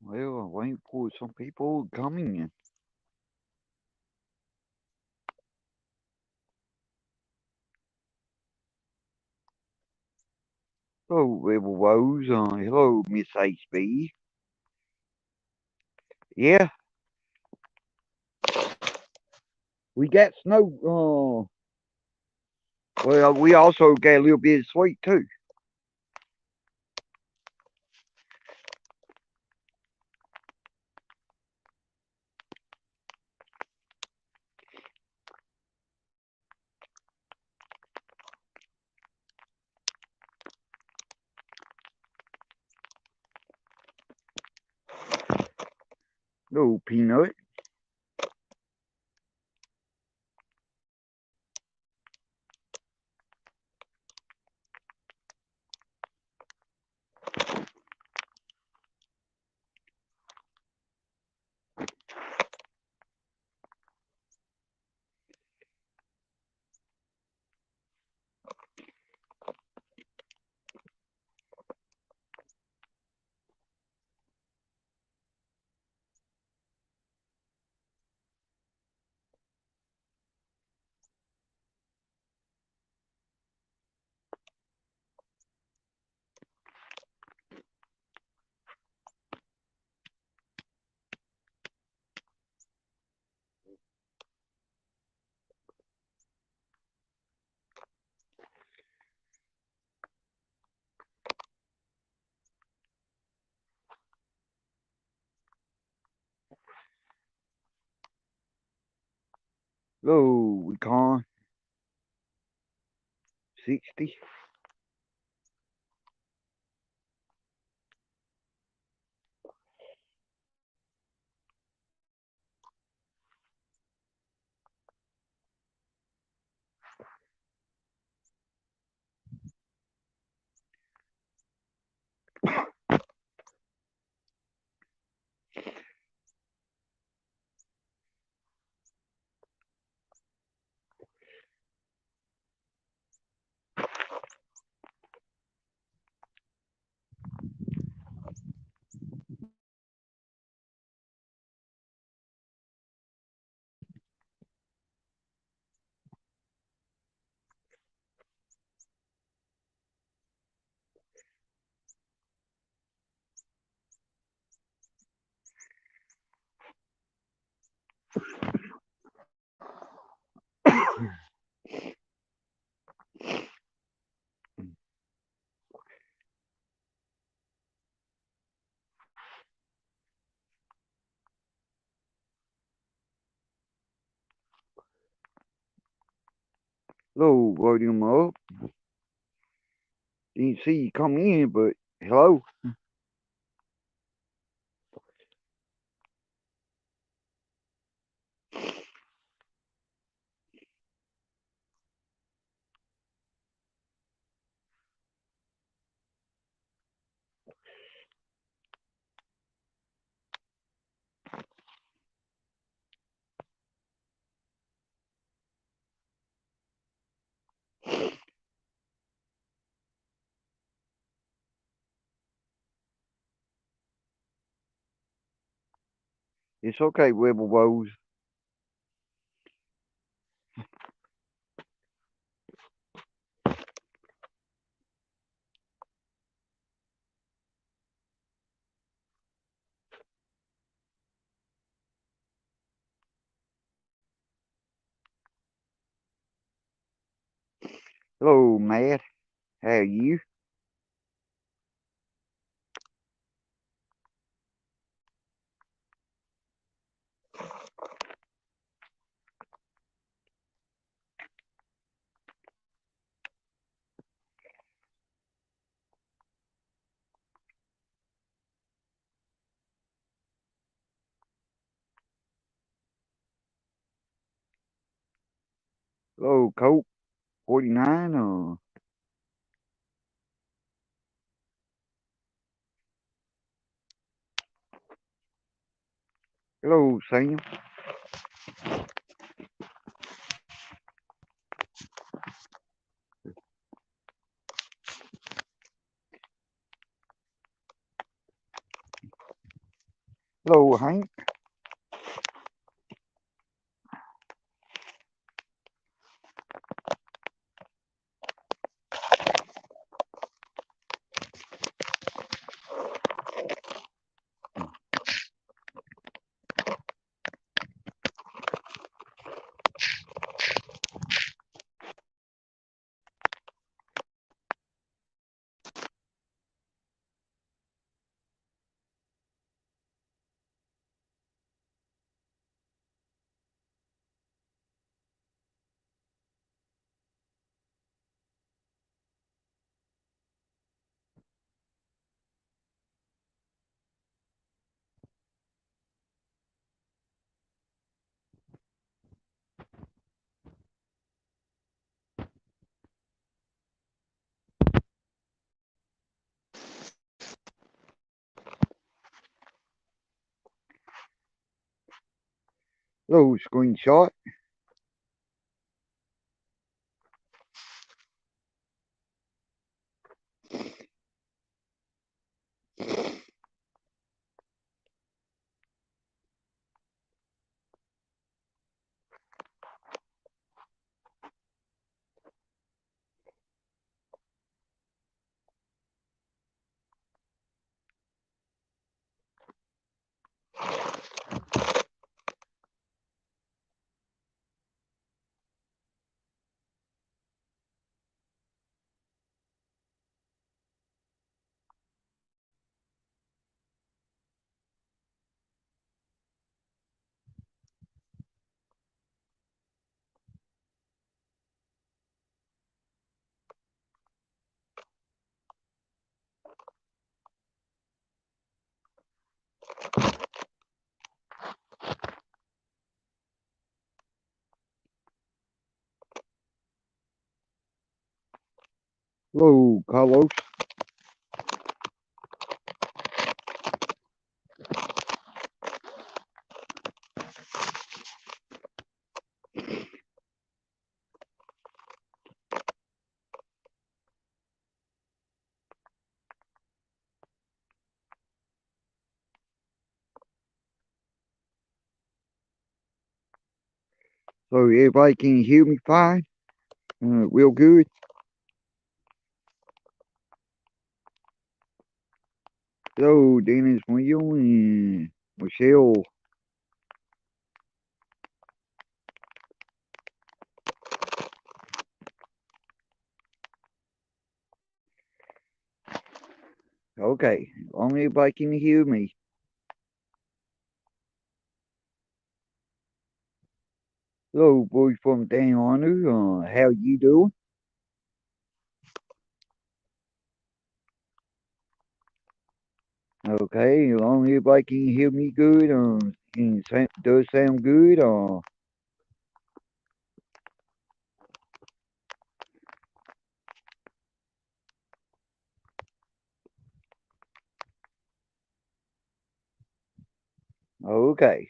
Well, I'm waiting for some people coming in. Hello, Rebel Rose. Hello, Miss HB. Yeah, we got snow. Well, we also got a little bit of sleet too. Hello, Peanut. Hello, Recon 60. Hello, loading them up. Didn't see you come in, but hello. It's okay, Rebel Rose. Hello, Matt. How are you? Hello, Colt 49. Hello, Sam. Hello, Hank. Hello, screenshot. Hello, Carlos. So everybody can hear me fine? Real good. Hello, Dennis, what you doing? Michelle. Okay, only everybody can hear me. Hello, boy from down under. How you doing? Okay, as long as everybody can hear me good, and does sound good, okay.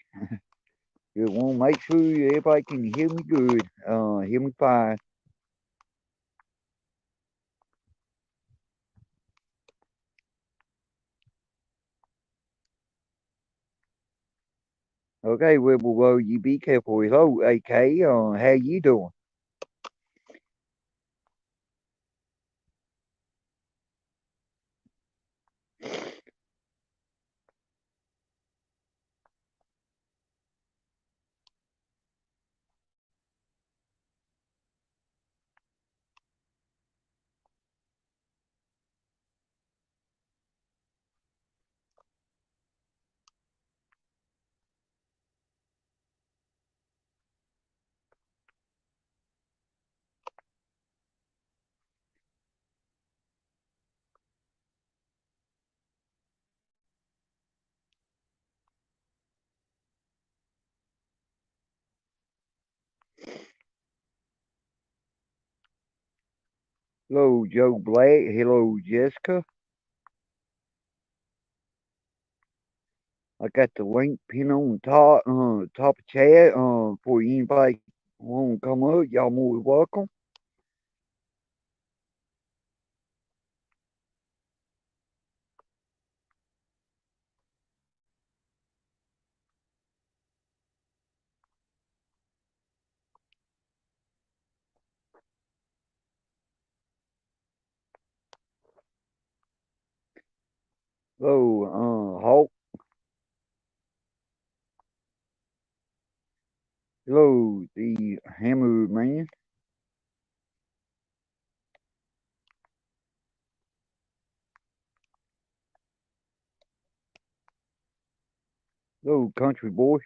Just want to make sure everybody can hear me good, hear me fine. Okay, well, you be careful. Hello, AK, how you doing? Hello, Joe Black. Hello, Jessica. I got the link pinned on the top of chat. For anybody want to come up, y'all more welcome. Hello, Hulk. Hello, the Hammer Man. Hello, Country Boy.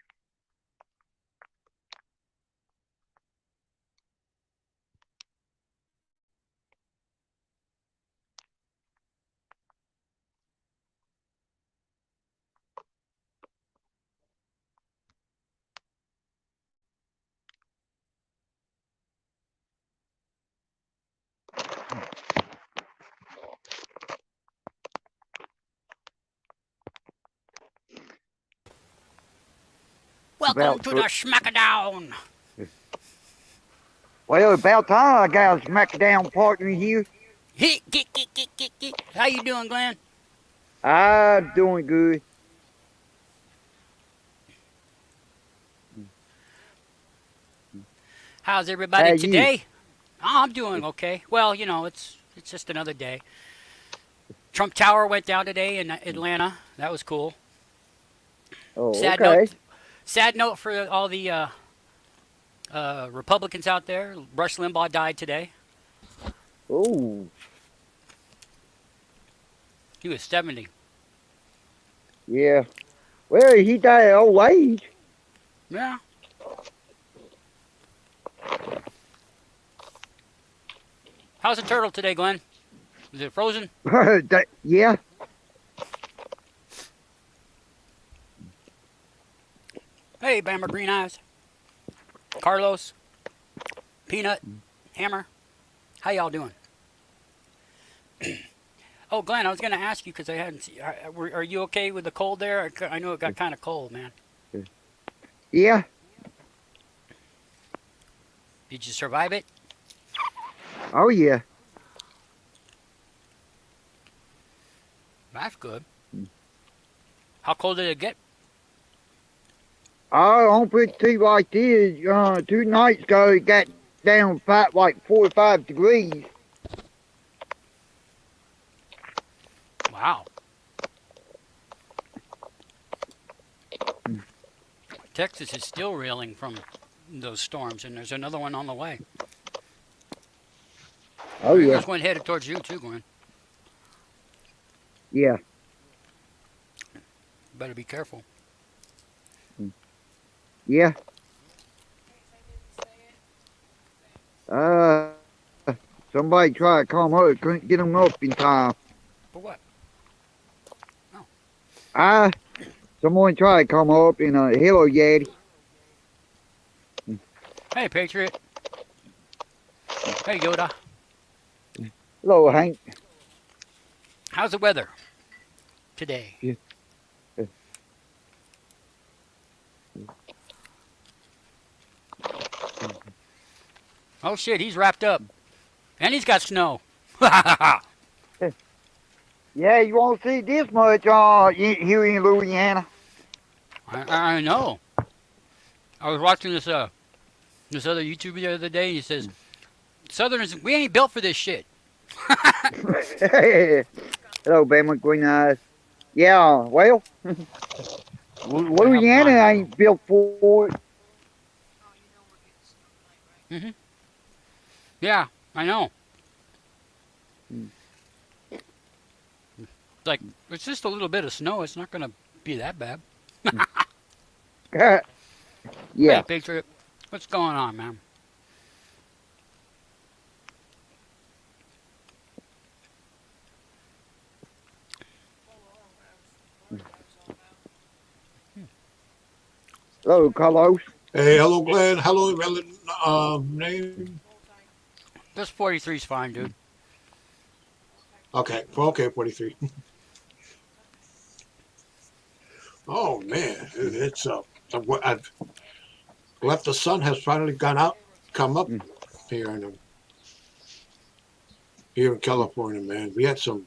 Welcome About to the smackofdown. well, about time I got a smackdown partner here. How you doing, Glenn? I'm doing good. How's How everybody you? today? Oh, I'm doing okay. Well, it's just another day. Trump Tower went down today in Atlanta. That was cool. Oh, Sad note. okay. Sad note for all the Republicans out there. Rush Limbaugh died today. Oh, He was 70. yeah. Well, he died at old age. Yeah. How's the turtle today, Glenn? Is it frozen? Yeah. Hey, Bammer Green Eyes. Carlos. Peanut. Hammer. How y'all doing? Oh, Glenn, I was going to ask you because I hadn't. Are you okay with the cold there? I know it got kind of cold, man. Yeah. Did you survive it? Oh, yeah. That's good. How cold did it get? I don't put it to you like this. 2 nights ago, it got down like 45 degrees. Wow. Texas is still reeling from those storms, and there's another one on the way. Oh, I think yeah. there's one headed towards you too, Glenn. Yeah. Better be careful. Yeah. Uh, Somebody tried to call him up. Couldn't get him up in time. For what? Oh. I Someone tried to come up in a hello Yeti. Hey, Patriot. Hey, Yoda. Hello, Hank. How's the weather today? Yeah. Oh shit, he's wrapped up, and he's got snow. Yeah, you won't see this much here in Louisiana. I know. I was watching this other YouTuber the other day. And he says, "Southerners, we ain't built for this shit." Hello, Bama Green Eyes. Yeah, well, I have them Louisiana on now. ain't built for it. Mhm. Yeah, I know. Like it's just a little bit of snow. It's not gonna be that bad. Hey, Yeah. Patriot, what's going on, man? Hello, Carlos. Hey, hello, Glenn. Hello, name. This 43 is fine, dude. Okay, okay, 43. Oh man, it's I've left. The sun has finally gone out, come up here here in California, man. We had some.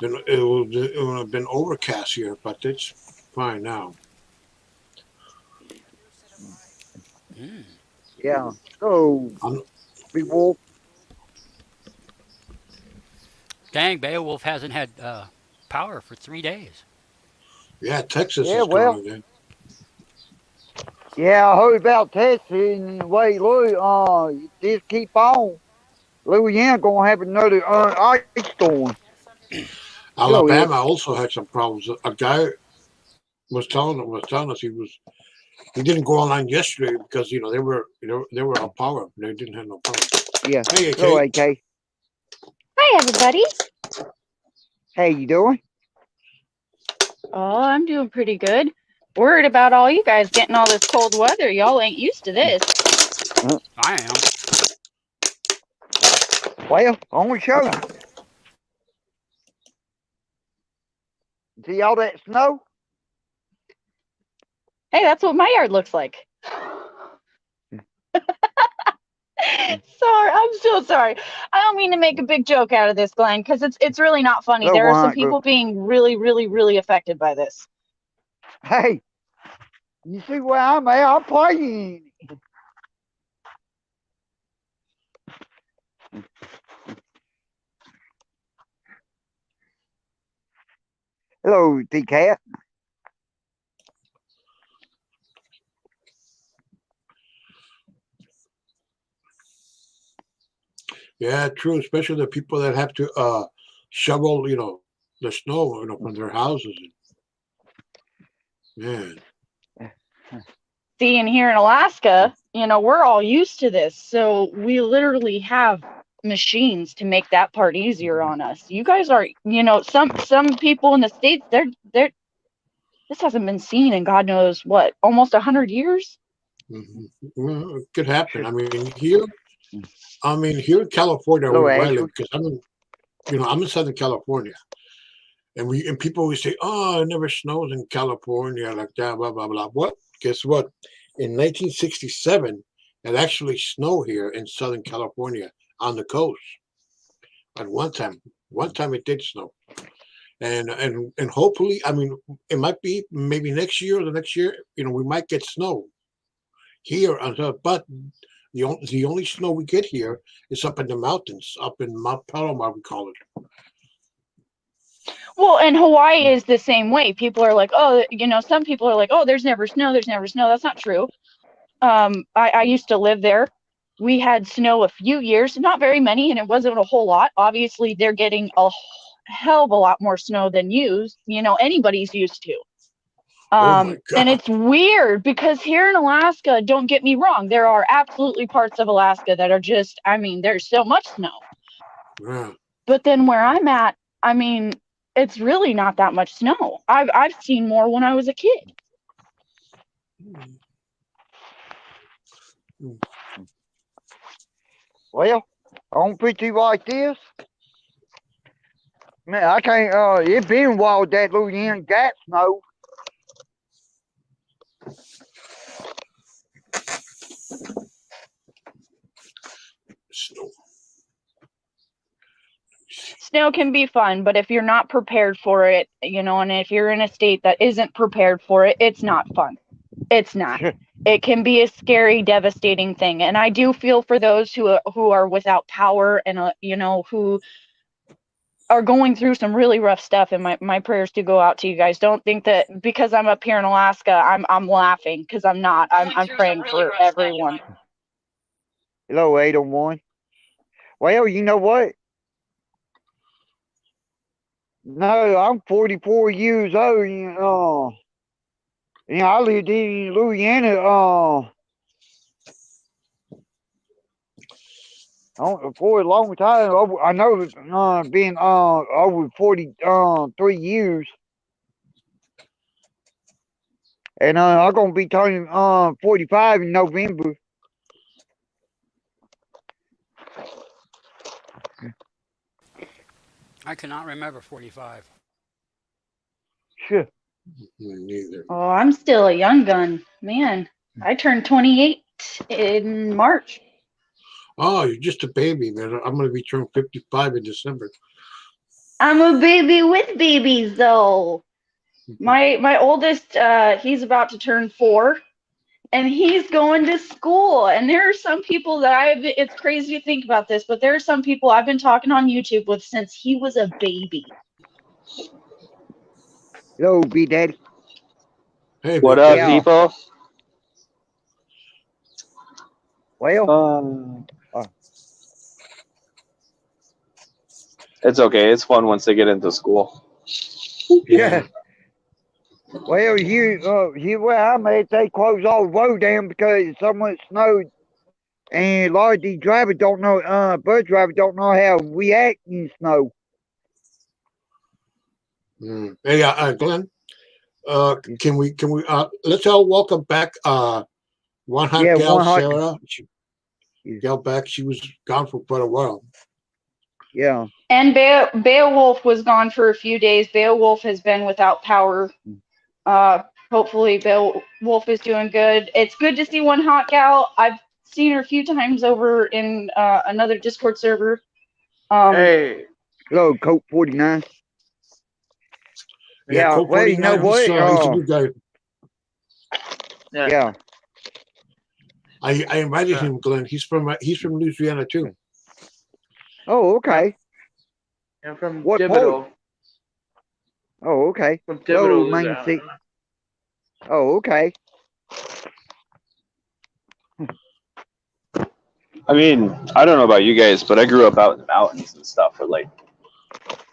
It would have been overcast here, but it's fine now. Mm. Yeah. Hello, I'm, Big Wolf. Dang, Beowulf hasn't had power for 3 days. Yeah, Texas Yeah, is well, going in. yeah, I heard about Texas and wait, look, just keep on. Louisiana gonna have another ice storm. Go ahead. Alabama also had some problems. A guy was telling us he didn't go online yesterday because they were on power. They didn't have no power. Yeah. Hey, Go, AK. AK. Hi, everybody. How you doing? Oh, I'm doing pretty good. Worried about all you guys getting all this cold weather. Y'all ain't used to this. I am. Well, on the show. See all that snow? Hey, that's what my yard looks like. Sorry, I'm so sorry. I don't mean to make a big joke out of this, Glenn, because it's really not funny. No, There are some good. people being really, really, really affected by this. Hey, you see where I'm at? I'm playing. Hello, T-Cat. Yeah, true. Especially the people that have to shovel, the snow, from their houses. Man, See, and here in Alaska, we're all used to this. So we literally have machines to make that part easier on us. You guys are, some people in the States, they're this hasn't been seen in God knows what, almost 100 years. Well, it could happen. Here in California, Hello, where I Ashley. live, because I'm in Southern California, and people always say, "Oh, it never snows in California like that." Blah blah blah. What? Guess what? In 1967, it actually snowed here in Southern California on the coast. At one time it did snow, and hopefully, it might be maybe next year or the next year. We might get snow here, but the only snow we get here is up in the mountains, up in Mount Palomar, we call it. Well, and Hawaii is the same way. People are like, oh, some people are like, oh, there's never snow. There's never snow. That's not true. I used to live there. We had snow a few years, not very many, and it wasn't a whole lot. Obviously, they're getting a hell of a lot more snow than anybody's used to. Oh my And God! it's weird because here in Alaska, don't get me wrong, there are absolutely parts of Alaska that are just, there's so much snow. Yeah. But then where I'm at, it's really not that much snow. I've seen more when I was a kid. Well, on picture like this, man, I can't. It been a while that Louisiana got snow. Snow. Snow can be fun, but if you're not prepared for it, and if you're in a state that isn't prepared for it, it's not fun. It's not. It can be a scary, devastating thing. And I do feel for those who are without power and, who are going through some really rough stuff. And my prayers do go out to you guys. Don't think that because I'm up here in Alaska, I'm laughing, because I'm not. I'm praying for everyone. Hello, 801. Well, you know what? No, I'm 44 years old. I lived in Louisiana. For a long time. I know it's been over 43 years, and I'm gonna be turning 45 in November. I cannot remember 45. Sure. Neither. Oh, I'm still a young gun. Man, I turned 28 in March. Oh, you're just a baby, man. I'm going to be turning 55 in December. I'm a baby with babies, though. My oldest, he's about to turn 4, and he's going to school. And there are some people that it's crazy to think about this, but there are some people I've been talking on YouTube with since he was a baby. Hello, B Daddy. Hey, What Big up, Daddy. Yeah. people? Well, It's okay. It's fun once they get into school. yeah. Well, here where I'm at, they close all the road down because so much snowed, and a lot of these drivers don't know. Bus drivers don't know how to react in snow. Hey, Glenn. Can we let's all welcome back one hot Yeah, gal, one hot. Sarah. Gal back. She was gone for quite a while. Yeah. And Beowulf was gone for a few days. Beowulf has been without power. Hopefully Beowulf is doing good. It's good to see one hot gal. I've seen her a few times over in another Discord server. Hey, Hello, Coke 49. Yeah, Yeah. Colt Well, you know 49. what? He's a good guy. Yeah. I invited him, Glenn. He's from Louisiana too. Oh, okay. I'm from What Thibodeau. Oh, okay. From Hello, Thibodeau, man. Louisiana. Oh, okay. I mean, I don't know about you guys, but I grew up out in the mountains and stuff with like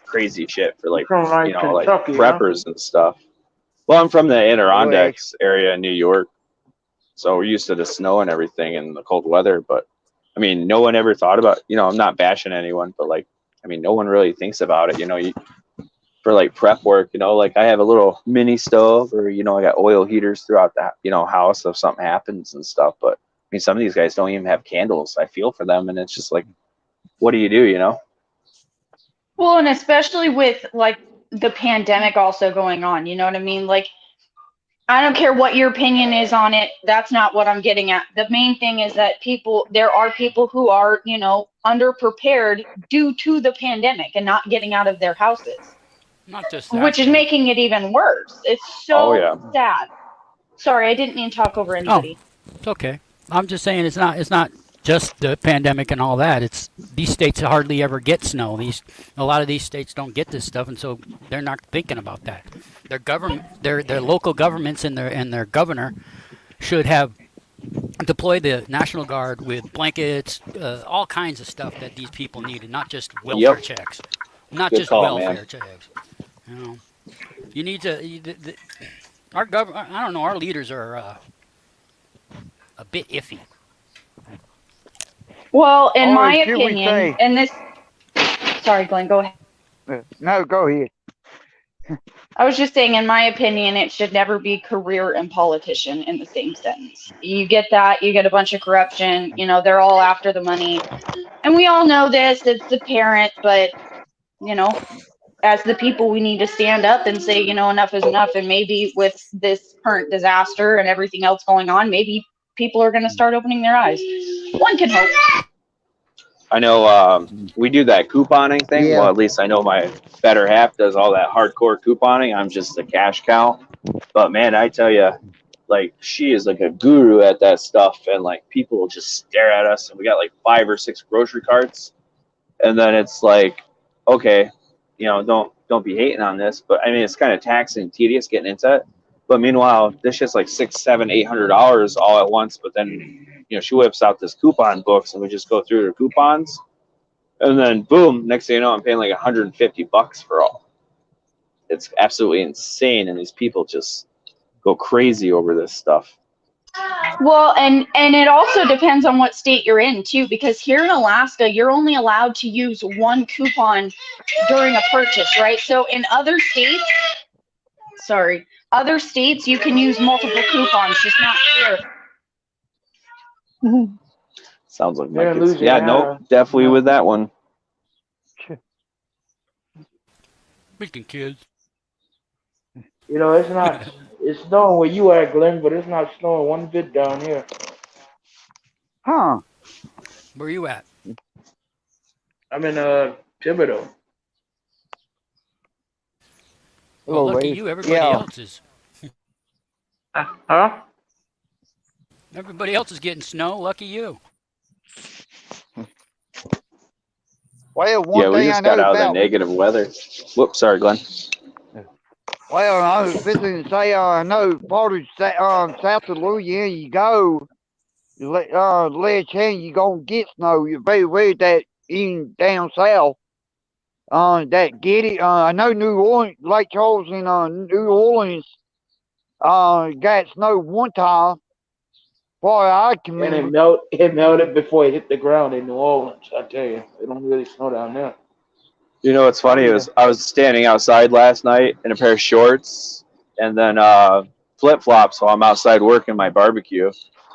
crazy shit for like, From like like Kentucky, huh? preppers and stuff. Well, I'm from the Well, Adirondacks area in New York, so we're used to the snow and everything and the cold weather. But I mean, no one ever thought about. I'm not bashing anyone, but like, I mean, no one really thinks about it. For like prep work, like I have a little mini stove, or I got oil heaters throughout the house if something happens and stuff. But I mean, some of these guys don't even have candles. I feel for them, and it's just like, what do you do? Well, and especially with like the pandemic also going on, you know what I mean? Like, I don't care what your opinion is on it. That's not what I'm getting at. The main thing is that there are people who are, underprepared due to the pandemic and not getting out of their houses, Not just that, which is though. making it even worse. It's Oh so yeah, sad. Sorry, I didn't mean to talk over Oh, anybody. it's okay. I'm just saying it's not just the pandemic and all that. It's these states hardly ever get snow. A lot of these states don't get this stuff, and so they're not thinking about that. Their local governments and their governor should have deployed the National Guard with blankets, all kinds of stuff that these people needed, not just welfare yep, checks, not good just call, man. welfare checks. You know, you need to. Our government. I don't know. Our leaders are a bit iffy. Well, in my should we opinion, say? and this, sorry, Glenn, go ahead. No, go ahead. I was just saying, in my opinion, it should never be career and politician in the same sentence. You get that, you get a bunch of corruption, they're all after the money. And we all know this, it's apparent, but, as the people, we need to stand up and say, enough is enough. And maybe with this current disaster and everything else going on, maybe people are going to start opening their eyes. One can hope. I know we do that couponing thing. Yeah. Well, at least I know my better half does all that hardcore couponing. I'm just a cash cow. But man, I tell you, like she is like a guru at that stuff, and like people will just stare at us, and we got like 5 or 6 grocery carts, and then it's like, okay, don't be hating on this, but I mean it's kind of taxing, and tedious getting into it. But meanwhile, this shit's like $600, $700, $800 all at once. But then, she whips out this coupon books, and we just go through her coupons, and then boom, next thing you know, I'm paying like $150 for all. It's absolutely insane, and these people just go crazy over this stuff. Well, and it also depends on what state you're in too, because here in Alaska, you're only allowed to use one coupon during a purchase, right? So in other states, you can use multiple coupons, just not here. Sounds like You're my in kids. Yeah, Louisiana. nope, definitely with that one. Speaking kids. It's not. It's snowing where you are, Glenn, but it's not snowing one bit down here. Huh. Where you at? I'm in Thibodeau. Well, Hello, lucky ladies. you. Everybody Yeah. else is. Huh? Everybody else is getting snow. Lucky you. Well, Yeah, one we thing I just got know out of the about. negative weather. Whoops, sorry, Glenn. Well, I was fixing to say, I know part of south of Louisiana, you go, last chance you gonna get snow. You're very weird that even down south, that get it. I know New Orleans, Lake Charles and New Orleans, got snow one time. Boy, I can And remember. it melted before it hit the ground in New Orleans. I tell you, it don't really snow down there. You know what's funny Yeah. is I was standing outside last night in a pair of shorts and then flip flops while I'm outside working my barbecue,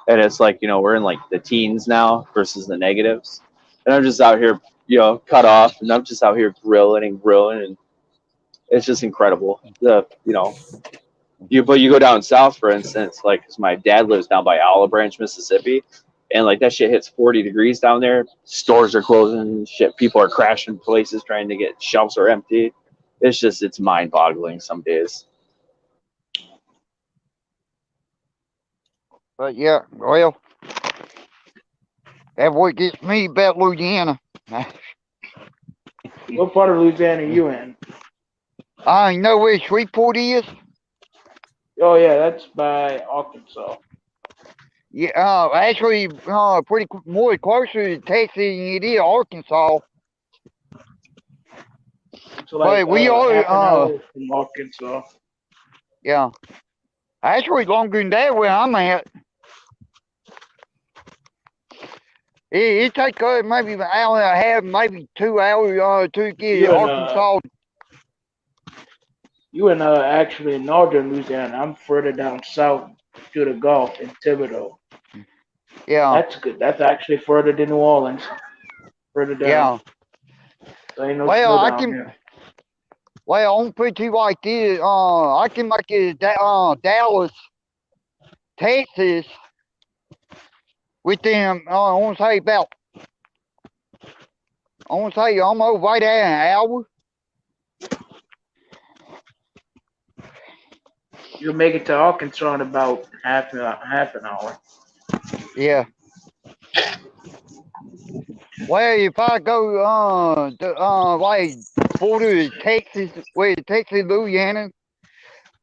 and it's like we're in like the teens now versus the negatives, and I'm just out here cut off, and I'm just out here grilling, and it's just incredible. But you go down south, for instance, like 'cause my dad lives down by Olive Branch, Mississippi, and like that shit hits 40 degrees down there. Stores are closing, and shit. People are crashing places trying to get shelves are empty. It's mind boggling some days. But yeah, well, that's what gets me about Louisiana. What part of Louisiana are you in? I know where Shreveport is. Oh yeah, that's by Arkansas. Yeah, actually, pretty more closer to Texas than it is Arkansas. So like But we are, half an hour from Arkansas. yeah, actually longer than that where I'm at. It takes maybe an hour and a half, maybe 2 hours to get You in Arkansas. actually northern Louisiana. I'm further down south to the Gulf in Thibodeau. Yeah, That's good. That's actually further than New Orleans. Further down. yeah. So ain't no Well, snow I down can. here. Well, I'm pretty like this. I can make it Dallas, Texas, within. I want to say about. I want to say almost right at an hour. You'll make it to Arkansas in about half an hour. Yeah. Well, if I go like border to Texas, where the Texas Louisiana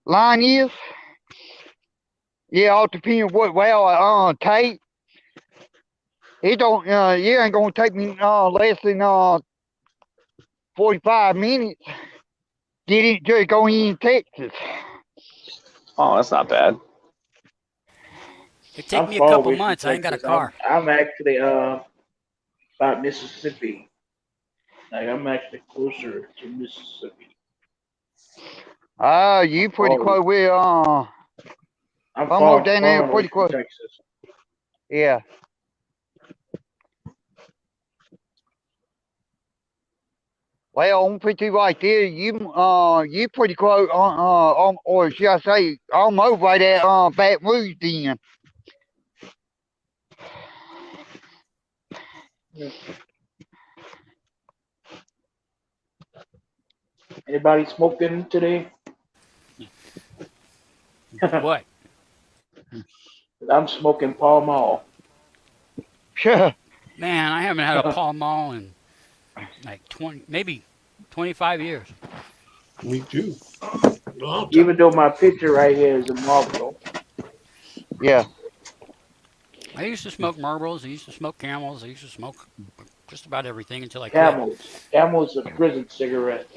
line is, yeah, all depends what well I take. It don't it ain't gonna take me less than 45 minutes get it to go in Texas. Oh, that's not bad. It take I'm me a far couple away from months. I ain't got a Texas. I'm car. I'm actually about Mississippi. Like I'm actually closer to Mississippi. You I'm pretty far close with I'm almost down there far away pretty from close. Texas. Yeah. Well, I'm pretty right there. You pretty close or should I say almost right at Baton Rouge then. Anybody smoking today? What? I'm smoking Pall Mall. Man, I haven't had a Pall Mall in like 20, maybe 25 years. Me too. Long time. Even though my picture right here is a Marlboro. Yeah. I used to smoke Marlboros. I used to smoke Camels. I used to smoke just about everything until I quit. Camels. Camels a prison cigarette.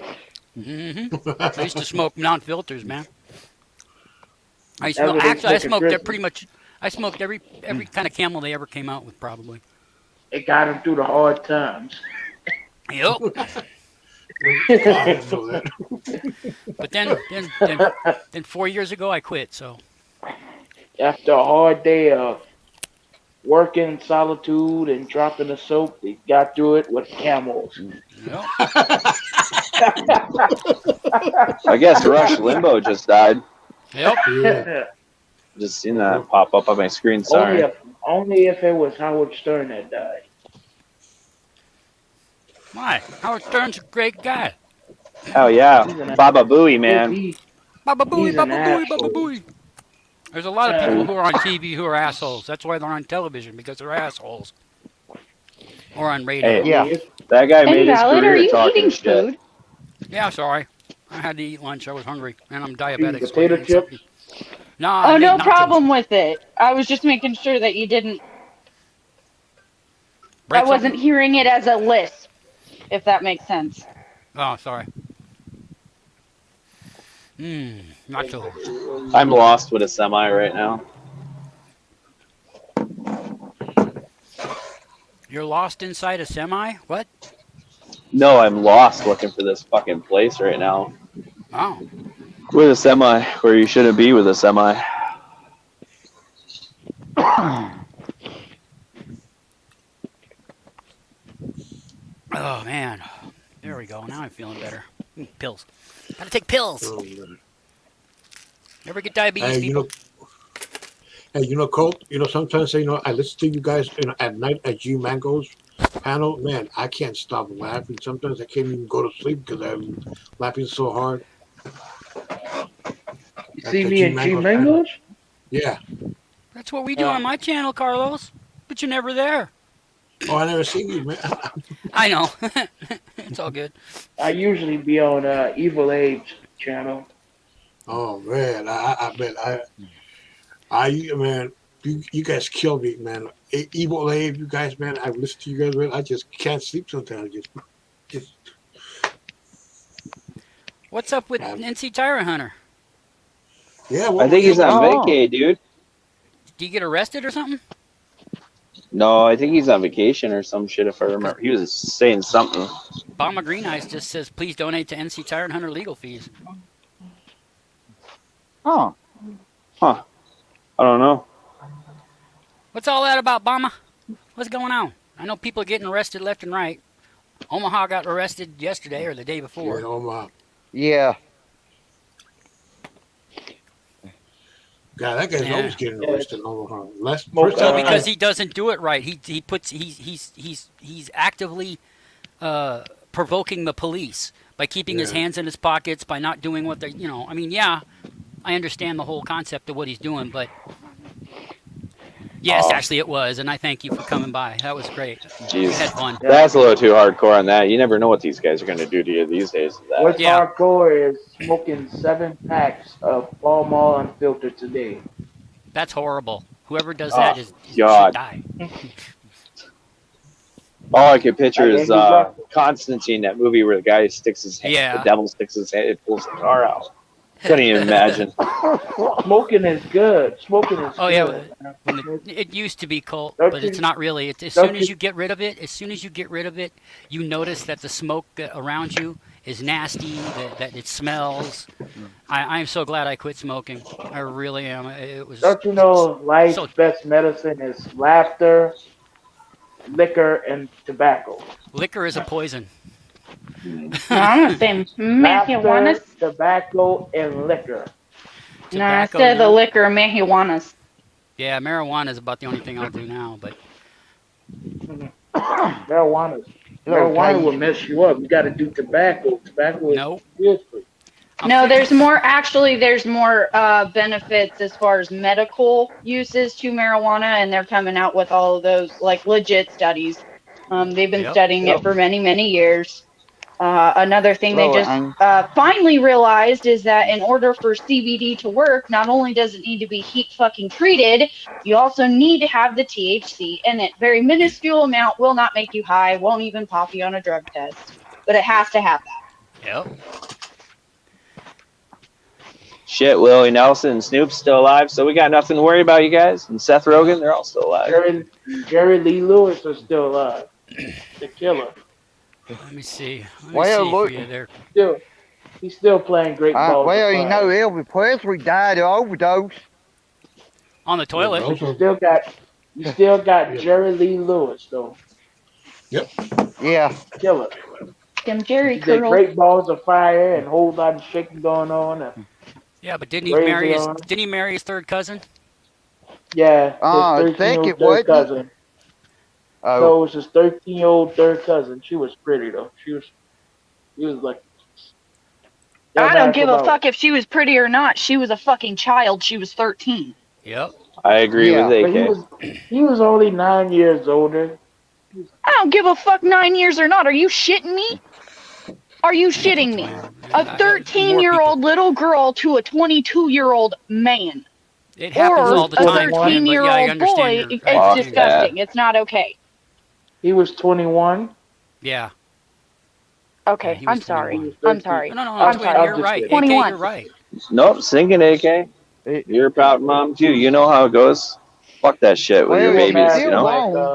I used to smoke non-filters, man. I That's what they actually I smoke in smoked prison. pretty much. I smoked every kind of Camel they ever came out with, probably. It got them through the hard times. Yep. I didn't know that. But then 4 years ago I quit. So After a hard day of working in solitude and dropping the soap, they got through it with Camels. yep. I guess Rush Limbo just died. Yep. Yeah. Just seen that pop up on my screen. only Sorry. if only if it was Howard Stern that died. Why? Howard Stern's a great guy. Oh yeah, He's an Baba Booey, man. He, Baba booey, he's an baba booey, baba asshole. booey. There's a lot of people who are on TV who are assholes. That's why they're on television, because they're assholes. Or on radio. Hey, Yeah. that guy made his Invalid, are career you talking eating shit. food? Yeah, sorry. I had to eat lunch. I was hungry, and I'm Eating diabetic, so I potato needed something. chips. Nah, I Oh, made no nachos. problem with it. I was just making sure that you didn't. I Break wasn't something? hearing it as a lisp, if that makes sense. Oh, sorry. Nachos. I'm lost with a semi right now. You're lost inside a semi? What? No, I'm lost looking for this fucking place right now. Oh. With a semi, where you shouldn't be with a semi. Oh, man. There we go. Now I'm feeling better. Pills. Gotta take pills. Oh, man. Never get diabetes, Hey, people. Colt, sometimes, I listen to you guys, at night at G Mango's panel. Man, I can't stop laughing. Sometimes I can't even go to sleep because I'm laughing so hard. You At see the me G in G Mango's panel. Mango's? Yeah. That's what we do on my channel, Carlos. But you're never there. Oh, I never seen you, man. I know. It's all good. I usually be on Evil Abe's channel. Oh man, man, you guys kill me, man. Evil Abe, you guys, man. I listen to you guys, man. I just can't sleep sometimes. Just What's up with um, NC Tyrant Hunter? yeah. I think he's on Oh. vacay, dude. Did you get arrested or something? No, I think he's on vacation or some shit, if I remember. He was saying something. Obama Green Eyes just says, please donate to NC Tyrant Hunter legal fees. Huh. Huh. I don't know. What's all that about, Obama? What's going on? I know people are getting arrested left and right. Omaha got arrested yesterday or the day before. Yeah. God, that guy's Yeah. always getting arrested in Omaha. First Well, time because he doesn't do it right. He's actively provoking the police by keeping his Yeah. hands in his pockets, by not doing what they, I mean, yeah, I understand the whole concept of what he's doing, but yes, actually it was, and I thank you for coming by. That was great. We had Jeez. fun. That's a little too hardcore on that. You never know what these guys are going to do to you these days. with that. What's Yeah. hardcore is smoking 7 packs of Pall Mall Unfiltered today. That's horrible. Whoever does that is should God. die. All I can picture I is gave you breakfast. Constantine, that movie where the guy sticks his hand, Yeah. the devil sticks his hand, it pulls the car out. Couldn't even imagine. Smoking is good. Smoking is Oh, yeah, good. it used to be cult, Don't but you- it's not really. As don't soon as you- you get rid of it, you notice that the smoke around you is nasty, that it smells. I'm so glad I quit smoking. I really am. It was. Don't you know life's So- best medicine is laughter, liquor, and tobacco? Liquor is a poison. No, I'm gonna say marijuana. Laughter, tobacco, and liquor. No, I Tobacco, said the no. liquor marijuanas. Yeah, marijuana is about the only thing I'll do now. But Marijuana will mess you up. You got to do tobacco. Tobacco is Nope. good for you. No, there's more benefits as far as medical uses to marijuana, and they're coming out with all of those like legit studies. They've been Yep. studying it for many, many years. Another thing they Slow it, just Ang. finally realized is that in order for CBD to work, not only does it need to be heat fucking treated, you also need to have the THC in it. Very minuscule amount will not make you high, won't even pop you on a drug test, but it has to have that. Yep. Shit, Willie Nelson and Snoop's still alive, so we got nothing to worry about, you guys. And Seth Rogen, they're all still alive. Jerry Lee Lewis is still alive. The killer. Let me see. Let me Well, see look- for you there. He's still playing great balls. Well, of you fire. know, Elvis Presley died of overdose. On the toilet. Also, You still got Jerry Lee Lewis though. Yeah. Killer. Them Jerry He did curls. great balls of fire and whole lot of shaking going on. And, Yeah, but didn't he Crazy marry his? on. Didn't he marry his third cousin? yeah, I his think 13-year-old it third wasn't. cousin. Oh, So it was his 13-year-old third cousin. She was pretty though. She was like. I don't give a fuck if she was pretty or not. She was a fucking child. She was 13. Yep. I agree with Yeah. But AK. he was only 9 years older. I don't give a fuck 9 years or not. Are you shitting me? Are you shitting me? A More people. 13-year-old little girl to a 22-year-old man. It He happens Or was all the a 21. time, Quinn. But yeah, I 13-year-old understand boy. your. I It's Fuck understand your point. that. disgusting. It's not okay. He was 21. Yeah. Yeah. Okay, He was I'm He sorry. 21. was I'm 13. sorry. No, I'm Twin. sorry. You're I'm just right. kidding. AK, 21. you're right. Nope, singing AK. It, You're a proud mom too. You know how it goes. Fuck that shit with They your well, were she's babies, married you for still know? like wrong.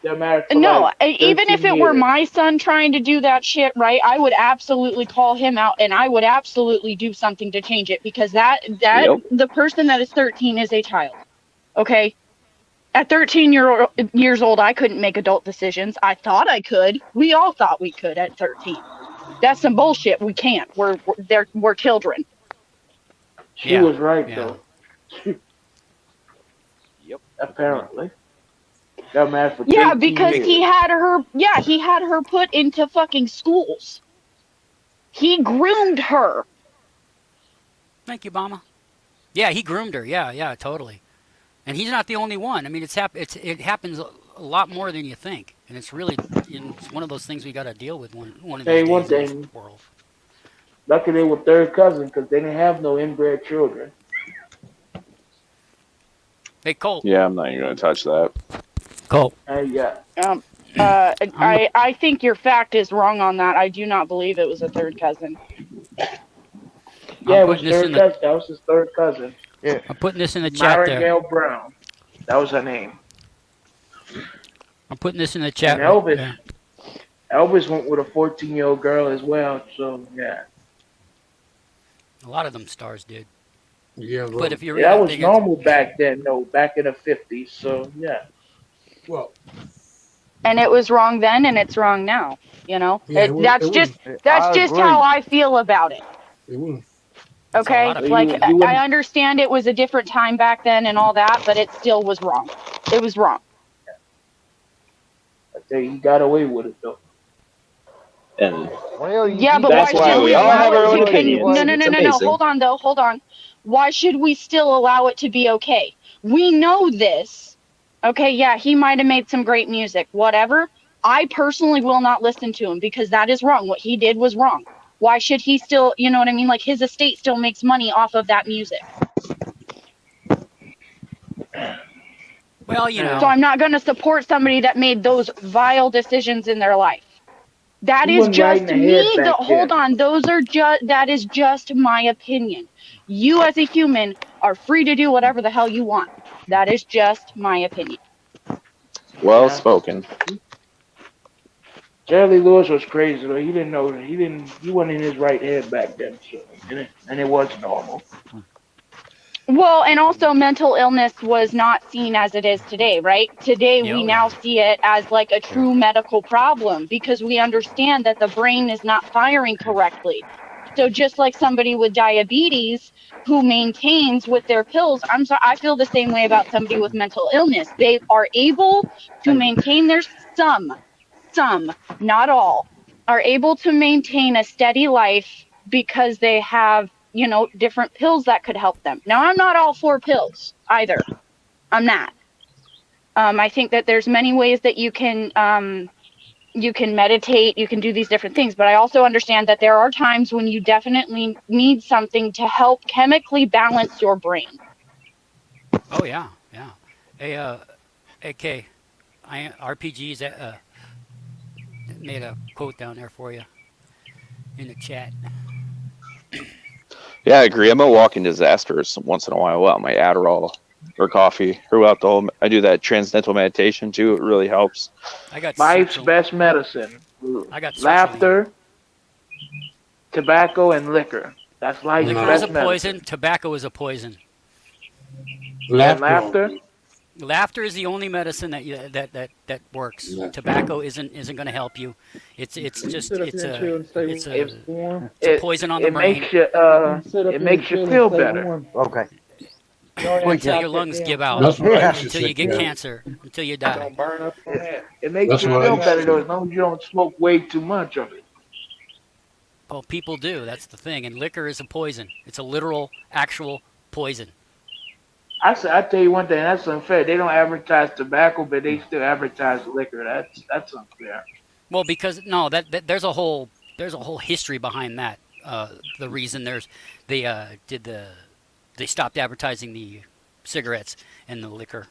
they're married for No, like even if 13 it were years. my son trying to do that shit, right, I would absolutely call him out and I would absolutely do something to change it because that Yep. the person that is 13 is a child. Okay? At 13 years old, I couldn't make adult decisions. I thought I could. We all thought we could at 13. That's some bullshit. We can't. We're children. She Yeah. was right Yeah. though. Yep. Apparently, they're married for Yeah, 13 because years. he had her put into fucking schools. He groomed her. Thank you, Mama. Yeah, he groomed her. Yeah. Yeah. Totally. And he's not the only one. I mean, it happens a lot more than you think, and it's really it's one of those things we got to deal with one of Tell these you one days in this thing, world. lucky they were third cousin because they didn't have no inbred children. Hey, Colt. Yeah, I'm not even gonna touch that. Colt. Yeah, Um, I'm gonna I think your fact is wrong on that. I do not believe it was a third cousin. I'm it was putting this in third the cousin. That was his third cousin, Yeah. I'm putting this in the chat Myra there. Gale Brown. That was her name. I'm putting this in the And chat right there. Elvis went with a 14-year-old girl as well. So yeah, A lot of them stars did. Yeah, But well, if you yeah, that read, was normal back then. No, back in the 50s. So yeah, well, And it was wrong then and it's wrong now. You know? yeah, it was, That's I just how agree. I feel about it. it was. it's a lot Okay? of so Like you I wouldn't. understand it was a different time back then and all that, but it still was wrong. It was wrong. I tell you, he got away with it though. And Well, Yeah, he but got why that's why should away we we all with allow have it our it own to opinions. no, anyway. no, It's no, no, no. amazing. Hold on. Why should we still allow it to be okay? We know this. Okay, yeah, he might have made some great music, whatever. I personally will not listen to him because that is wrong. What he did was wrong. Why should he still, you know what I mean? Like his estate still makes money off of that music. Well, So Man, I'm not going to support somebody that made those vile decisions in their life. That he is wasn't right in just the head me. back Hold then. on. That is just my opinion. You as a human are free to do whatever the hell you want. That is just my opinion. Well Yeah, spoken. Jerry Lee Lewis was crazy though. He didn't know. He wasn't in his right head back then. So, and it was normal. Well, and also mental illness was not seen as it is today, right? Today we yeah, now yeah. see it as like a Yeah. true medical problem because we understand that the brain is not firing correctly. So just like somebody with diabetes who maintains with their pills, I feel the same way about somebody with mental illness. They are able to Thank you. maintain their some, not all, are able to maintain a steady life because they have, different pills that could help them. Now, I'm not all for pills either. I'm not. I think that there's many ways that you can meditate, you can do these different things, but I also understand that there are times when you definitely need something to help chemically balance your brain. Oh yeah, yeah. Hey, AK, RPGs made a quote down there for you in the chat. Yeah, I agree. I'm a walking disaster once in a while without my Adderall or coffee throughout the whole. I do that transcendental meditation too. It really helps. I got Life's sertraline. best medicine: I got sertraline. laughter, tobacco, and liquor. That's life's Liquor is a best No, poison. medicine. Tobacco is a poison. And laughter. laughter, Laughter is the only medicine that works. Laughter. Tobacco isn't going to help you. It's just Sit up here and chill and stay it's it warm. a it poison on the it brain makes you Sit up it here and makes you chill and feel stay better. warm. Okay. Go ahead and until chop your that lungs damn give out, tree. That's what I Yeah. used to until say. you get Yeah. cancer, until you die. Don't burn up on that. It makes That's you what I feel used better to though, do. as long as you don't smoke way too much of it. Well, people do. That's the thing. And liquor is a poison. It's a literal, actual poison. I tell you one thing, that's unfair. They don't advertise tobacco, but they still advertise liquor. That's unfair. Well, because no, that there's a whole history behind that. The reason they did they stopped advertising the cigarettes and the liquor.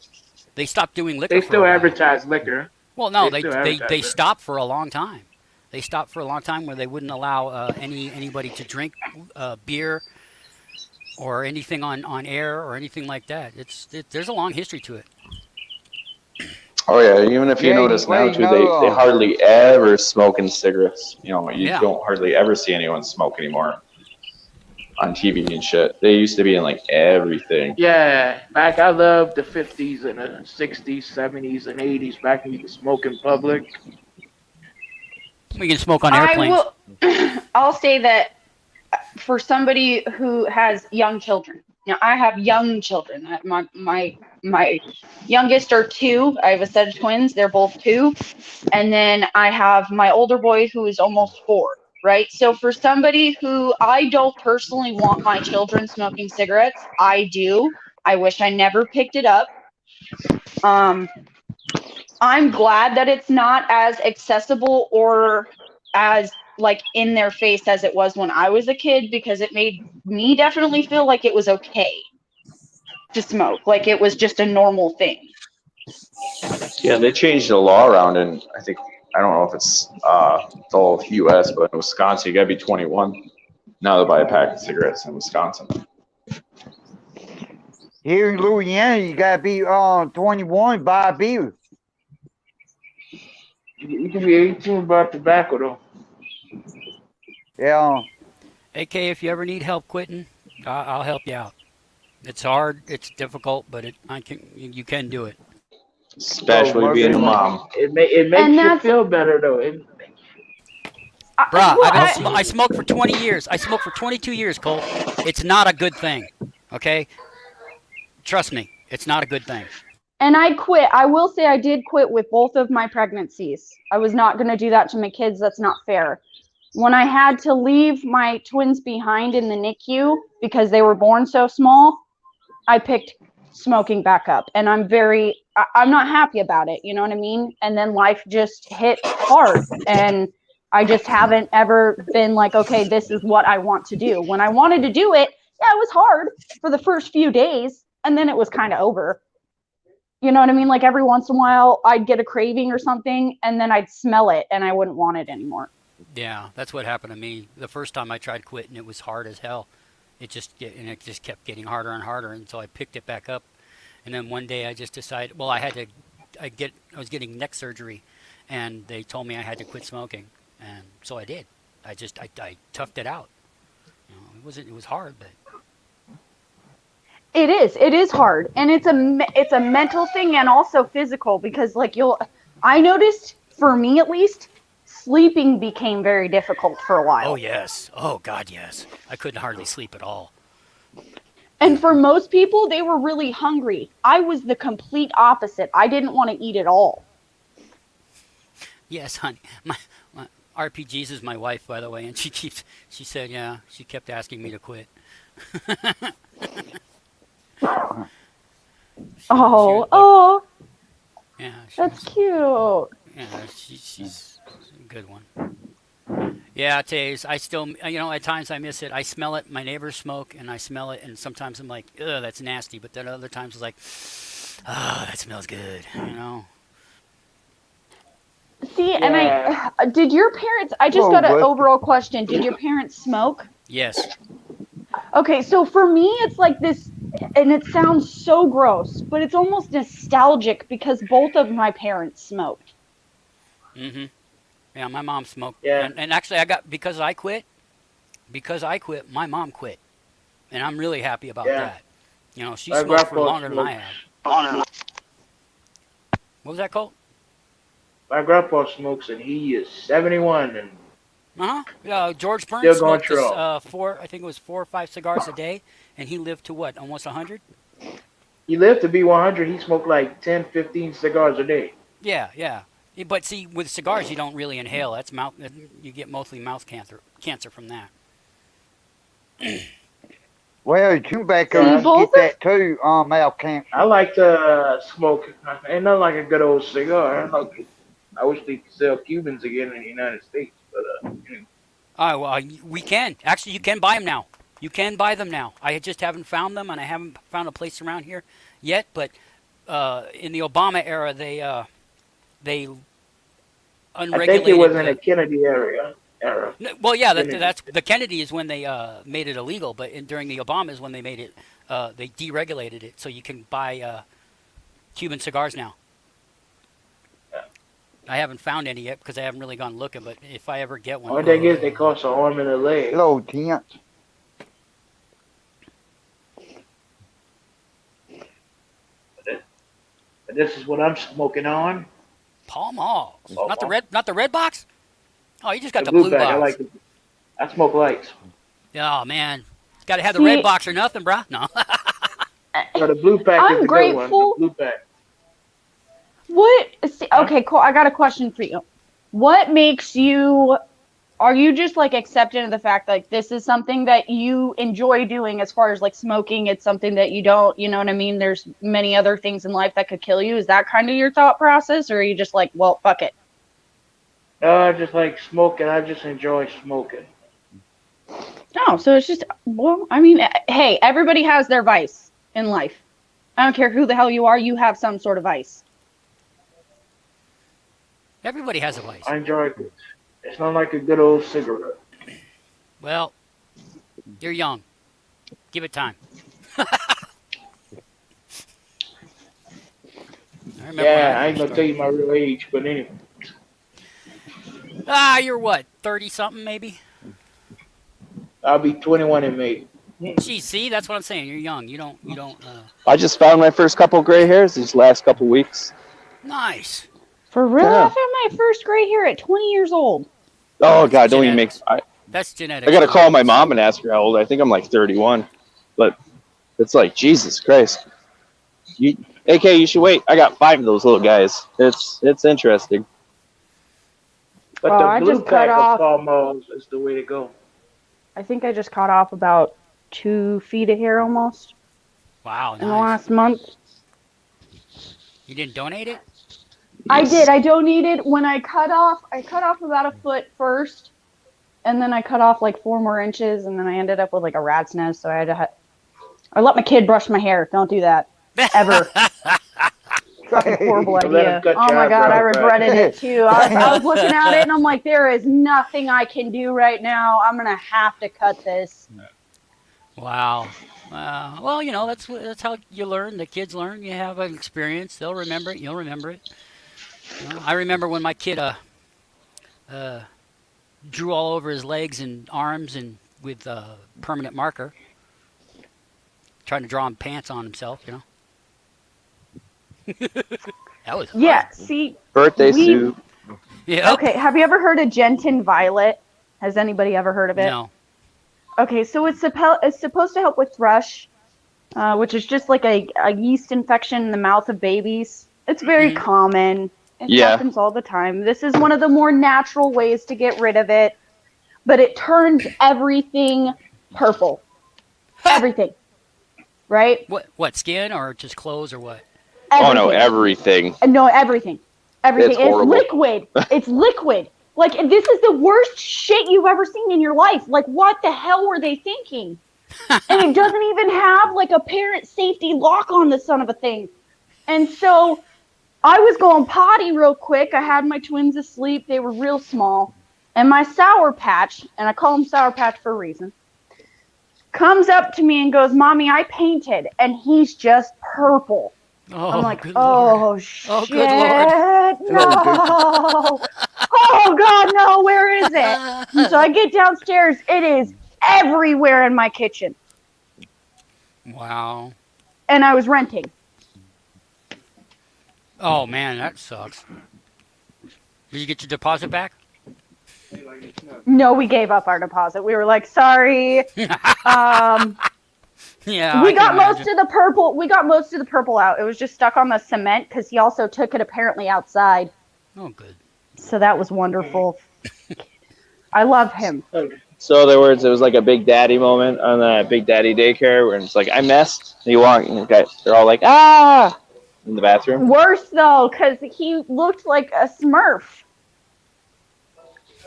They stopped doing liquor They for a still while. advertise liquor. Well, no, They they still they advertise they liquor. stopped for a long time. They stopped for a long time where they wouldn't allow anybody to drink beer or anything on air or anything like that. There's a long history to it. Oh yeah, even if you Yeah, notice now wait, too, they no. hardly ever smoking cigarettes. You Yeah. don't hardly ever see anyone smoke anymore on TV and shit. They used to be in like everything. Yeah, back I love the 50s and the 60s, 70s, and 80s. Back when you could smoke in public. We can smoke on I airplanes. will. I'll say that for somebody who has young children. Now I have young children. My youngest are two. I have a set of twins. They're both two, and then I have my older boy who is almost four. Right. So for somebody who I don't personally want my children smoking cigarettes, I do. I wish I never picked it up. Um, I'm glad that it's not as accessible or as like in their face as it was when I was a kid, because it made me definitely feel like it was okay to smoke, like it was just a normal thing. Yeah, they changed the law around, and I don't know if it's the whole U.S., but in Wisconsin, you gotta be 21 now to buy a pack of cigarettes in Wisconsin. Here in Louisiana, you gotta be 21 to buy a beer. You can be 18 about tobacco though. Yeah. AK, if you ever need help quitting, I'll help you out. It's hard, it's difficult, but you can do it. Especially most being a people- mom. It And makes you that's- feel better though. Bruh, well, I smoked for 20 years. I smoked for 22 years, Cole. It's not a good thing. Okay? Trust me, it's not a good thing. And I quit. I will say I did quit with both of my pregnancies. I was not going to do that to my kids. That's not fair. When I had to leave my twins behind in the NICU because they were born so small, I picked smoking back up. And I'm not happy about it. You know what I mean? And then life just hit hard. And I just haven't ever been like, okay, this is what I want to do. When I wanted to do it, yeah, it was hard for the first few days. And then it was kind of over. You know what I mean? Like every once in a while, I'd get a craving or something, and then I'd smell it, and I wouldn't want it anymore. Yeah, that's what happened to me. The first time I tried quitting, it was hard as hell. It just kept getting harder and harder, and so I picked it back up. And then one day I just decided, well, I was getting neck surgery, and they told me I had to quit smoking, and so I did. I toughed it out. It was hard, but It is hard, and it's a mental thing and also physical, because like I noticed, for me at least, sleeping became very difficult for a while. oh yes, oh God, yes. I couldn't hardly sleep at all. And for most people, they were really hungry. I was the complete opposite. I didn't want to eat at all. Yes, honey. My RPGs is my wife, by the way, and she said, yeah, she kept asking me to quit. Oh, Yeah, that's cute. yeah, she's a good one. Yeah, Taze, I still, at times I miss it. I smell it. My neighbors smoke, and I smell it, and sometimes I'm like, ugh, that's nasty. But then other times it's like, ah, that smells good, See, Yeah. and did your parents, I just got an overall question. Did your parents smoke? Yes. Okay, so for me, it's like this, and it sounds so gross, but it's almost nostalgic because both of my parents smoked. Mm-hmm. Yeah, my mom smoked. Yeah. And actually, because I quit, my mom quit. And I'm really happy about Yeah. that. She My smoked for grandpa longer than I have. What was that, Colt? My grandpa smokes and he is 71 and Uh-huh. George Burns Still going smoked this, strong. I think it was 4 or 5 cigars a day, and he lived to what, almost 100? he lived to be 100. He smoked like 10, 15 cigars a day. Yeah, yeah. But see, with cigars, you don't really inhale. That's you get mostly mouth cancer from that. Well, tobacco, Yeah. you can get that too, Al Camp. I like to smoke. Ain't nothing like a good old cigar. I wish they could sell Cubans again in the United States, but Oh, well, we can. Actually, you can buy them now. You can buy them now. I just haven't found them, and I haven't found a place around here yet. But in the Obama era, they I think it unregulated. was in the Kennedy era. Well, yeah, Kennedy. that's the Kennedy is when they made it illegal, but during the Obama is when they made it. They deregulated it, so you can buy Cuban cigars now. I haven't found any yet because I haven't really gone looking. But if I ever get one, Only thing is they cost an arm and a leg. Hello, Tent. But this is what I'm smoking on. Pall Mall, Pall not the Mall. not the red box. Oh, you just got the blue blue bag. box. I smoke lights. Oh man, got to have the red box or nothing, bruh. No. So the blue pack is the good one. The blue pack. Okay, cool. I got a question for you. What makes you? Are you just like accepting of the fact like this is something that you enjoy doing as far as like smoking? It's something that you don't. You know what I mean? There's many other things in life that could kill you. Is that kind of your thought process, or are you just like, well, fuck it? I just like smoking. I just enjoy smoking. No, so it's just, well, I mean, hey, everybody has their vice in life. I don't care who the hell you are, you have some sort of vice. Everybody has a vice. I enjoy it. It's not like a good old cigarette. Well, you're young. Give it time. I ain't gonna tell you my real age, but anyway. You're what, 30-something maybe? I'll be 21 in May. Gee, see, that's what I'm saying. You're young. You don't. I just found my first couple gray hairs these last couple weeks. Nice. For real? Yeah. I found my first gray hair at 20 years old. Oh God, don't even make. That's genetic. I gotta call my mom and ask her how old. I think I'm like 31, but it's like Jesus Christ. AK, you should wait. I got 5 of those little guys. It's interesting. But I the blue just cut pack off- of Pall Malls is the way to go. I think I just cut off about 2 feet of hair almost Wow, in the nice. last month. You didn't donate it? I did. I donated when I cut off about a foot first, and then I cut off like 4 more inches, and then I ended up with like a rat's nest. So I let my kid brush my hair. Don't do that ever. Fucking horrible Don't let him idea. cut Oh your my god, I eyebrows back. regretted it too. I was looking at it and I'm like, there is nothing I can do right now. I'm gonna have to cut this. Wow. Well, you know, that's how you learn. The kids learn. You have an experience. They'll remember it. You'll remember it. You know, I remember when my kid drew all over his legs and arms and with permanent marker, trying to draw on pants on himself. You know. That was fun. Yeah, see. Birthday suit. Yeah. Okay, have you ever heard of Gentin Violet? Has anybody ever heard of it? No. Okay, so it's supposed to help with thrush, which is just like a yeast infection in the mouth of babies. It's very common. It happens all the time. This is one of the more natural ways to get rid of it, but it turns everything purple. Everything. Right? What, skin or just clothes or what? Everything. Oh no, everything. No, everything. Everything. It's It's horrible. liquid. It's liquid. Like, this is the worst shit you've ever seen in your life. Like, what the hell were they thinking? And it doesn't even have, like, a parent safety lock on the son of a thing. And so I was going potty real quick. I had my twins asleep. They were real small. And my Sour Patch, and I call him Sour Patch for a reason, comes up to me and goes, "Mommy, I painted." And he's just purple. Oh, I'm like, good oh, Lord. shit, Oh, good Lord. no. Oh, God, no, where is it? And so I get downstairs. It is everywhere in my kitchen. Wow. And I was renting. Oh, man, that sucks. Did you get your deposit back? No, we gave up our deposit. We were like, sorry. Yeah. We I got can most imagine. of the purple. We got most of the purple out. It was just stuck on the cement because he also took it apparently outside. Oh, good. So that was wonderful. I love him. So, in other words, it was like a Big Daddy moment on that Big Daddy daycare where it's like, I messed. And you walk, and they're all like, ah, in the bathroom. Worse though, because he looked like a Smurf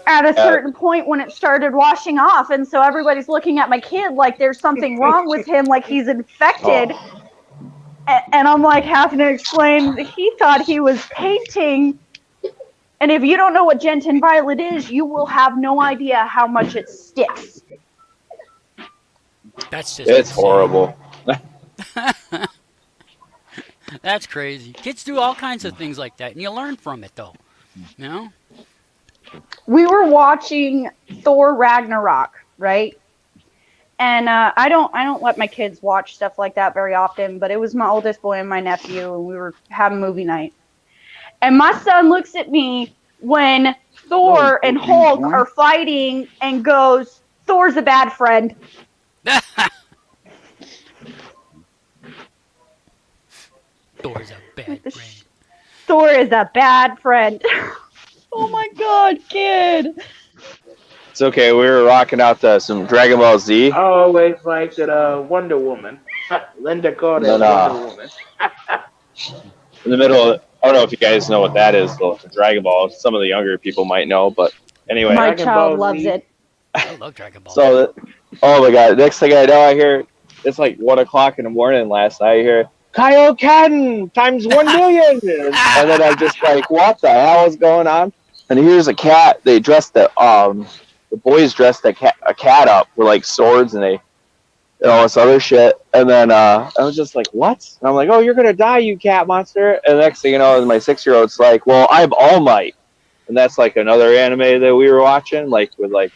at a certain point when it started washing off, and so everybody's looking at my kid like there's something wrong with him, like he's infected. And I'm like having to explain he thought he was painting. And if you don't know what Gentian violet is, you will have no idea how much it sticks. That's just It's insane. horrible. That's crazy. Kids do all kinds of things like that, and you learn from it, though. You know? We were watching Thor Ragnarok, right? And I don't let my kids watch stuff like that very often, but it was my oldest boy and my nephew, and we were having movie night. And my son looks at me when Thor and Hulk are fighting and goes, "Thor's a bad friend." Thor's a bad friend. Thor is a bad friend. Oh my god, kid. It's okay. We were rocking out some Dragon Ball Z. I always liked it, Wonder Woman. Linda Carter, Then, Wonder Woman. In the middle of, I don't know if you guys know what that is, though, for Dragon Ball. Some of the younger people might know, but anyway. My Dragon child Ball loves Z. it. I love Dragon Ball. So, oh my god, next thing I know, I hear, it's like 1 o'clock in the morning last night, I hear, Kaioken times 1 million! And then I'm just like, what the hell is going on? And here's a cat, they dressed the boys dressed a cat up with like swords and all this other shit. And then I was just like, what? And I'm like, oh, you're going to die, you cat monster. And the next thing you know, my 6-year-old's like, well, I'm All Might. And that's like another anime that we were watching, like with like,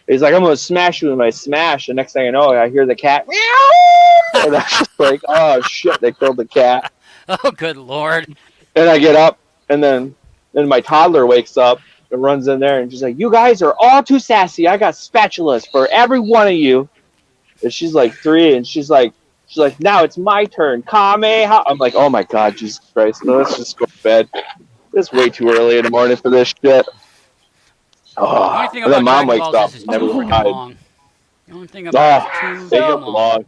he's like, I'm going to smash you with my smash. And next thing I know, I hear the cat, meow! And I'm just like, oh shit, they killed the cat. Oh, good lord. And I get up, and then my toddler wakes up and runs in there, and she's like, you guys are all too sassy. I got spatulas for every one of you. And she's like 3, and she's like, now it's my turn. Kamehameha. I'm like, oh my god, Jesus Christ. No, let's just go to bed. It's way too early in the morning for this shit. Oh, The only thing and then about mom Dragon wakes Balls up is and it's too everyone freaking died. long. The only thing about it is too They damn get long. long.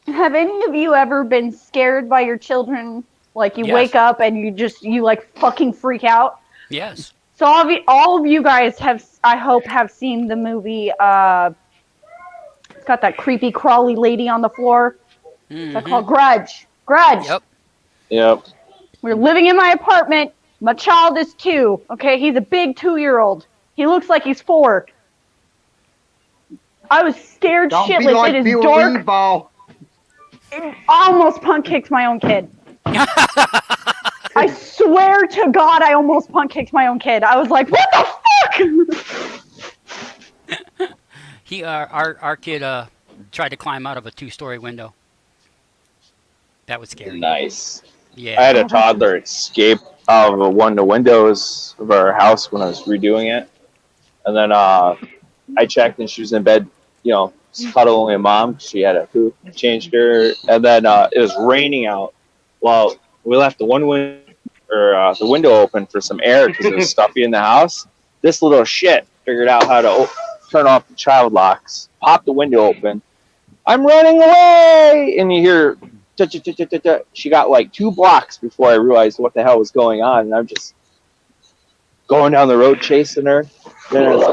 Have any of you ever been scared by your children? Like you Yes. wake up and you like fucking freak out? Yes. So all of you guys have, I hope, have seen the movie. It's got that creepy crawly lady on the floor. It's called Grudge. Grudge. Yep. We're living in my apartment. My child is 2. Okay, he's a big 2-year-old. He looks like he's 4. I was scared Don't be shitless. like It is Bill dark. Ball. I almost punk kicked my own kid. I swear to God, I almost punk kicked my own kid. I was like, what the fuck? Our kid tried to climb out of a 2-story window. That was scary. Nice. Yeah. I had a toddler escape out of one of the windows of our house when I was redoing it. And then I checked and she was in bed, cuddling her mom. She had a poop, changed her. And then it was raining out. Well, we left the the window open for some air because it was stuffy in the house. This little shit figured out how to turn off the child locks, pop the window open. I'm running away! And you hear, she got like 2 blocks before I realized what the hell was going on. And I'm just going down the road chasing her. Then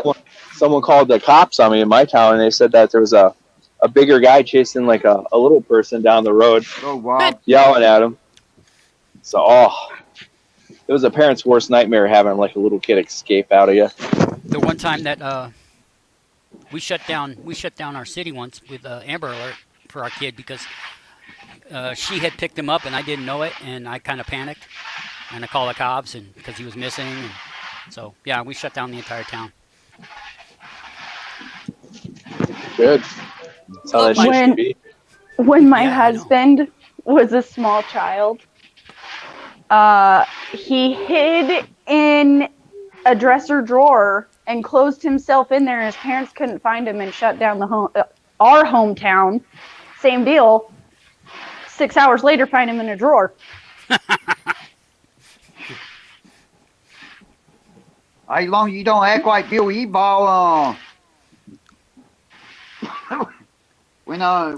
someone called the cops on me in my town, and they said that there was a bigger guy chasing like a little person down the road, yelling at him. So, it was a parent's worst nightmare having like a little kid escape out of you. The one time that we shut down our city once with Amber Alert for our kid because she had picked him up and I didn't know it, and I kind of panicked and I called the cops and because he was missing. And so yeah, we shut down the entire town. Good. That's how that shit should be. When my husband was a small child, he hid in a dresser drawer and closed himself in there, and his parents couldn't find him and shut down our hometown. Same deal. 6 hours later, find him in a drawer. As long as you don't act like Bill E-Ball,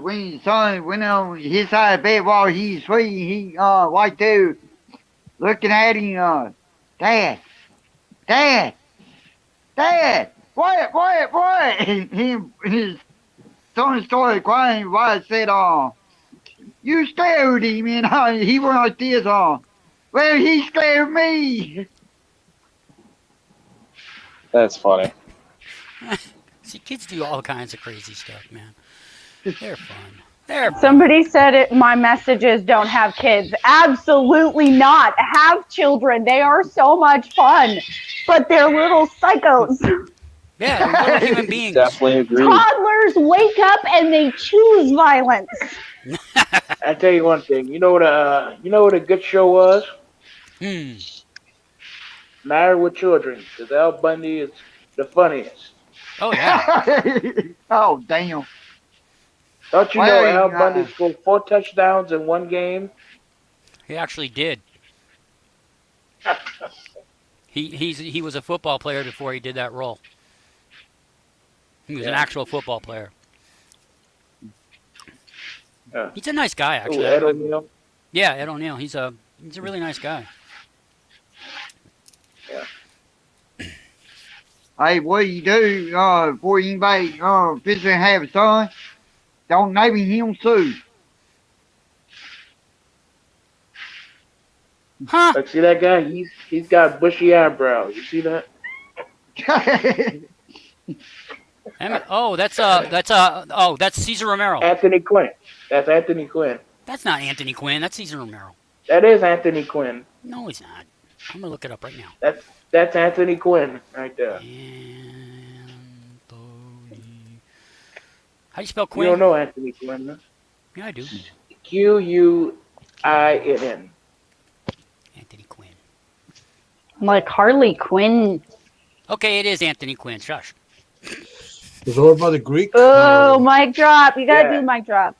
when his son went on his side of the bed while he's sleeping, he right there looking at him, Dad, Dad, Dad, what? His son started crying. Why said, you scared him, and he went like this, well, he scared me. That's funny. See, kids do all kinds of crazy stuff, man. They're fun. They're fun. Somebody said it. My messages don't have kids. Absolutely not. Have children. They are so much fun, but they're little psychos. Yeah, they're little human beings. Definitely agree. Toddlers wake up and they choose violence. I tell you one thing. You know what a good show was? Married with Children. Because Al Bundy is the funniest. Oh yeah. Oh, damn. Don't you Why know are you Al not- Bundy scored 4 touchdowns in one game? He actually did. He was a football player before he did that role. He was an actual football player. Yeah. He's a nice guy, actually. Ooh, Ed O'Neill. Yeah, Ed O'Neill. He's a really nice guy. Hey, what do you do before anybody visiting have a son? Don't name him Sue. Huh? Like, see that guy? He's got bushy eyebrows. You see that? That's Cesar Romero. Anthony Quinn. That's Anthony Quinn. That's not Anthony Quinn. That's Cesar Romero. That is Anthony Quinn. No, he's not. I'm gonna look it up right now. That's Anthony Quinn right there. Anthony. How do you spell You Quinn? don't know Anthony Quinn, huh? Yeah, I do. Quinn. Anthony Quinn. Like Harley Quinn. Okay, it is Anthony Quinn. Shush. Was over by the Greek. Oh, mic drop. You gotta Yeah. do mic drop.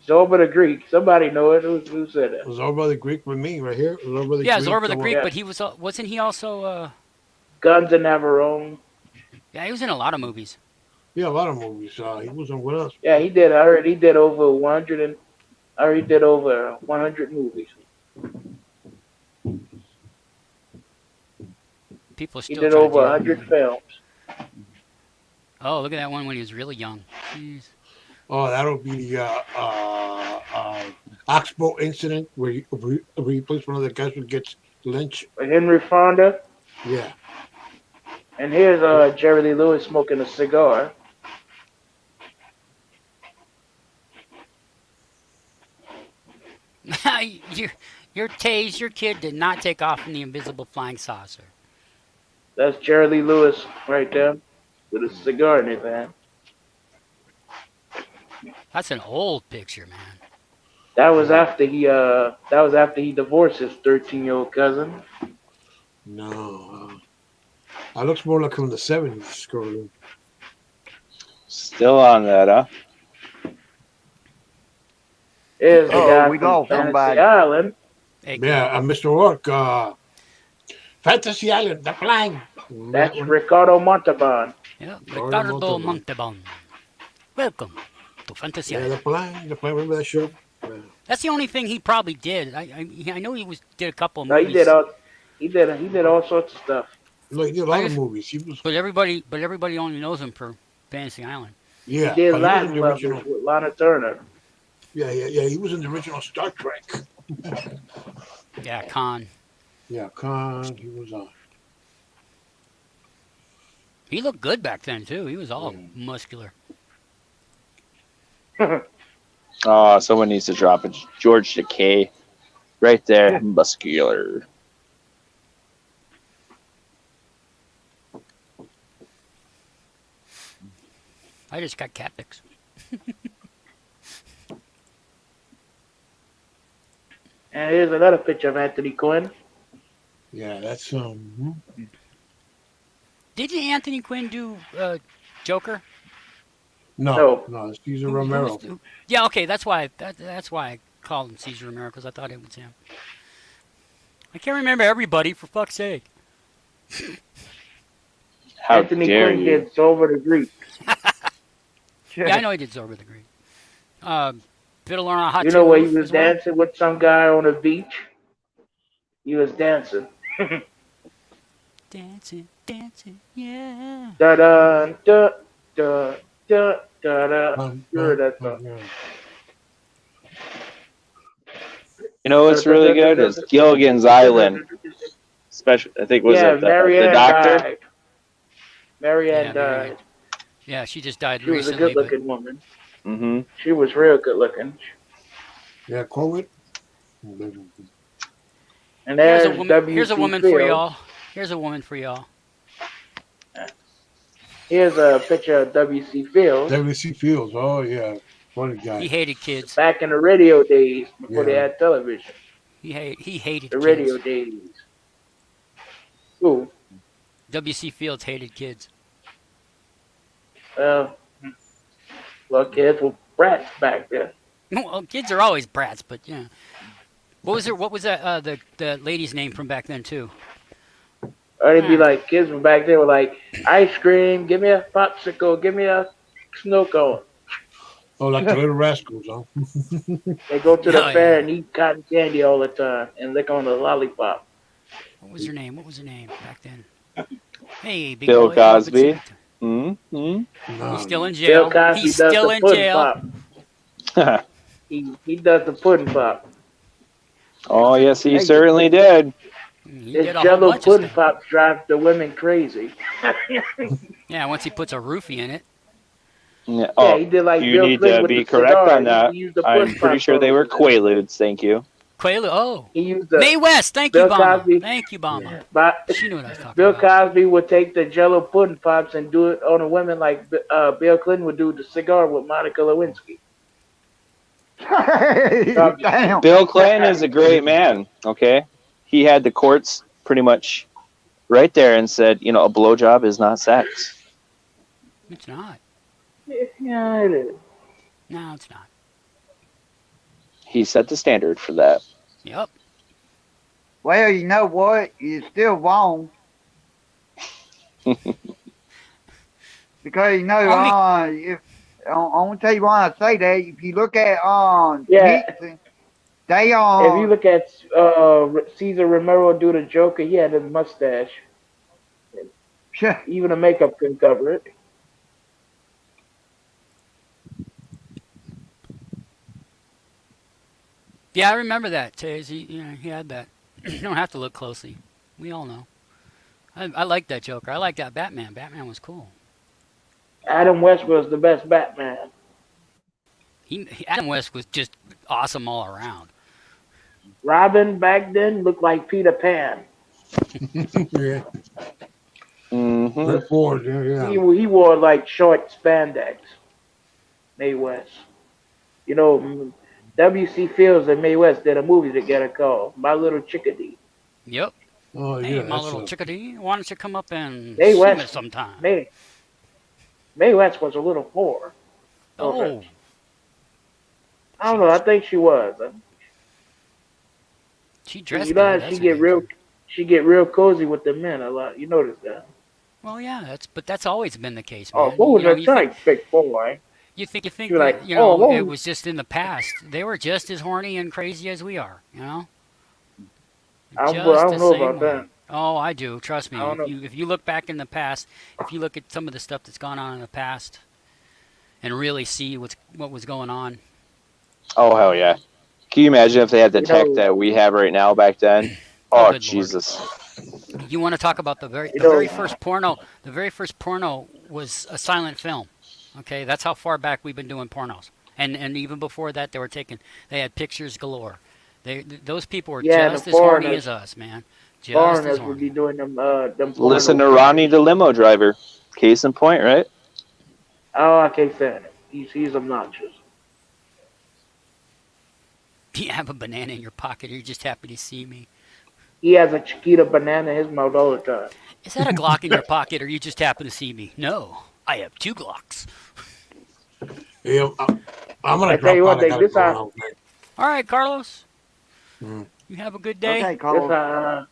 Zorba the Greek. Somebody know it. Who said that? Was over by the Greek with me right here. Was over by the Yeah, Greek. Zorba the Greek, Yeah. but he wasn't he also? Guns and Navarone. Yeah, he was in a lot of movies. Yeah, a lot of movies. He was on what else? Yeah, he did. I heard he did over 100 and I heard he did over 100 movies. People He still did try to over do 100 films. Oh, look at that one when he was really young. Jeez. Oh, that'll be the Oxbow incident where he replaced one of the guys who gets lynched. With Henry Fonda. Yeah. And here's Jerry Lee Lewis smoking a cigar. your kid did not take off in the invisible flying saucer. That's Jerry Lee Lewis right there with a cigar in his hand. That's an old picture, man. That was after he divorced his 13-year-old cousin. No. That looks more like from the 70s, scrolling. Still on that, huh? Here's the guy we from go, Fantasy somebody. Island. Hey, Yeah, Mr. Rourke. Fantasy Island, the flying. That's Ricardo Montalban. yeah, Lord Ricardo Montalban. Montalban. Welcome to Fantasy Yeah, Island. the flying. Remember that show? Yeah. That's the only thing he probably did. I know he did a couple of No, movies. he did all sorts of stuff. Like, he did a lot of movies. He was, But everybody only knows him for Fantasy Island. yeah. He did but Latin he was in the Lovers original. with Lana Turner. Yeah. He was in the original Star Trek. Yeah, Khan. Yeah, Khan. He was on. He looked good back then too. He was all muscular. Oh, someone needs to drop it. George Takei. Right there. Muscular. I just got cat pics. And here's another picture of Anthony Quinn. Yeah, that's Didn't Anthony Quinn do Joker? No, it's Cesar Who was Romero. yeah, okay, that's why I called him Cesar Romero, because I thought it was him. I can't remember everybody, for fuck's sake. How Anthony dare Quinn you? did Zorba the Greek. Yeah, I know he did Zorba the Great. Fiddler on a Hot You Tin know where he Roof was as well. dancing with some guy on the beach? He was dancing. Dancing, dancing, yeah. Da da da da da da da. You heard that song? Yeah. You know what's really good is Gilligan's Island. Special, I think was Yeah, it the Marianne doctor? died. Marianne Yeah, Marianne. died. Yeah, she just died She was a recently, but good-looking woman. Mm-hmm. She was real good-looking. Yeah, COVID. And here's a there's woman. Here's a W.C. woman for Fields. y'all. Here's a woman for y'all. Here's a picture of W.C. Fields W.C. Fields. Oh yeah, funny He guy. hated kids. back in the radio days before they Yeah. had television. He hated The kids. radio days. Ooh. W.C. Fields hated kids. Well, kids were brats back then. Well, kids are always brats, but yeah. What was there? What was that? The lady's name from back then too. Or they'd be like, kids from back then were like, ice cream, give me a popsicle, give me a snow cone. Oh, like the Little Rascals, huh? They go to the Oh, fair yeah. and eat cotton candy all the time and lick on a lollipop. What was her name? What was her name back then? Hey, big Bill boy, come up and Cosby. sit. Mm-hmm. No. He's still in Bill jail. Cosby He's does still the in pudding jail. pop. He does the pudding pop. Oh yes, he Hey. certainly did. He His did a whole Jello bunch of pudding stuff. pops drive the women crazy. Yeah, once he puts a roofie in it. Yeah. Yeah, Oh, he did like you Bill need Clinton to with be the correct cigar. on that. He used the I'm pudding pretty pop sure they were bubbles. Quaaludes. Thank you. Quaalude. Oh, He used the May West. Thank Bill you, Bama. Cosby. Thank you, Bama. But She knew what I was talking Bill about. Cosby would take the Jello pudding pops and do it on the women like Bill Clinton would do the cigar with Monica Lewinsky. Damn. Bill Clinton is a great man. Okay, he had the courts pretty much right there and said, you know, a blowjob is not sex. It's not. Yeah, it is. No, it's not. He set the standard for that. Yep. Well, you know what? It's still wrong. Because, you know, if I want to tell you why I say that. If you look at Yeah. Nixon, they If you look at Caesar Romero do the Joker, he had a mustache. Even the makeup couldn't cover it. Yeah, I remember that, Taze. He had that. You don't have to look closely. We all know. I like that Joker. I like that Batman. Batman was cool. Adam West was the best Batman. Adam West was just awesome all around. Robin back then looked like Peter Pan. Yeah. Mm-hmm. Red Ford, yeah. He wore like short spandex. Mae West. You know, W.C. Fields and Mae West did a movie together called My Little Chickadee. Yep. Oh Hey, yeah. my That's little chickadee, why don't you come up and Mae see me West. sometime? Mae West was a little whore. Oh, I don't know. I think she was. she dressed You good. know, That's she get real cozy with the men a lot. You notice that? Well, yeah, that's always been the case, Oh, man. who was You know, a tight big boy? you think You're that, like, you know, oh, it was just in the past. They were just as horny and crazy as we are, you know? I Just don't the know same about way. that. Oh, I do. Trust me. I don't know. If you look back in the past, if you look at some of the stuff that's gone on in the past, and really see what was going on. Oh hell yeah! Can you imagine if they had the You tech know- that we have right now back then? Oh, Oh, good Lord. Jesus! You want to talk about the very first porno? The very first porno was a silent film. Okay, that's how far back we've been doing pornos. And even before that, they had pictures galore. Those people were just the as horny foreigners. as us, man. Just Foreigners as would be horny. doing them. Listen to pornos. Ronnie the limo driver. Case in point, right? Oh, I can't stand it. He's obnoxious. Do you have a banana in your pocket, or you're just happy to see me? He has a Chiquita banana in his mouth all the time. Is that a Glock in your pocket, or you just happen to see me? No, I have 2 Glocks. Yeah, I'm gonna I drop tell you what, out. I they gotta this go how out. All right, Carlos. Mm. You have a good day. Okay, Carlos.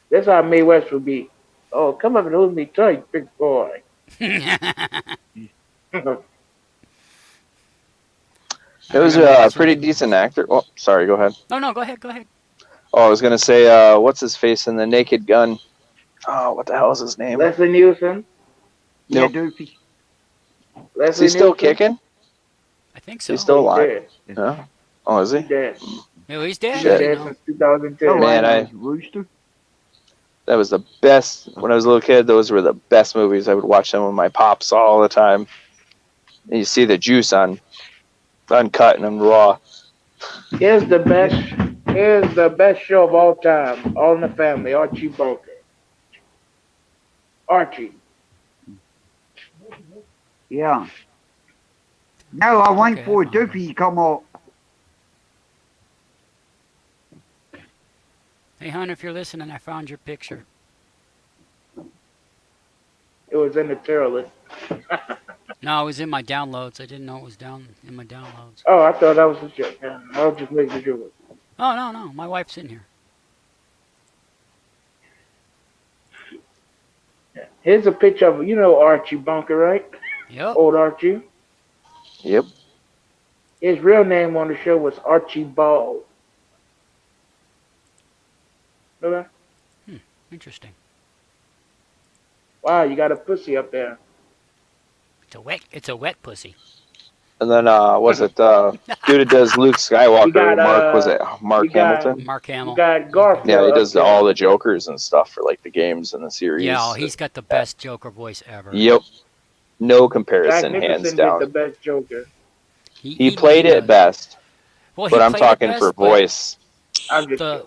this how Mae West would be. Oh, come up and hold me tight, big boy. It was remember a watching pretty it. decent actor. Oh, sorry, go ahead. No, go ahead. Go ahead. Oh, I was gonna say, what's his face in the Naked Gun? Oh, what the hell is his name? Leslie Nielsen. Yeah, Nope. Doofy. Is Leslie he still Nielsen. kicking? I think He's so. still He's alive. dead. Yeah. Oh, is He's he? dead. No, he's He's dead. I Shit. didn't dead know. since 2010. No, Man, Rooster. that was the best. When I was a little kid, those were the best movies. I would watch them with my pops all the time. And you see the juice on uncut and raw. Here's the best. Here's the best show of all time. All in the Family. Archie Bunker. Archie. Yeah. No, I wait Okay, for I found him. Doofy to come up. Hey, hon, if you're listening, I found your picture. It was in the tier list. No, it was in my downloads. I didn't know it was down in my downloads. Oh, I thought that was a joke. Yeah, I was just making a joke. Oh, no. My wife's in here. Yeah. Here's a picture of Archie Bunker, right? Yep. Old Archie. Yep. His real name on the show was Archie Ball. Know that? Interesting. Wow, you got a pussy up there. It's a wet pussy. And then was it dude that does Luke Skywalker? You got, Mark was it Mark you got- Hamilton? Mark Hamill. You got Garfield. Yeah, he up does there. all the Jokers and stuff for like the games and the series. Yeah, he's got the best Joker voice ever. Yep. No Jack comparison, hands Nicholson did down. the best Joker. He played it does. best, Well, he but I'm played it talking best, for but voice. I'm just The,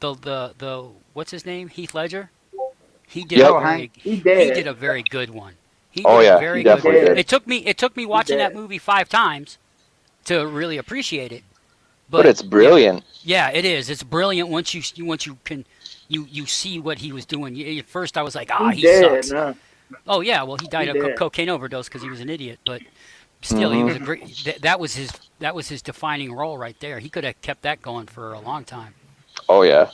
joking. the what's his name? Heath Ledger. He did Yep. a very He dead. did a very good one. He Oh, did yeah, a very he good definitely one. did. It took me watching that dead. movie 5 times to really appreciate it. But it's brilliant. Yeah, it is. It's brilliant once you can you see what he was doing. At first, I was like, he dead, sucks. nah. Oh yeah, well he died He of dead. cocaine overdose because he was an idiot. But still, he was a great. That was his defining role right there. He could have kept that going for a long time. Oh yeah.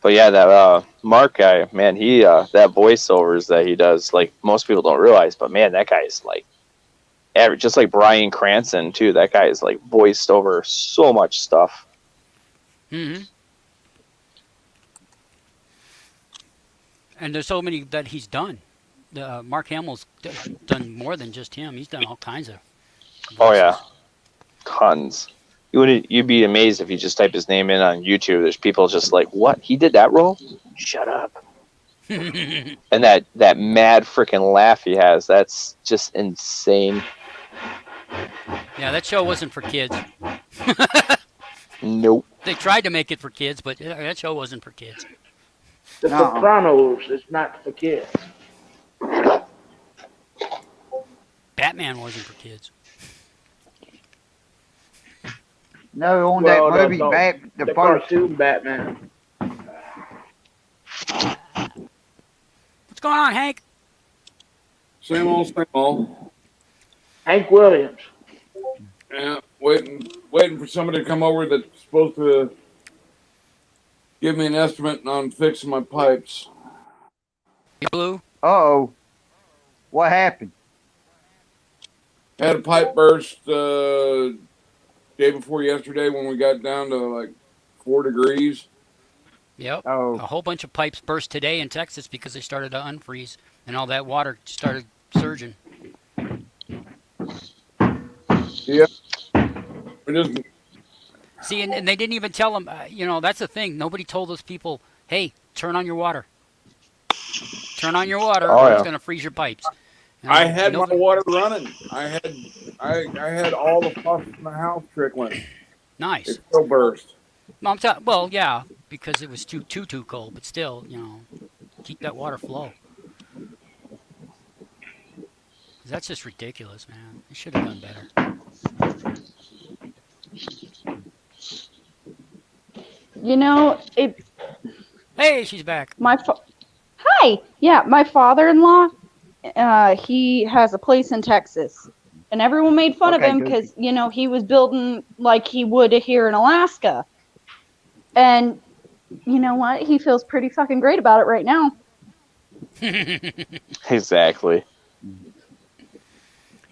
But yeah, that Mark guy, man, he that voiceovers that he does, like most people don't realize, but man, that guy is like average, just like Bryan Cranston too. That guy is like voiced over so much stuff. Mm-hmm. And there's so many that he's done. Mark Hamill's done more than just him. He's done all kinds of voices. Oh yeah, tons. You'd be amazed if you just type his name in on YouTube. There's people just like, what? He did that role? Shut up. And that mad freaking laugh he has, that's just insane. Yeah, that show wasn't for kids. Nope. They tried to make it for kids, but that show wasn't for kids. The Sopranos is not for kids. Batman wasn't for kids. No, on Well, that movie, no, back the The first. cartoon Batman. What's going on, Hank? Same old. Hank Williams. Yeah, waiting for somebody to come over that's supposed to give me an estimate on fixing my pipes. Blue? Uh-oh. What happened? Had a pipe burst day before yesterday when we got down to like 4 degrees. Yep. Oh. A whole bunch of pipes burst today in Texas because they started to unfreeze and all that water started surging. Yeah. We just See, and they didn't even tell them, that's the thing. Nobody told those people, hey, turn on your water. Turn on your water, Oh, or yeah. it's going to freeze your pipes. I had my nobody- water running. I had all the faucets in the house trickling. Nice. It still burst. Well, yeah, because it was too cold, but still, keep that water flow. 'Cause that's just ridiculous, man. They should have done better. Hey, she's back. Hi. Yeah, my father-in-law, he has a place in Texas. And everyone made fun of Okay, him good. because, he was building like he would here in Alaska. And you know what? He feels pretty fucking great about it right now. Exactly.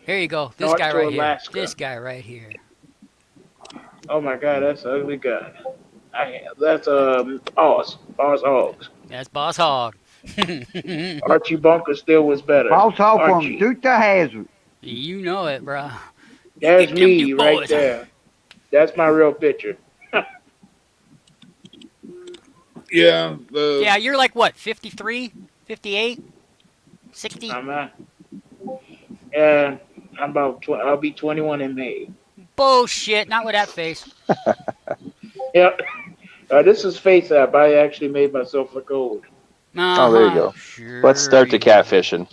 Here you go. This North guy to right here. Alaska. This guy right here. Oh my God, that's an ugly guy. That's Oz Hogs. That's Boss Hog. Archie Bunker still was better. Boss off from Archie. Duke to Hazard. You know it, bruh. You There's get them Duke me right boys. there. That's my real picture. Yeah, Yeah, you're like what, 53, 58, 60? I'm and I'm I'll be 21 in May. Bullshit, not with that face. Yep. This is Face App. I actually made myself look old. Oh, there you go. Sure Let's start the you catfishing.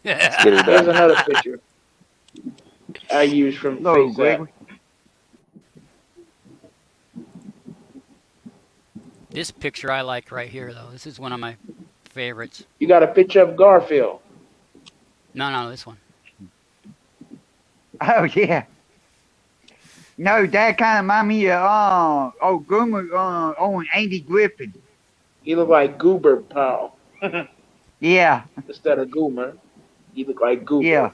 Let's get her Here's done. another picture I used from Hello, Face App. Gregory. This picture I like right here, though. This is one of my favorites. You got a picture of Garfield. No, this one. Oh yeah. No, that kind of remind me of Goomer on Andy Griffin. He looked like Goober Pal. Yeah, Instead of Goomer, he looked like Goober. yeah.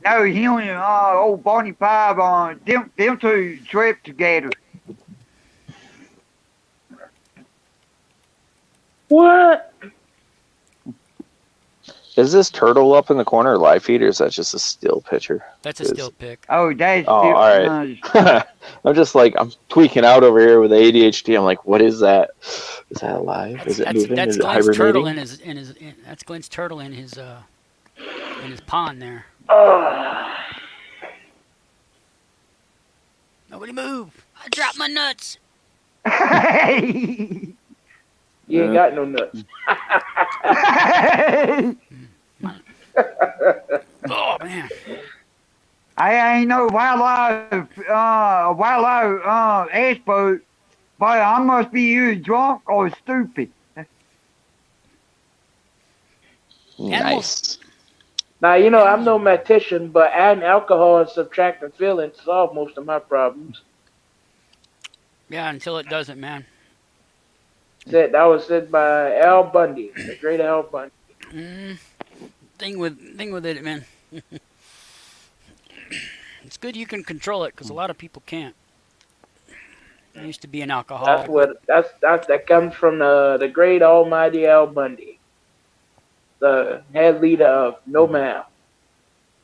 No, he and old Barney Five them two trip together. What? Is this turtle up in the corner a live feed, or is that just a still picture? That's a still pic. Oh, that's Oh, all right. I'm just like, I'm tweaking out over here with ADHD. I'm like, what is that? Is that alive? Is it moving? That's Is it Glenn's turtle hibernating? that's Glenn's turtle in his pond there. Nobody move! I dropped my nuts. You ain't got no nuts. Oh man! I ain't no wildlife expert, but I must be either drunk or stupid. Nice. Now, you know, I'm no mathematician, but adding alcohol and subtracting feelings solve most of my problems. Yeah, until it doesn't, man. That was said by Al Bundy, the great Al Bundy. Thing with it, man. It's good you can control it because a lot of people can't. I used to be an alcoholic. That comes from the great almighty Al Bundy, the head leader of NOMAM,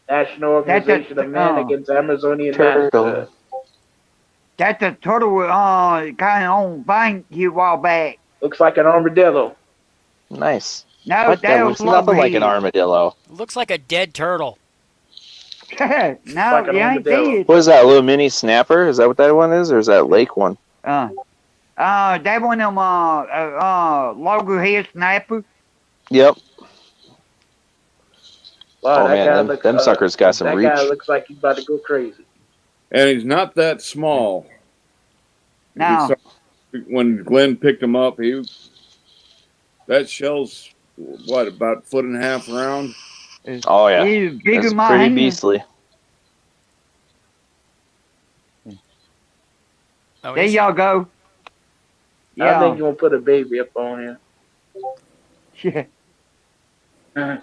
National Organization of Men Against Amazonian Massacre. That's a turtle kind of on bank here a while back. Looks like an armadillo. Nice. No, What? That that looks was nothing like an Lobhead. armadillo. It looks like a dead turtle. No, Like an you ain't armadillo. dead. What is that, a little mini snapper? Is that what that one is, or is that lake one? That one of them loggerhead snapper. Yep. Wow, Oh man, them suckers got some that reach. guy looks like he's about to go crazy. and he's not that small. No, When Glenn picked him up, that shell's what, about a foot and a half around. Oh yeah, he's bigger that's than my pretty hand. beastly. Oh, There is it? y'all go. I think you're gonna put a baby up on him. Yeah.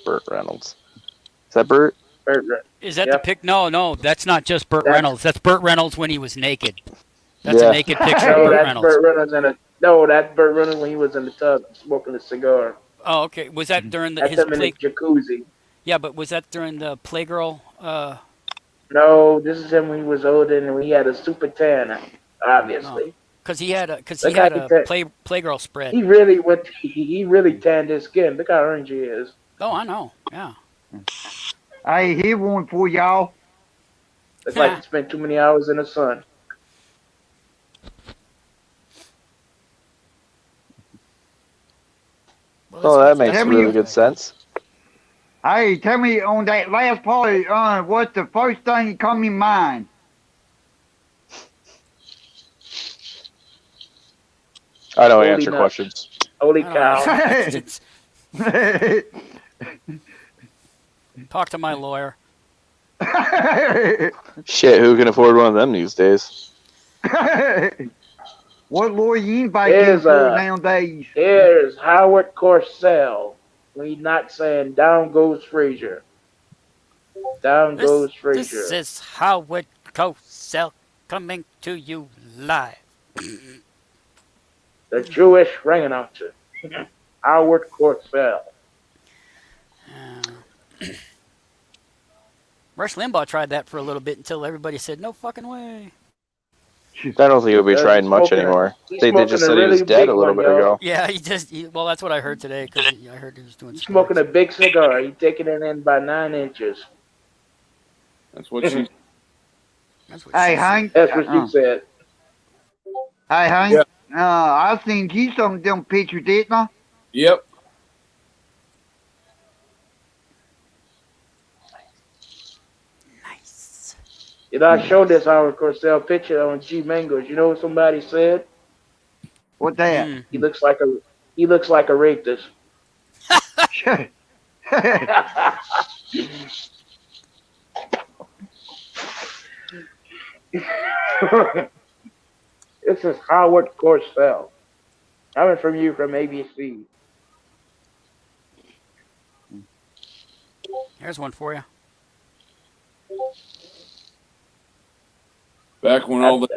Burt Reynolds. Is that Burt? Is that Yep. the pic? No, that's not just Burt Reynolds. That's Burt Reynolds when he was naked. That's Yeah. a naked picture No, of Burt that's Reynolds. Burt Reynolds that's Burt Reynolds when he was in the tub smoking a cigar. Oh, okay. Was that during That's his him in the jacuzzi. Yeah, but was that during the Playgirl? No, this is him when he was older and he had a super tan, obviously. Because he had a Look how he Playgirl spread. He really tanned his skin. Look how orange he is. Oh, I know. Yeah. Hey, here one for y'all. Looks like he spent too many hours in the sun. Well, Oh, that makes Tell me- really good sense. Hey, tell me on that last part, what's the first thing that come in mind? I don't Holy answer nuts. questions. Holy I cow. don't know. Talk to my lawyer. Shit, who can afford one of them these days? What lawyer you invite Here's, for nowadays? Here's Howard Cosell. When he's not saying down goes Frazier. Down goes This Frazier. is Howard Cosell coming to you live. The Jewish ring announcer, Howard Cosell. Rush Limbaugh tried that for a little bit until everybody said, no fucking way. I don't think he'll be trying much anymore. They just said he was dead a little bit ago. Yeah, well, that's what I heard today, because I heard he was doing He's sports. smoking a big cigar. He's taking it in by 9 inches. That's what she. Hey, Hank. That's what she said. Hey, Hank. Yeah. I seen you some of them pictures, didn't I? Yep. Nice. You know, I showed this Howard Cosell picture on G Mangos. You know what somebody said? What that? He looks like a rapist. This is Howard Cosell. Coming from you from ABC. Here's one for you. Back when all the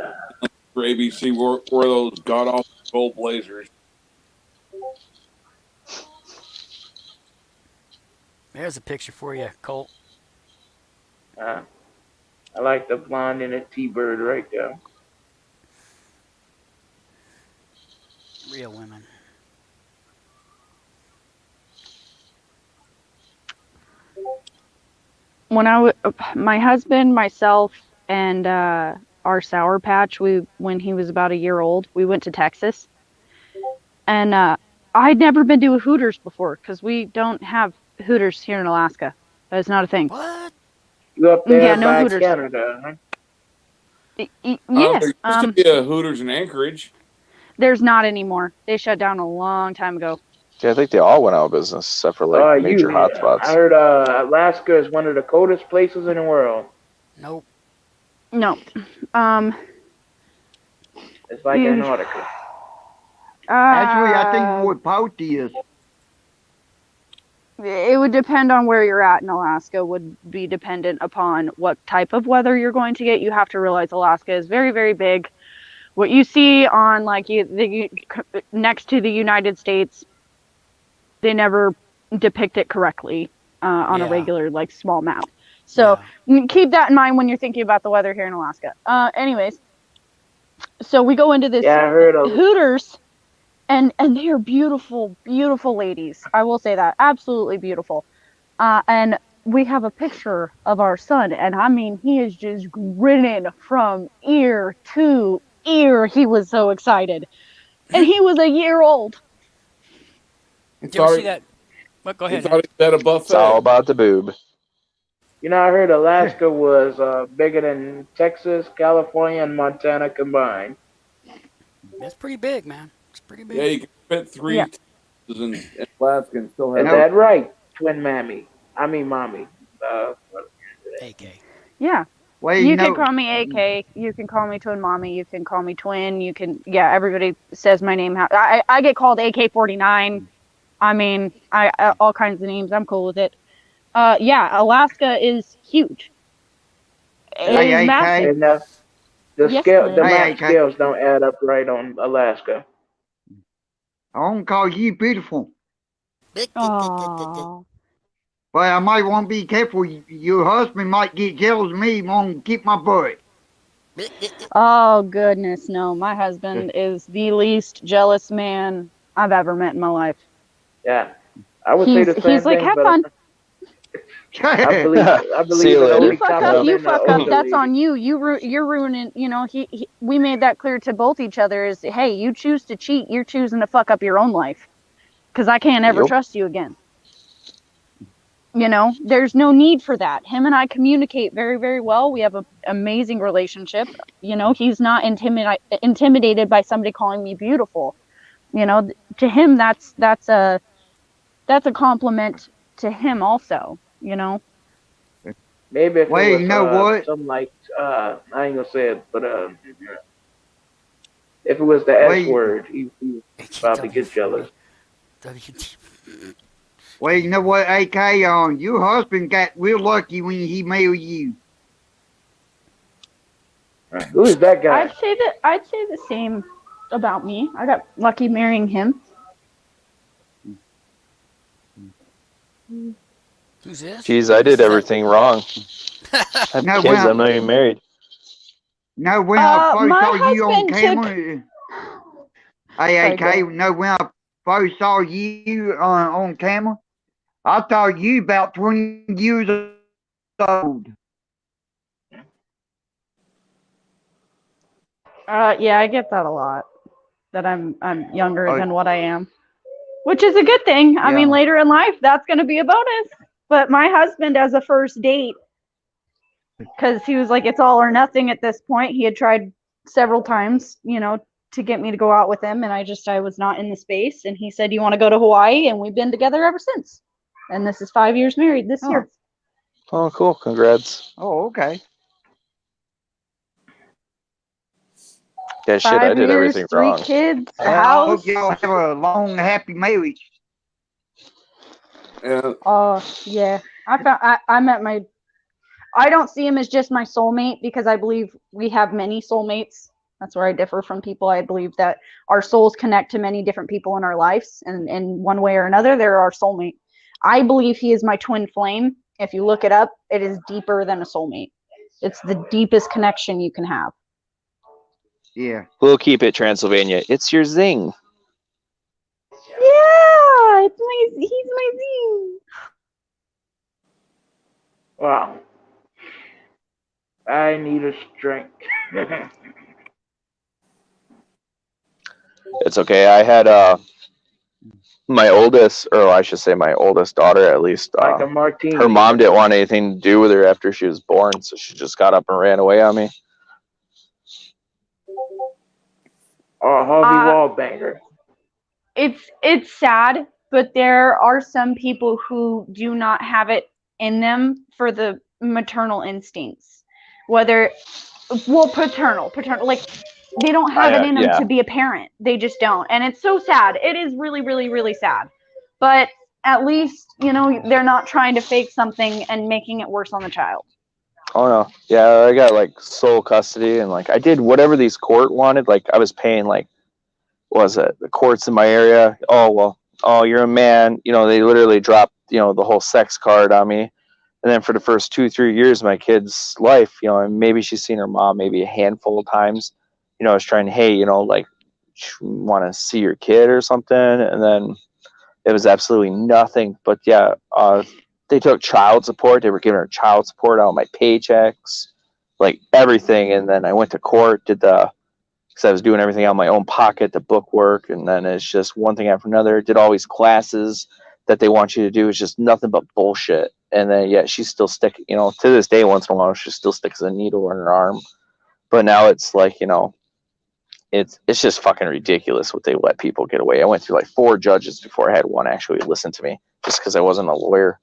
for ABC wore those god awful gold blazers. There's a picture for you, Colt. I like the blonde and the T-bird right there. Real women. When my husband, myself, and our Sour Patch, when he was about a year old, we went to Texas, and I'd never been to a Hooters before because we don't have Hooters here in Alaska. That's not a thing. What? You up there Yeah, no by Hooters. Canada, huh? Yes. There used to be a Hooters in Anchorage. There's not anymore. They shut down a long time ago. Yeah, I think they all went out of business except for like major hotspots. I heard Alaska is one of the coldest places in the world. Nope. No. It's like Antarctica. Actually, I think what Pout is. It would depend on where you're at in Alaska, would be dependent upon what type of weather you're going to get. You have to realize Alaska is very, very big. What you see on next to the United States, they never depict it correctly on a regular small map. So keep that in mind when you're thinking about the weather here in Alaska. Anyways, so we go into this Hooters, and they are beautiful, beautiful ladies. I will say that, absolutely beautiful. And we have a picture of our son, and I mean, he is just grinning from ear to ear. He was so excited, and he was a year old. Did you ever see that? But go ahead. It's all about the boob. You know, I heard Alaska was bigger than Texas, California, and Montana combined. That's pretty big, man. It's pretty big. Yeah, you can fit 3 Texas in Alaska and still have. Is that right, twin mommy? Mommy. AK. Yeah. Well, you can call me AK. You can call me Twin Mommy. You can call me Twin. You can, everybody says my name. I get called AK-49. I mean, I all kinds of names. I'm cool with it. Alaska is huge. It's massive. And the math scales don't add up right on Alaska. I won't call you beautiful. Aww. But I might want to be careful. Your husband might get jealous of me and want to keep my butt. Oh, goodness, no. My husband is the least jealous man I've ever met in my life. Yeah. I would say the same thing. He's like, have fun. I believe you fuck up, that's on you. You're ruining, we made that clear to both each other is, hey, you choose to cheat, you're choosing to fuck up your own life. Because I can't ever trust you again. There's no need for that. Him and I communicate very, very well. We have an amazing relationship. He's not intimidated by somebody calling me beautiful. To him, that's a compliment to him also. Maybe if Wait, it was, you know what? Something like I ain't gonna say it, but if it was the S word, he probably get jealous. Well, you know what, AK, your husband got real lucky when he married you. Who is that guy? I'd say the same about me. I got lucky marrying him. Who's this? Jeez, I did everything wrong. I have No, kids. well, I'm not even married. no, when I first My saw you on husband camera, Sorry, go okay, ahead. no, when I first saw you on camera, I thought you about 20 years old. Yeah, I get that a lot. That I'm younger Oh, than what I am, which is a good thing. I mean, yeah. later in life, that's going to be a bonus. But my husband, as a first date, because he was like, it's all or nothing at this point. He had tried several times, to get me to go out with him, and I was not in the space. And he said, "You want to go to Hawaii?" And we've been together ever since. And this is 5 years married this year. Oh, cool. Congrats. Oh, okay. Yeah, shit, I 5 did years, everything 3 wrong. kids, a Well, I house. hope y'all have a long, happy marriage. Yeah. Yeah. I met my. I don't see him as just my soulmate because I believe we have many soulmates. That's where I differ from people. I believe that our souls connect to many different people in our lives, and in one way or another, they're our soulmate. I believe he is my twin flame. If you look it up, it is deeper than a soulmate. It's the deepest connection you can have. Yeah. We'll keep it Transylvania. It's your zing. Yeah, he's my zing. Wow. I need a drink. It's okay. I had my oldest, or I should say my oldest daughter at least. Like a martini. Her mom didn't want anything to do with her after she was born, so she just got up and ran away on me. Or a Harvey Wallbanger. It's sad, but there are some people who do not have it in them for the maternal instincts. Paternal, like they don't have it in them to be a parent. They just don't. And it's so sad. It is really, really, really sad. But at least, they're not trying to fake something and making it worse on the child. Oh no. Yeah, I got like sole custody, and like I did whatever these court wanted. Like I was paying like, what was it, the courts in my area? Oh well, oh you're a man. They literally dropped the whole sex card on me. And then for the first 2-3 years of my kid's life, and maybe she's seen her mom maybe a handful of times. I was trying, hey, like, want to see your kid or something, and then it was absolutely nothing. But yeah, they took child support. They were giving her child support out of my paychecks, like everything. And then I went to court, because I was doing everything out of my own pocket, the book work, and then it's just one thing after another. Did all these classes that they want you to do. It's just nothing but bullshit. And then yeah, she's still sticking. To this day, once in a while, she still sticks a needle in her arm. But now it's like, it's just fucking ridiculous what they let people get away. I went through like 4 judges before I had one actually listen to me, just because I wasn't a lawyer.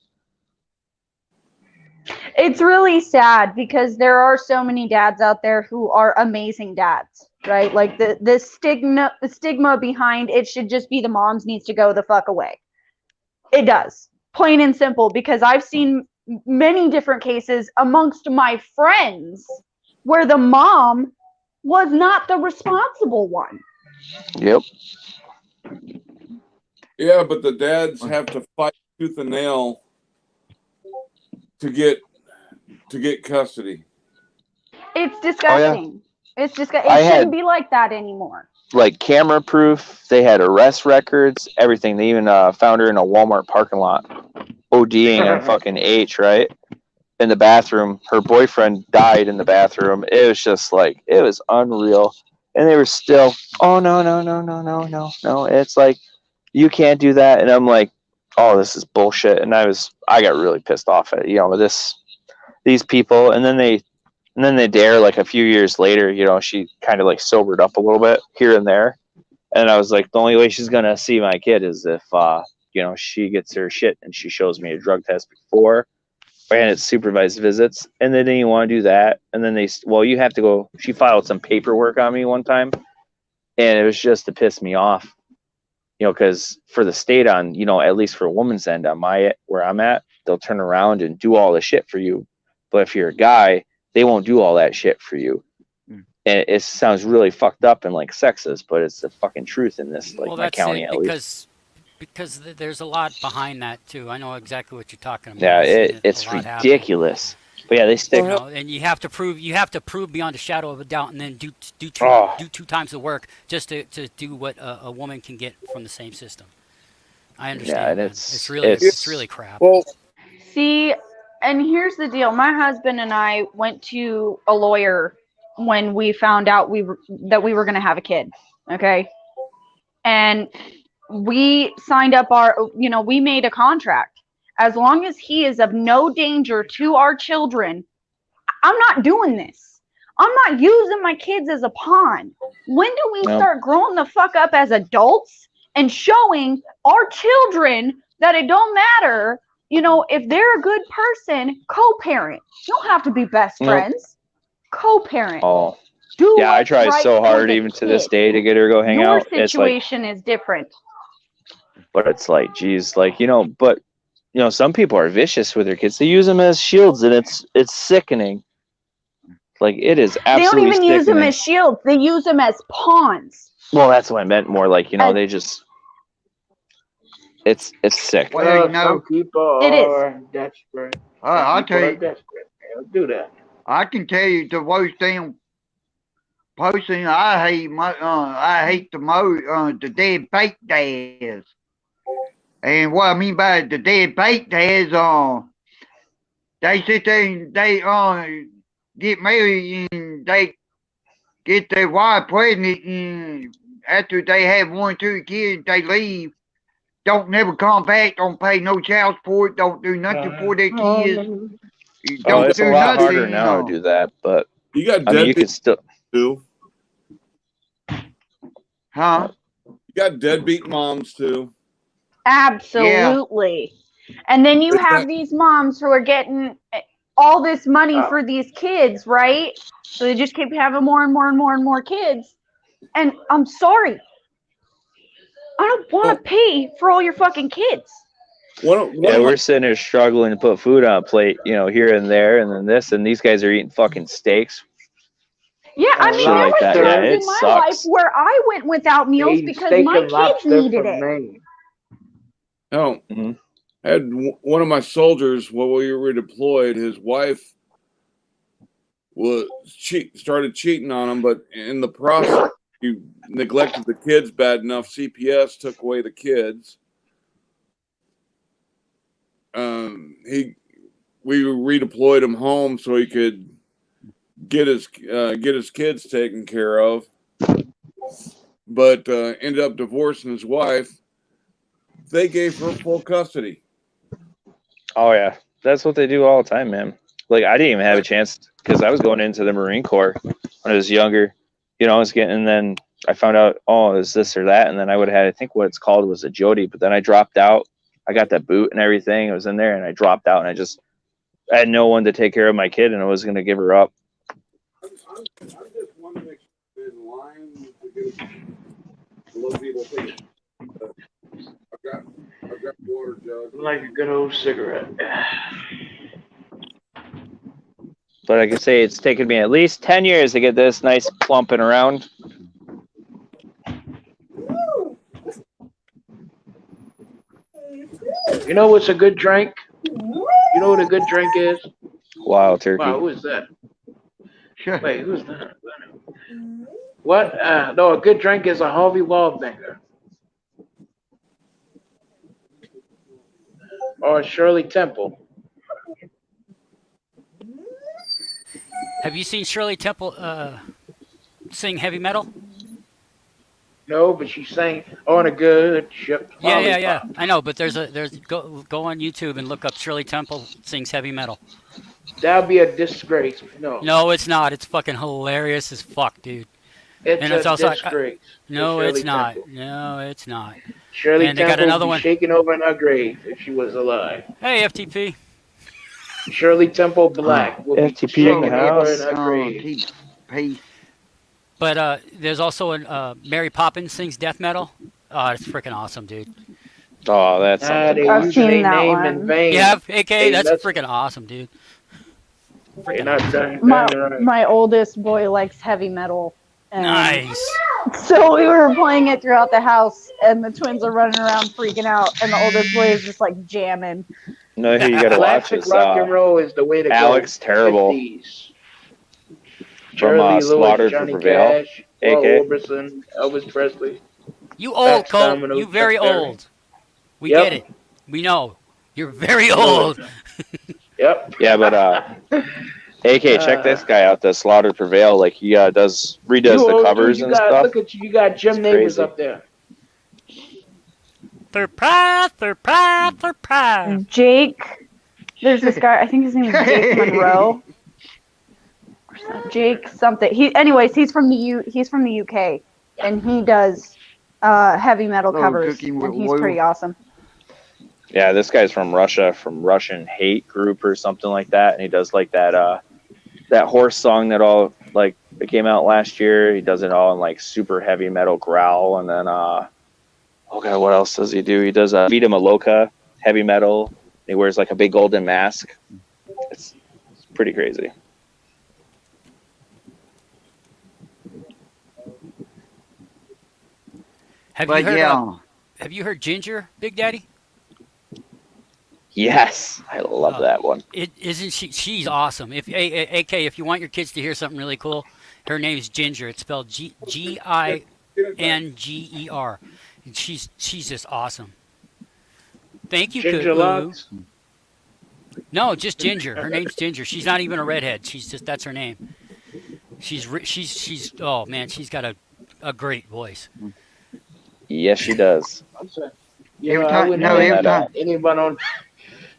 It's really sad because there are so many dads out there who are amazing dads, right? Like the stigma behind it should just be the moms needs to go the fuck away. It does, plain and simple, because I've seen many different cases amongst my friends where the mom was not the responsible one. Yep. Yeah, but the dads have to fight tooth and nail to get custody. It's disgusting. Oh, yeah. It's disgusting. It shouldn't be like that anymore. Like camera proof, they had arrest records, everything. They even found her in a Walmart parking lot, ODing on fucking H, right? In the bathroom. Her boyfriend died in the bathroom. It was just like, it was unreal. And they were still, oh, no. It's like, you can't do that. And I'm like, oh, this is bullshit. And I got really pissed off at these people. And then they dare, like a few years later, she kind of like sobered up a little bit here and there. And I was like, the only way she's going to see my kid is if, she gets her shit and she shows me a drug test before and it's supervised visits. And they didn't even want to do that. And then you have to go. She filed some paperwork on me one time. And it was just to piss me off, because for the state on, at least for a woman's end on where I'm at, they'll turn around and do all the shit for you. But if you're a guy, they won't do all that shit for you. it sounds really fucked up and like sexist, but it's the fucking truth in this, like Well, my that's county it at least. because there's a lot behind that too. I know exactly what you're talking about. Yeah, I've seen it it's a lot happen. ridiculous. But yeah, they stick. You know, and you have to prove beyond a shadow of a doubt, and then do two times the work just to do what a woman can get from the same system. I understand. Yeah, and man. it's really crap. Well, See, and here's the deal. My husband and I went to a lawyer when we found out that we were going to have a kid. Okay. And we signed up we made a contract. As long as he is of no danger to our children, I'm not doing this. I'm not using my kids as a pawn. When do we start growing the fuck up as adults and showing our children that it don't matter, if they're a good person, co-parent. You don't have to be best friends. Co-parent. Oh. Do yeah, I try so hard even to this day to get her to go hang out. Your situation is different. But it's like, geez, like, but some people are vicious with their kids. They use them as shields, and it's sickening. Like, it is absolutely. They don't even use them as shields. They use them as pawns. Well, that's what I meant more. Like, they just. It's sick. Well, some people are desperate. I'll tell you. Desperate. They'll do that. I can tell you the worst thing. Personally, I hate the most the dead fake dads. And what I mean by the dead fake dads, they sit there and they get married and they get their wife pregnant, and after they have 1 or 2 kids, they leave. Don't never come back. Don't pay no child support. Don't do nothing for their kids. Don't it's do a lot nothing, harder now to do that, but you got you could still. Too. Huh? You got deadbeat moms too. Absolutely. Yeah. And then you have these moms who are getting all this money for these kids, right? So they just keep having more and more and more and more kids. And I'm sorry, I don't want to pay for all your fucking kids. We're sitting there struggling to put food on a plate, here and there, and then this, and these guys are eating fucking steaks. Yeah, I mean, there was times in my life where I went without meals because my kids needed it. No, I had one of my soldiers while we were deployed. His wife started cheating on him, but in the process, he neglected the kids bad enough. CPS took away the kids. We redeployed him home so he could get his kids taken care of, but ended up divorcing his wife. They gave her full custody. Oh yeah, that's what they do all the time, man. Like, I didn't even have a chance because I was going into the Marine Corps when I was younger. I was getting, and then I found out, oh, it's this or that, and then I would have had, I think what it's called was a Jody, but then I dropped out. I got that boot and everything. I was in there, and I dropped out, and I had no one to take care of my kid, and I was going to give her up. I just want to make sure in line to get a little people thing. I've got water jug. Like a good old cigarette. But I can say it's taken me at least 10 years to get this nice plumping around. You know what's a good drink? You know what a good drink is? Wild turkey. Wow, who is that? Wait, who's that? What? No, a good drink is a Harvey Waldbanger. Or Shirley Temple. Have you seen Shirley Temple sing heavy metal? No, but she sang on a good ship. Yeah. I know, but there's go on YouTube and look up Shirley Temple sings heavy metal. That'd be a disgrace. No, it's not. It's fucking hilarious as fuck, dude. It's a disgrace. No, it's not. No, it's not. Shirley Temple would be shaking over in her grave if she was alive. Hey, FTP. Shirley Temple Black will be FTP in the house. in her grave. Peace. But there's also Mary Poppins sings death metal. Oh, it's freaking awesome, dude. Oh, that's something. I've seen that one. In vain. You have AK? That's freaking awesome, dude. You're Freaking not awesome. done right. My oldest boy likes heavy metal. And Nice. so we were playing it throughout the house, and the twins are running around freaking out, and the oldest boy is just like jamming. No, who you gotta watch Classic is rock and roll is the way to Alex go. Terrible 50s. from Jerry Lee Lewis, Slaughtered for Johnny Prevail. Cash, Paul AK. Robeson, Elvis Presley. You old, Fats Colt. Domino, You very Chuck Berry. old. We Yep. get it. We know. You're very old. Yep. Yeah, but AK, check this guy out. The Slaughtered Prevail, like he redoes You the old, covers dude, and stuff. Look at you. You got Jim It's Neighbors crazy. up there. Surprise, surprise, surprise. Jake, there's this guy. I think his name is Jake Monroe. Jake something. He's from the UK, and he does heavy metal Oh, covers, Cooking with and he's Lou. pretty awesome. Yeah, this guy's from Russia, from Russian Hate Group or something like that, and he does like that horse song that came out last year. He does it all in like super heavy metal growl, and then oh god, what else does he do? He does Vita Maloka heavy metal. He wears like a big golden mask. It's pretty crazy. Have But you heard? yeah, Have you heard Ginger, Big Daddy? Yes, I love that one. Isn't she? She's awesome. If AK, if you want your kids to hear something really cool, her name is Ginger. It's spelled Ginger, and she's just awesome. Thank you, Ginger Lou. Locks. No, just Ginger. Her name's Ginger. She's not even a redhead. That's her name. She's oh man, she's got a great voice. Yes, she does. I'm sorry. Every I time- wouldn't no, know every that time- anyone on.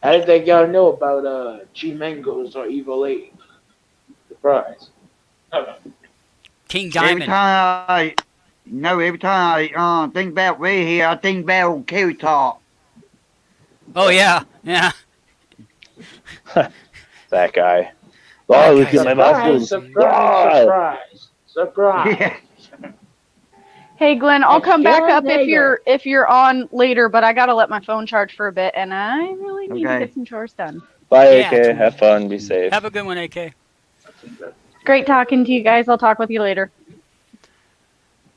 I didn't think y'all know about G Mangos or Evil Eight. Surprise. King every Diamond. time I think about Red here, I think about old Carrot Top. Oh yeah, yeah. That guy. That Oh, look guy's at my Surprise, muscles. surprise, surprise. Yeah. Hey Glenn, I'll come back up Extraordinaire. if you're on later, but I gotta let my phone charge for a bit, and I really need to Okay. get some chores done. Bye, Yeah, AK. Have fun. Be safe. Have a good one, AK. Great talking to you guys. I'll talk with you later.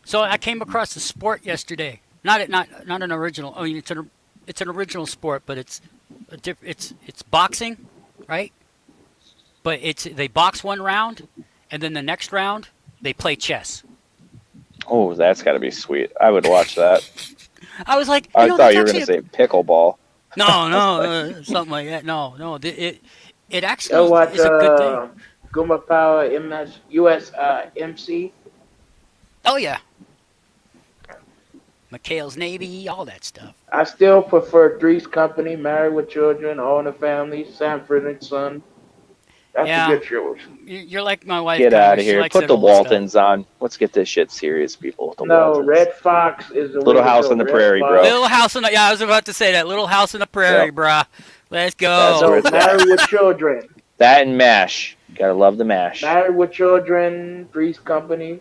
So I came across a sport yesterday. Not an original. I mean, it's an original sport, but it's boxing, right? But they box one round, and then the next round they play chess. Oh, that's got to be sweet. I would watch that. I was like, I thought you were that's going to actually say pickleball. no, something like that. No, it Y'all actually watch is a good thing. Guma Power US MC. Oh yeah, McHale's Navy, all that stuff. I still prefer Three's Company, Married with Children, All in the Family, Sanford and Son. That's Yeah. a good show. You're like my wife. Get kinda, out of she here. likes Put that the old stuff. Waltons on. Let's get this shit serious, people. The No, Waltons. Red Fox is the Little way to House go. on the Red Prairie, Fox. bro. Little House on the I was about to say that. Little House on the Prairie, Yep. bruh. Let's That's go. where No, it's at. Married with Children. That and MASH. Gotta love the MASH. Married with Children, Three's Company.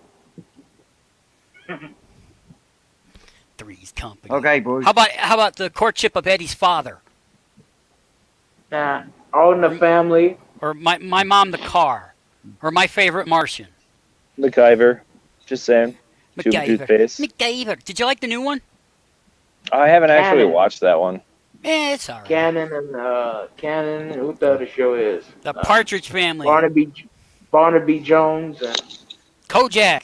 Three's Company. Okay, boys. How about the courtship of Eddie's father, Nah, All in the Family. or my mom the car, or my favorite Martian, MacGyver. Just saying. Tube MacGyver. toothpaste. MacGyver. Did you like the new one? I haven't actually Cannon. watched that one. It's alright. Cannon and who the other show is? The Partridge Family, Barnaby Jones and Kojak,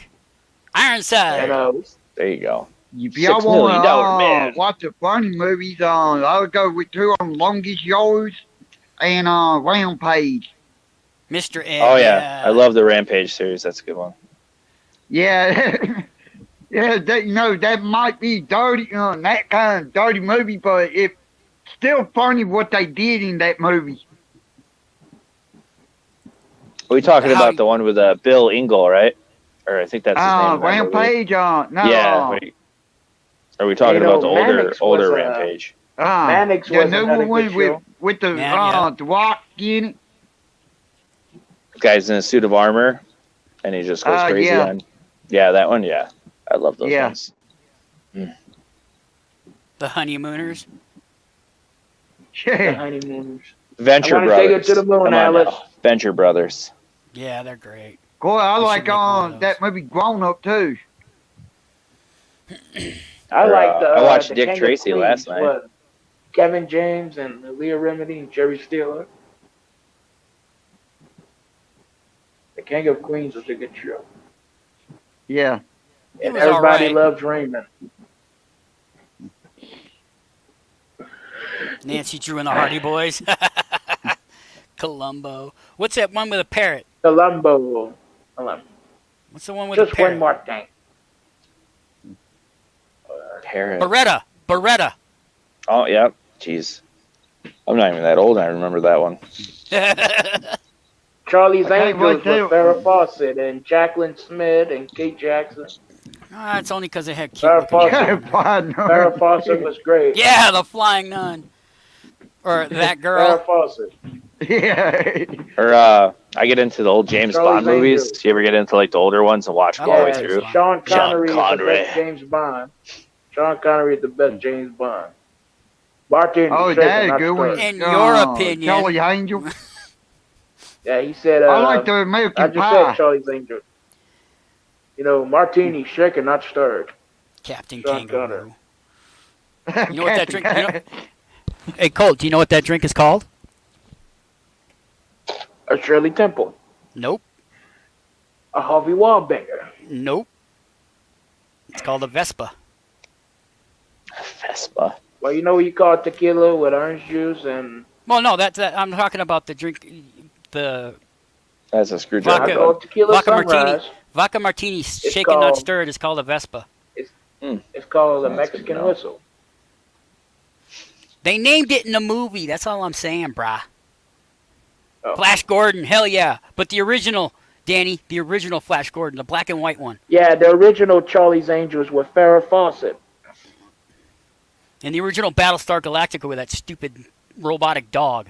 Ironside. There you go. If y'all $6 million want man. to watch the funny movies, I'll go with two on Longest Yards and Rampage. Mr. Ed. Oh, yeah. I love the Rampage series. That's a good one. Yeah, yeah, that might be dirty, that kind of dirty movie, but it's still funny what they did in that movie. Are we talking about the one with Bill Engel, right? Or I think that's his name. in that movie. Rampage, no. Yeah. Are we talking about the Mannix older was, Rampage? Mannix the was new another one good show. with the Yeah. the Rock in it. Guy's in a suit of armor, and he just goes crazy yeah. on. Yeah, that one. Yeah, I love those Yeah. ones. The Honeymooners. The Yeah. Honeymooners. Venture I want to take Brothers. it to the moon, Come on Alice. now. Venture Brothers. Yeah, they're great. Boy, I They should like make more of that those. movie Grown Up too. I like I watched the Dick King Tracy of last Queens. night. What? Kevin James and Leah Remini and Jerry Stiller. The King of Queens was a good show. Yeah. It And was everybody alright. loves Raymond. Nancy Drew and the Hardy Boys. Columbo. What's that one with a parrot? Columbo. What's the one with Just a parrot? one more thing. Parrot. Beretta. Oh, yeah. Jeez. I'm not even that old. I remember that one. Charlie's Okay, Angels what's that? with Farrah Fawcett and Jacqueline Smith and Kate Jackson. It's only because they had cute Farrah looking Fawcett. women. Farrah Fawcett was great. Yeah, the flying nun. Or that girl. Farrah Fawcett. Yeah. Or I get into the old James Charlie's Bond movies. Angels. You ever get into like the older ones and watch them all the way Yeah, through? Sean Connery is the Connery. best James Bond. Sean Connery is the best James Bond. Martin. Oh, that's a good one. In your opinion. Charlie Angel. Yeah, he said. I like the I American just said Pie. Charlie's Angels. You know, martini shaken, not stirred. Captain Sean Kangaroo. You know what that drink? Hey, Colt, do you know what that drink is called? A Shirley Temple. Nope. A Harvey Wallbanger. Nope. It's called a Vespa. Vespa. Well, you know what you call tequila with orange juice and Well, no, that's I'm talking about the drink, the That's a I screwdriver. Vodka. call tequila vodka martini. sunrise. Vodka martini shaken, not called- stirred, is called a Vespa. It's called a That's good to Mexican know. whistle. They named it in the movie. That's all I'm saying, brah. Oh. Flash Gordon, hell yeah. But the original, Danny, the original Flash Gordon, the black and white one. Yeah, the original Charlie's Angels with Farrah Fawcett. And the original Battlestar Galactica with that stupid robotic dog.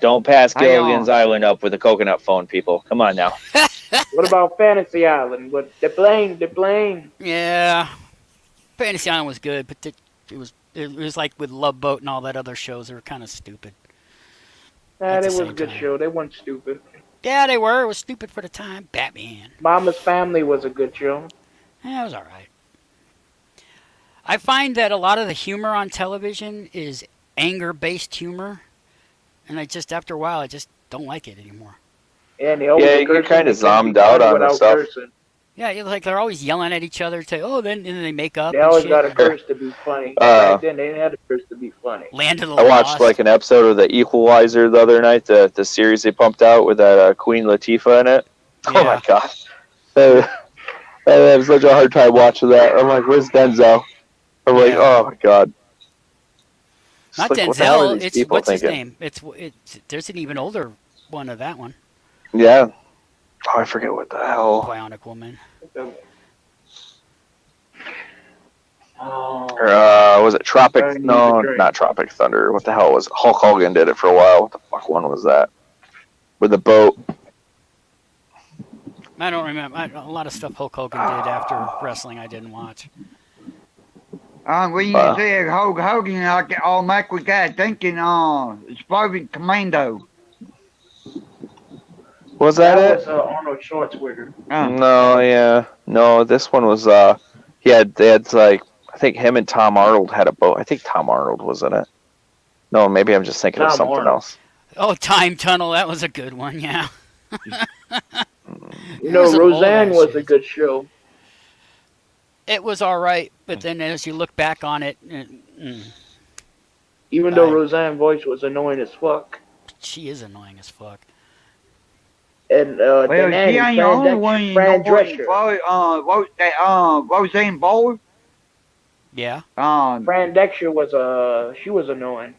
Don't pass Hang on. Gilligan's Island up with a coconut phone, people. Come on now. What about Fantasy Island with the plane? Yeah. Fantasy Island was good, but it was like with Love Boat and all that other shows. They were kind of stupid. Nah, At the it was a same good time. show. They weren't stupid. Yeah, they were. It was stupid for the time. Batman. Mama's Family was a good show. Yeah, it was all right. I find that a lot of the humor on television is anger-based humor, and after a while, I just don't like it anymore. And they always Yeah, you get cursing kinda because zombed you out can on the without stuff. cursing. Yeah, it's like they're always yelling at each other. And then they make up. They and always shit. got to curse to be funny. Uh, Back then, they didn't have to curse to be funny. Land of the I watched Lost. like an episode of The Equalizer the other night, the series they pumped out with that Queen Latifah in it. Oh Yeah. my god. I had such a hard time watching that. I'm like, where's Denzel? I'm like, Yeah. oh my god. It's Not like, what the hell are Denzel. these It's people what's his thinking? name? There's an even older one of that one. Yeah. Oh, I forget what the hell. Bionic Woman. Oh, Or, was it Tropic? Burning the No, Drink. not Tropic Thunder. What the hell was it? Hulk Hogan did it for a while. What the fuck one was that? With the boat. I don't remember. A lot of stuff Hulk Hogan did after wrestling I didn't watch. When you say Hulk Hogan, I get automatically got thinking, Exploding Commando. Was that that it? was Arnold Schwarzenegger. No, yeah. No, this one was, they had like, I think him and Tom Arnold had a boat. I think Tom Arnold was in it. No, maybe I'm just thinking of Tom something Arnold. else. Oh, Time Tunnel. That was a good one, yeah. You know, There's some old Roseanne ass was a shit. good show. It was all right, but then as you look back on it, Even though Right. Roseanne's voice was annoying as fuck. she is annoying as fuck. And Well, the she nanny, ain't the only one you Fran know what Drescher. Roseanne Boy. Yeah. Fran Drescher was she was annoying.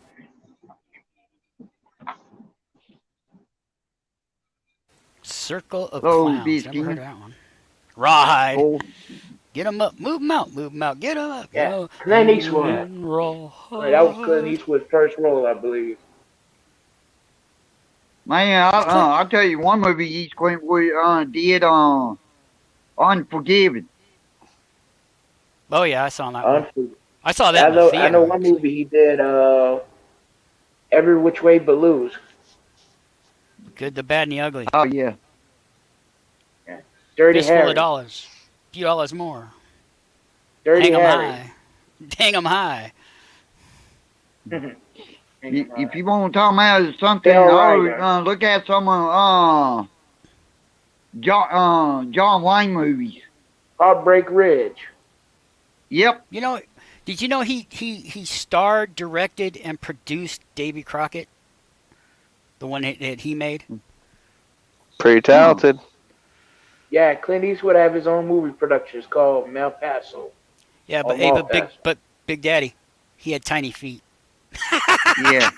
Circle of Oh, Clowns. Biscuit. Never heard of that one. Rawhide. Oh, Get 'em up. Move 'em out. Get 'em up. Yeah, Go. Clint Eastwood. Rawhide. That was Clint Eastwood's first role, I believe. man, I'll tell you one movie East Queen did Unforgiven. Oh, yeah, I saw that one. Unforgiven. I saw that I in the know. theater. I know one movie he did. Every Which Way But Loose. Good, the bad, and the ugly. Oh yeah. Dirty Fistful Harry. of dollars. A few dollars more. Dirty Hang 'em Harry. high. Hang 'em high. If you want to talk about something, Tail Rider. look at some John Wayne movies. Heartbreak Ridge. Yep. You know, did you know he starred, directed, and produced Davy Crockett? The one that he made? Pretty talented. Yeah, Clint Eastwood have his own movie productions called Mel Paso. Yeah, Or but Big Daddy, he had tiny feet. Yeah.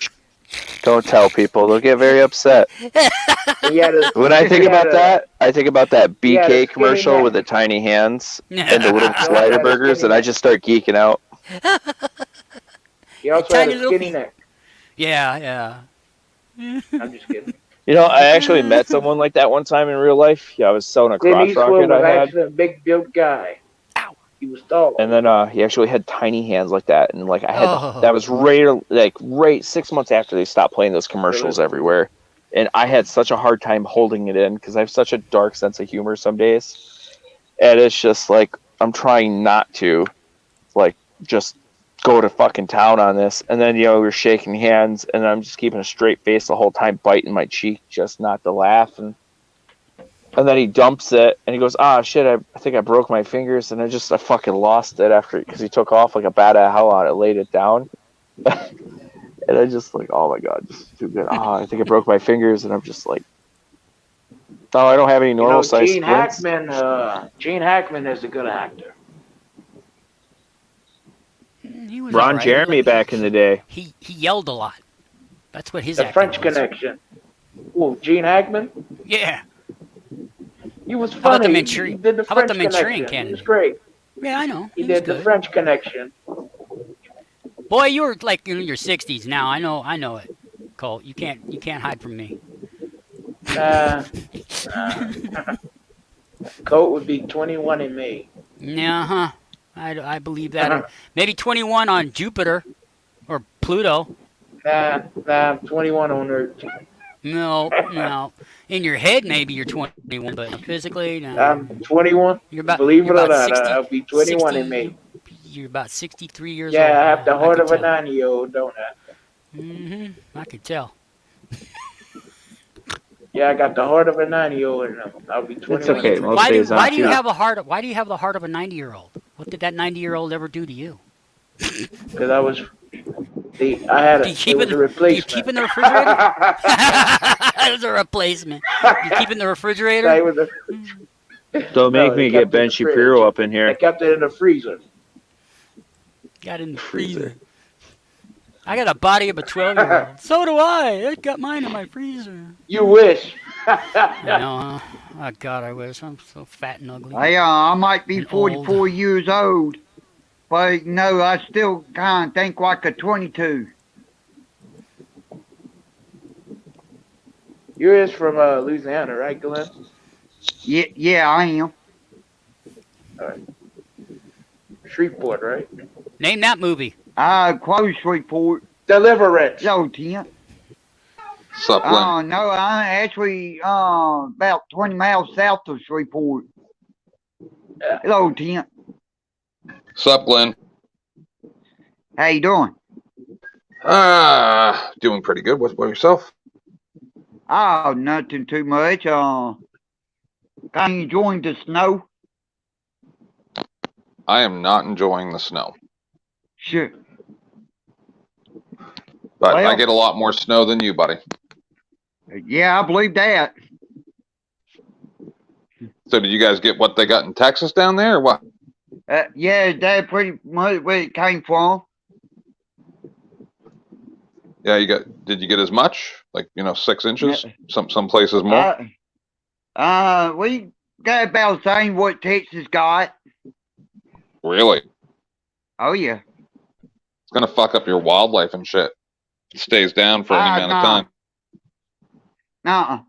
Don't tell people; they'll get very upset. When I think about that, I think about that BK commercial with the tiny hands and the little slider burgers, and I just start geeking out. He also had a skinny neck. Yeah. I'm just kidding. You know, I actually met someone like that one time in real life. Yeah, I was selling a Clint crotch Eastwood rocket I was had. actually a big built guy. Ow. He was tall. And then he actually had tiny hands like that, and like I had that was right 6 months after they stopped playing those commercials everywhere, and I had such a hard time holding it in because I have such a dark sense of humor some days, and it's just like I'm trying not to, like, just go to fucking town on this, and then we're shaking hands, and I'm just keeping a straight face the whole time, biting my cheek just not to laugh, and then he dumps it, and he goes, shit, I think I broke my fingers, and I fucking lost it after, because he took off like a bat out of hell on it, laid it down, and I just like, oh my god, this is too good. I think I broke my fingers, and I'm just like, no, I don't have any normal size splints. Gene Hackman is a good actor. He was Ron right. Jeremy back in the day. He yelled a lot. That's what his The acting French was. Connection. Oh, Gene Hackman? Yeah. He was funny. How about the Manchurian? He did the How about French the Manchurian Connection. Candidate? He was great. Yeah, I know. He was did good. the French Connection. Boy, you were like in your 60s now. I know it, Cole. You can't hide from me. Colt would be 21 in May. Yeah, I believe that. Maybe 21 on Jupiter or Pluto. Nah, I'm 21 on Earth. No. In your head, maybe you're 21, but physically, no. I'm 21. Believe it or not, I'll be 21 in May. You're about 63 years old. Yeah, I have the heart of a 9-year-old, don't I? I could tell. Yeah, I got the heart of a 9-year-old, and I'll be 21. It's okay. Why do you have the heart of a 90-year-old? What did that 90-year-old ever do to you? Because I was. I had it was a replacement. You keep in the refrigerator? It was a replacement. You keep in the refrigerator? Don't make me get Ben Shapiro up in here. I kept it in the freezer. Got in the freezer. I got a body of a 12-year-old. So do I. I got mine in my freezer. You wish. I know. Oh, God, I wish. I'm so fat and ugly. I might be 44 years old. But, no, I still kind of think like a 22. You're from Louisiana, right, Glenn? Yeah, I am. All right. Shreveport, right? Name that movie. Close Shreveport. Deliverance. Hello, Tim. Sup, Glenn? No, I'm actually about 20 miles south of Shreveport. Hello, Tim. Sup, Glenn? How you doing? Doing pretty good. What about yourself? Oh, nothing too much. Kind of enjoying the snow. I am not enjoying the snow. Sure. But Well, I get a lot more snow than you, buddy. Yeah, I believe that. So did you guys get what they got in Texas down there, or what? Yeah, that's pretty much where it came from. Yeah, did you get as much? Like, 6 inches? Some places more? We got about the same what Texas got. Really? Oh, yeah. It's going to fuck up your wildlife and shit. It stays down for any amount of time. Nuh-uh.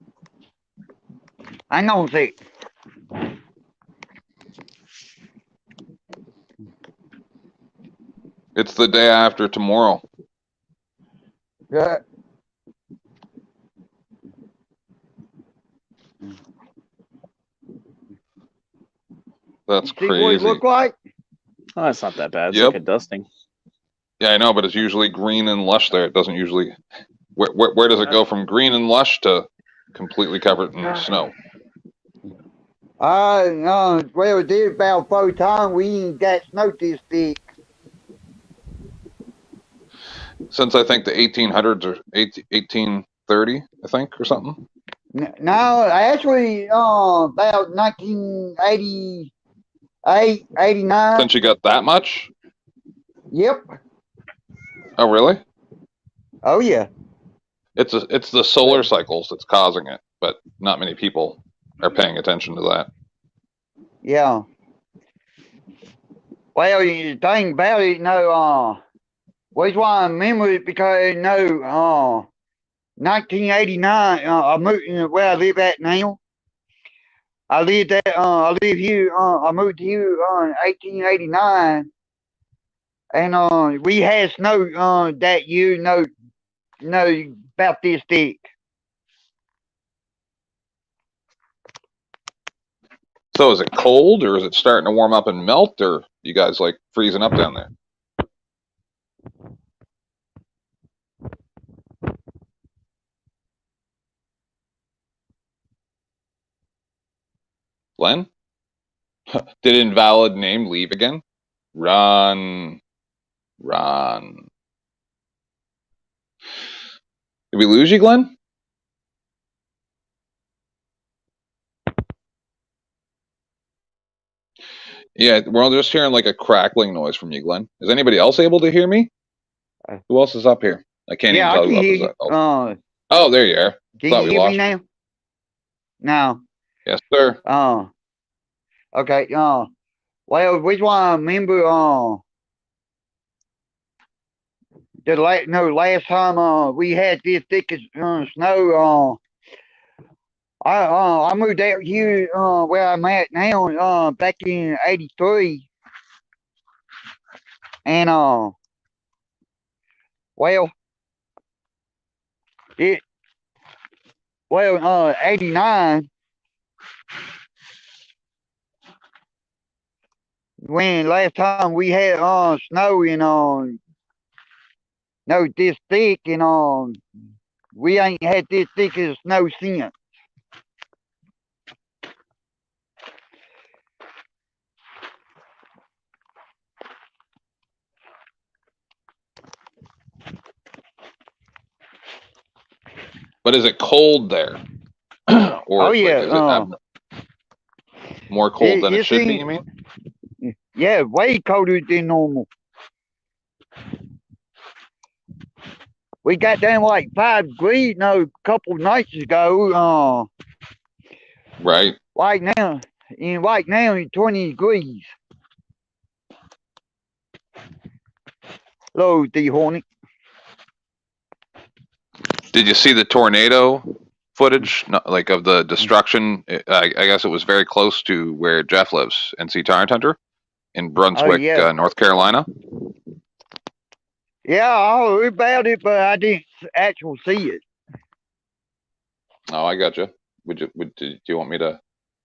Hang on a sec. It's the day after tomorrow. Yeah. That's You see what it crazy. look like? Oh, it's not that bad. It's Yep. like a dusting. Yeah, I know, but it's usually green and lush there. It doesn't usually. Where does it go from green and lush to completely covered in snow? Well, it did about 4 times. We ain't got snow this thick. Since I think the 1800s or 1830, I think, or something. No, actually, about 1988, 89. Since you got that much? Yep. Oh, really? Oh, yeah. It's the solar cycles that's causing it, but not many people are paying attention to that. Yeah. Well, the thing about it, which why I remember it because, 1989, I moved where I live at now. I live here, I moved here in 1889, and we had snow that year, about this thick. So is it cold, or is it starting to warm up and melt, or you guys like freezing up down there? Glenn? Did invalid name leave again? Run. Did we lose you, Glenn? Yeah, we're all just hearing like a crackling noise from you, Glenn. Is anybody else able to hear me? Who else is up here? I can't even Yeah, I tell can who hear else is you. up. Oh, there you are. Can Thought you we hear me lost you. now? No. Yes, sir. Okay. Well, which one I remember? Last time we had this thick as snow. I moved out here where I'm at now back in '83, and well it '89 when last time we had snow and no this thick and we ain't had this thick as snow since. But is it cold there? Or Oh like, yeah, is it more cold than it should be, you mean? Yeah, way colder than normal. We got down like 5 degrees, a couple of nights ago. Right. Right now, it's 20 degrees. Hello, D Hornet. Did you see the tornado footage, like of the destruction? I guess it was very close to where Jeff lives, NC Tyrant Hunter, in Brunswick, yeah. North Carolina. Yeah, I heard about it, but I didn't actually see it. Oh, I got you. Do you want me to?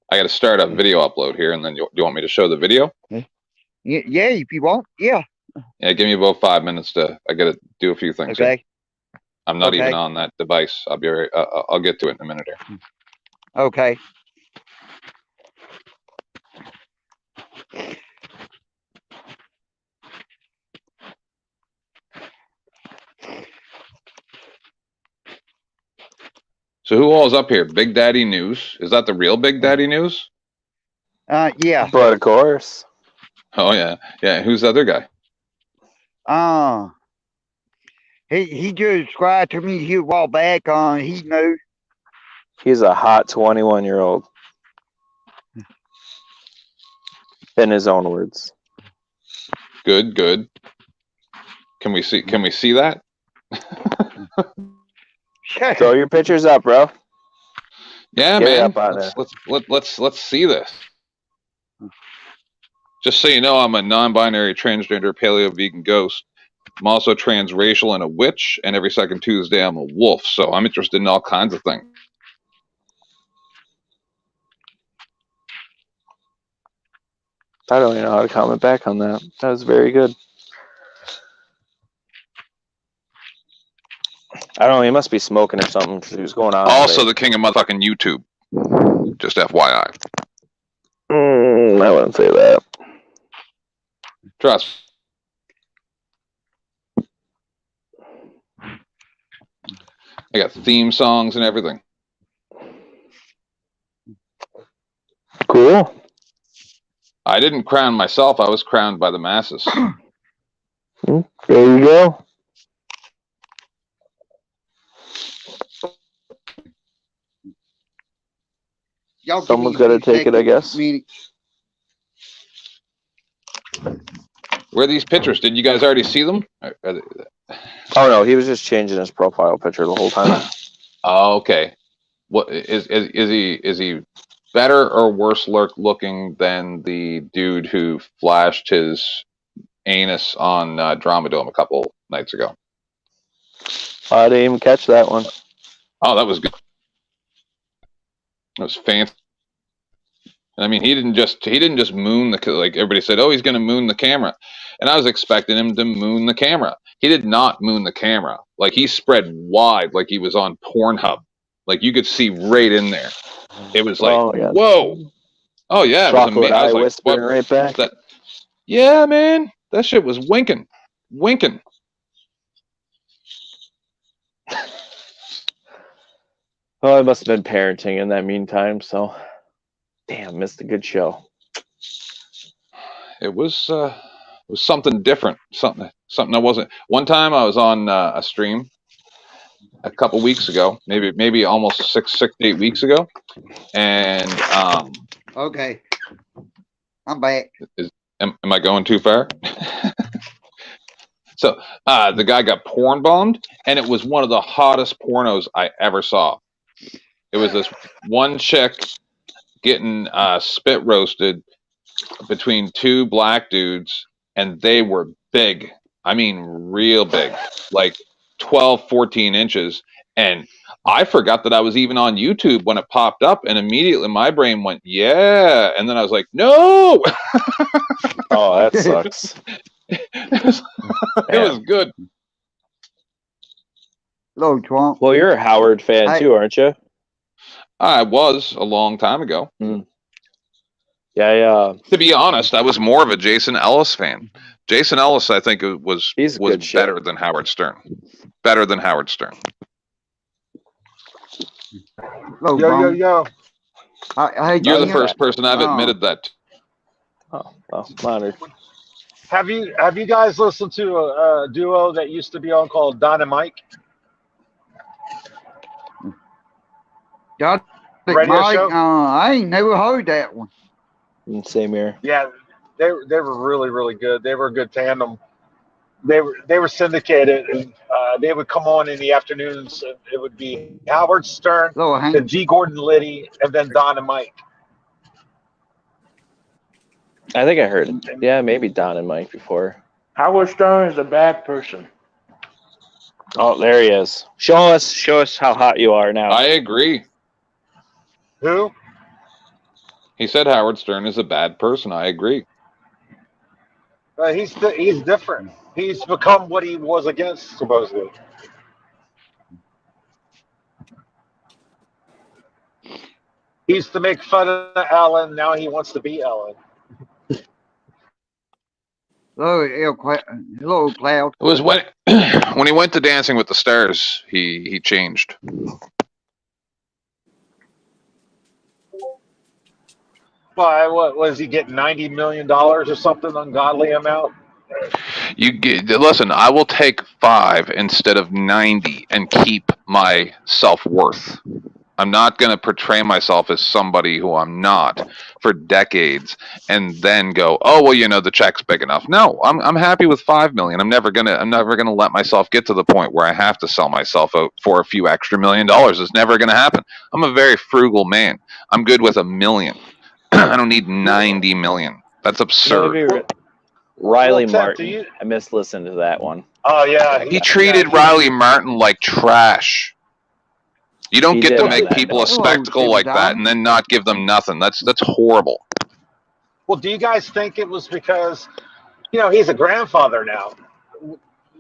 I got to start a video upload here, and then do you want me to show the video? Yeah, if you want. Yeah. Yeah, give me about 5 minutes I got to do a few things. Okay. Here. I'm not even on that device. I'll be right. I'll get to it in a minute here. Okay. So who all is up here? Big Daddy News. Is that the real Big Daddy News? Yeah. But of course. Oh yeah, yeah. Who's the other guy? He just subscribed to me here a while back. He knows. He's a hot 21-year-old. In his own words. Good. Can we see that? Throw your pictures up, bro. Yeah, Get man. Up on Let's see this. Just so you know, I'm a non-binary, transgender, paleo, vegan ghost. I'm also transracial and a witch, and every second Tuesday I'm a wolf. So I'm interested in all kinds of things. I don't even know how to comment back on that. That was very good. I don't know. He must be smoking or something because he was going on. Also, the king of motherfucking YouTube. Just FYI. I wouldn't say that. Trust. I got theme songs and everything. Cool. I didn't crown myself. I was crowned by the masses. There you go. Someone's got to take it, I guess. Where are these pictures? Did you guys already see them? Oh no, he was just changing his profile picture the whole time. Oh, okay. What is he better or worse looking than the dude who flashed his anus on Dramodome a couple nights ago? I didn't even catch that one. Oh, that was good. That was fancy. I mean, he didn't just moon like everybody said. Oh, he's going to moon the camera, and I was expecting him to moon the camera. He did not moon the camera. Like he spread wide, like he was on Pornhub. Like you could see right in there. It was like, whoa. Oh yeah, it was amazing. I was like, what? Right back. That? Yeah, man, that shit was winking. Oh, I must have been parenting in that meantime. So, damn, missed a good show. It was something different. Something I wasn't. One time I was on a stream a couple weeks ago, maybe almost six to 8 weeks ago, and okay, I'm back. Am I going too far? So the guy got porn bombed, and it was one of the hottest pornos I ever saw. It was this one chick getting spit roasted between two black dudes, and they were big. I mean, real big, like 12, 14 inches. And I forgot that I was even on YouTube when it popped up, and immediately my brain went, yeah. And then I was like, no. Oh, that sucks. It was good. Hello, Trump. Well, you're a Howard fan too, aren't you? I was a long time ago. Yeah. To be honest, I was more of a Jason Ellis fan. Jason Ellis, I think, was better than Howard Stern. Better than Howard Stern. Hello, Yo. You're the first person I've admitted that to. Oh, well, honored. Have you guys listened to a duo that used to be on called Don and Mike? Radio show? I ain't never heard that one. Same here. Yeah, they were really, really good. They were a good tandem. They were syndicated, and they would come on in the afternoons. It would be Howard Stern, then G. Gordon Liddy, and then Don and Mike. I think I heard it. Yeah, maybe Don and Mike before. Howard Stern is a bad person. Oh, there he is. Show us how hot you are now. I agree. Who? He said Howard Stern is a bad person. I agree. He's different. He's become what he was against, supposedly. He used to make fun of Ellen. Now he wants to be Ellen. Hello, Cloud. It was when he went to Dancing with the Stars, he changed. Why? What was he getting? $90 million or something ungodly amount? Listen. I will take 5 instead of 90 and keep my self-worth. I'm not going to portray myself as somebody who I'm not for decades and then go, oh well, the check's big enough. No, I'm happy with 5 million. I'm never gonna let myself get to the point where I have to sell myself out for a few extra $1 million. It's never gonna happen. I'm a very frugal man. I'm good with $1 million. I don't need 90 million. That's absurd. Riley Martin. I missed listening to that one. Oh yeah. He treated Riley Martin like trash. You don't get to make people a spectacle like that and then not give them nothing. That's horrible. Well, do you guys think it was because, he's a grandfather now?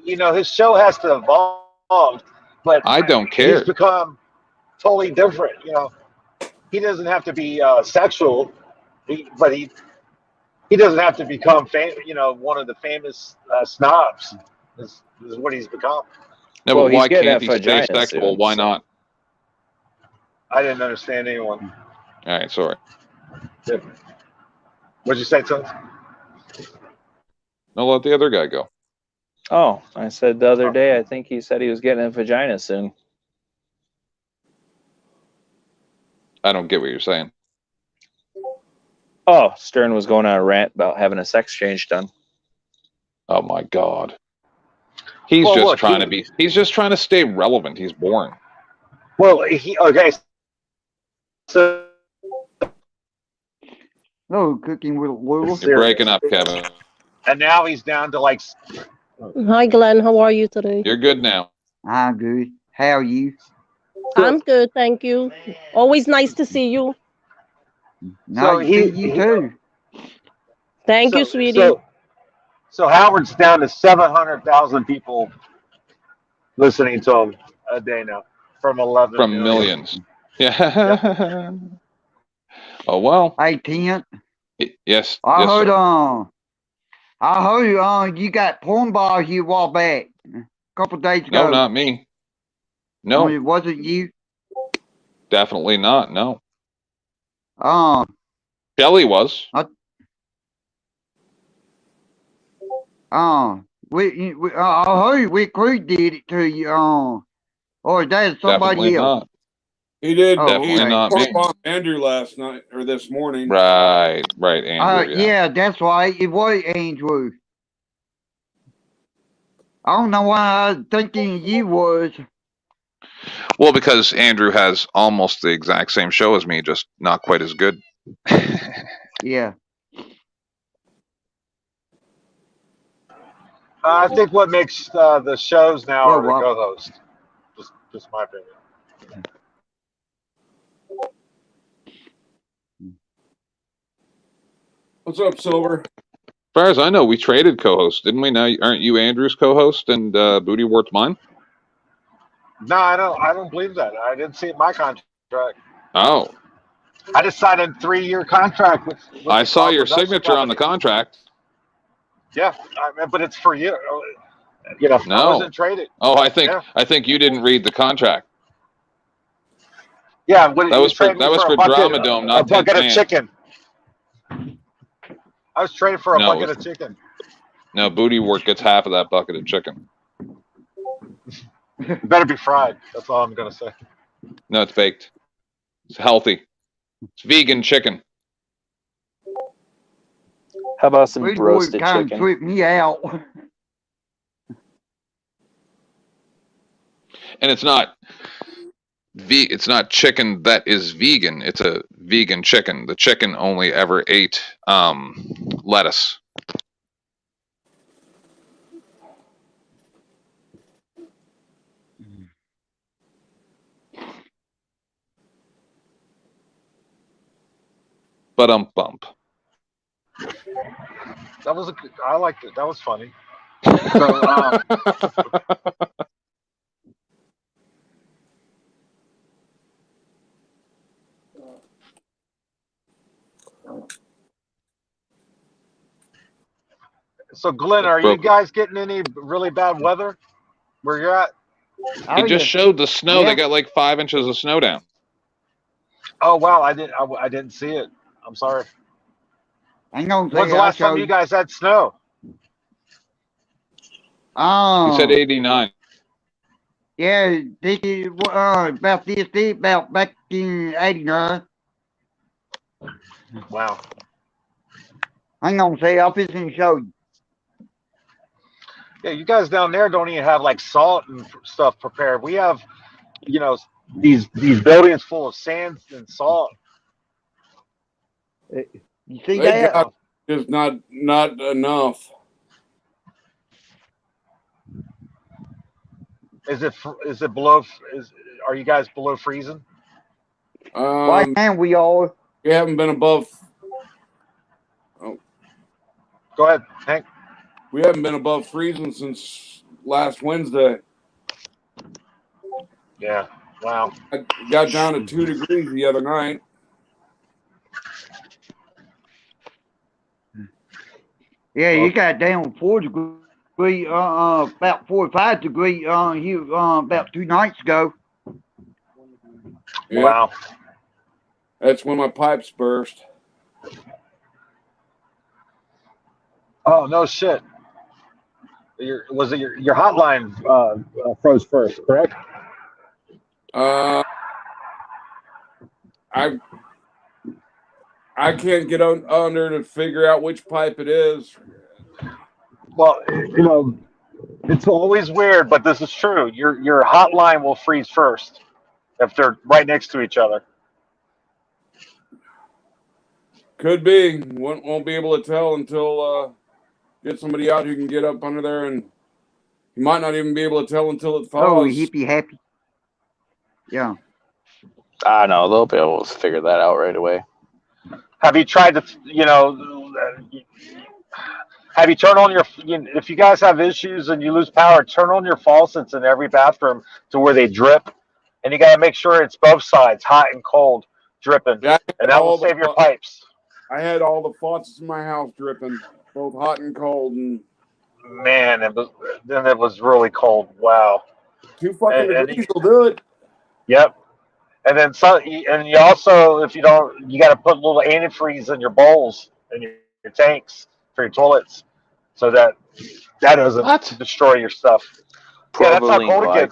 His show has to evolve, but I don't he's care. become totally different. He doesn't have to be sexual, but he doesn't have to become one of the famous snobs. Is what he's become. No, Well, but he's why getting can't that he stay vagina sexual? soon, Why so. not? I didn't understand anyone. All right, sorry. What'd you say, Tons? No, let the other guy go. Oh, I said the other day, I think he said he was getting a vagina soon. I don't get what you're saying. Oh, Stern was going on a rant about having a sex change done. Oh my God. He's Well, just look, trying to be. He's just trying to stay relevant. He's boring. Well, okay. So No cooking with Lula. You're breaking up, Kevin. and now he's down to like. Hi, Glenn. How are you today? You're good now. I'm good. How are you? I'm good, thank you. Always nice to see you. Nice to see you too. Thank you, sweetie. So Howard's down to 700,000 people listening to him a day now from 11 From million. millions. Yeah. Oh well. Hey, Tent. Yes. I yes, heard sir. you got porn bars here a while back, a couple days ago. No, not me. No, it wasn't you. Definitely not. No. Kelly was. I heard Rick Creed did it to you. Or that's somebody Definitely else. not. He did. Oh, Definitely okay. not me. Andrew last night or this morning. Right, Andrew. Yeah, that's right. It was Andrew. I don't know why I was thinking you was. Well, because Andrew has almost the exact same show as me, just not quite as good. Yeah. I think what makes the shows now are the co-host. Just my opinion. What's up, Silver? As far as I know, we traded co-hosts, didn't we? Now, aren't you Andrew's co-host and Booty Wart's mine? No, I don't believe that. I didn't see it in my contract. Oh. I just signed a 3-year contract with I saw your signature on the contract. Yeah, but it's for you. No. I wasn't traded. Oh, I think you didn't read the contract. Yeah, that was for Drama Dome, not a bucket of 10th chicken. I was traded for a bucket of chicken. No, Booty Wart gets half of that bucket of chicken. It better be fried. That's all I'm gonna say. No, it's baked. It's healthy. It's vegan chicken. How about some roasted chicken? Trip me out. And it's not chicken that is vegan. It's a vegan chicken. The chicken only ever ate lettuce. Bump. That was I liked it. That was funny. So Glenn, are you guys getting any really bad weather where you're at? He just showed the snow. Yeah. They got like 5 inches of snow down. Oh wow, I didn't see it. I'm sorry. Hang on. When's the last time you guys had snow? He said 89. Yeah, about this day, about back in 89. Wow. Hang on, say I'll finish show you. Yeah, you guys down there don't even have like salt and stuff prepared. We have, these buildings full of sand and salt. You see that? Just not enough. Is it below? Are you guys below freezing? Right now we are. We haven't been above Go ahead, Hank. We haven't been above freezing since last Wednesday. Yeah. Wow. I got down to 2 degrees the other night. Yeah, you got down 4 degrees, about 4 or 5 degrees here about 2 nights ago. Yeah. Wow. That's when my pipes burst. Oh no shit. Was it your hotline froze first, correct? I can't get under to figure out which pipe it is. Well, it's always weird, but this is true. Your hotline will freeze first if they're right next to each other. Could be. Won't be able to tell until get somebody out who can get up under there, and you might not even be able to tell until it thaws. Oh, hippie happy. Yeah. I know they'll be able to figure that out right away. Have you tried to, have you turned on your, if you guys have issues and you lose power, turn on your faucets in every bathroom to where they drip. And you got to make sure it's both sides, hot and cold, dripping. Yeah, and that will save your pipes. I had all the faucets in my house dripping, both hot and cold. And man, it was really cold. Wow. 2 fucking degrees will do it. Yep. And then and you also, if you don't, you got to put little antifreeze in your bowls and your tanks for your toilets, so that doesn't destroy your stuff. Yeah, that's how cold it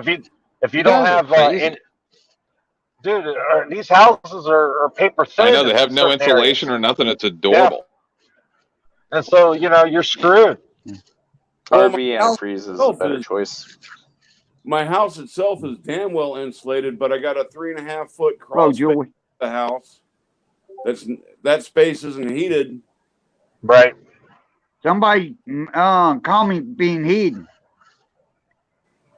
gets. If you don't have, dude, these houses are paper thin. I know they have no insulation or nothing. It's adorable. Yeah. And so you're screwed. RV antifreeze is a better choice. My house itself is damn well insulated, but I got a 3.5 foot crawl space in the house. That space isn't heated. Right. Somebody call me being heated.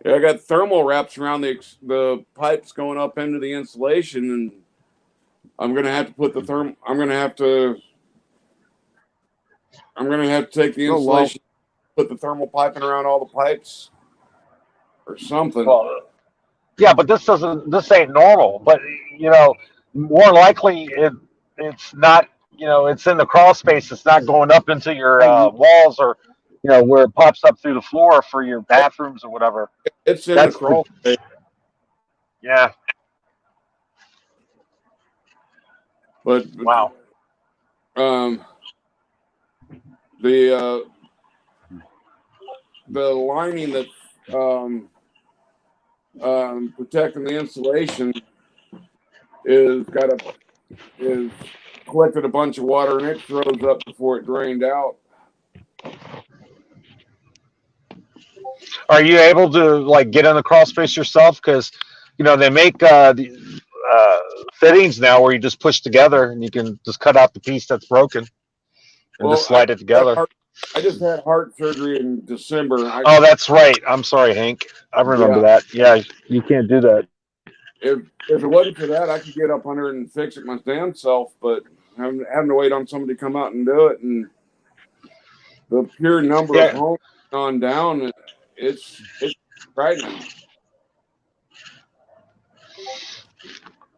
Yeah, I got thermal wraps around the pipes going up into the insulation, and I'm gonna have to put the I'm gonna have to take the insulation, put the thermal piping around all the pipes. Or something. Well, yeah, but this ain't normal. But more likely it's not. It's in the crawl space. It's not going up into your walls or where it pops up through the floor for your bathrooms or whatever. It's in the crawl space. Yeah. But wow. The lining that protecting the insulation is collected a bunch of water and it froze up before it drained out. Are you able to get in the crawl space yourself? Because they make fittings now where you just push together and you can just cut out the piece that's broken and just slide it together. I just had heart surgery in December. Oh, that's right. I'm sorry, Hank. I remember that. Yeah, you can't do that. If it wasn't for that, I could get up under it and fix it my damn self, but having to wait on somebody to come out and do it, and the pure number of homes gone down, it's frightening.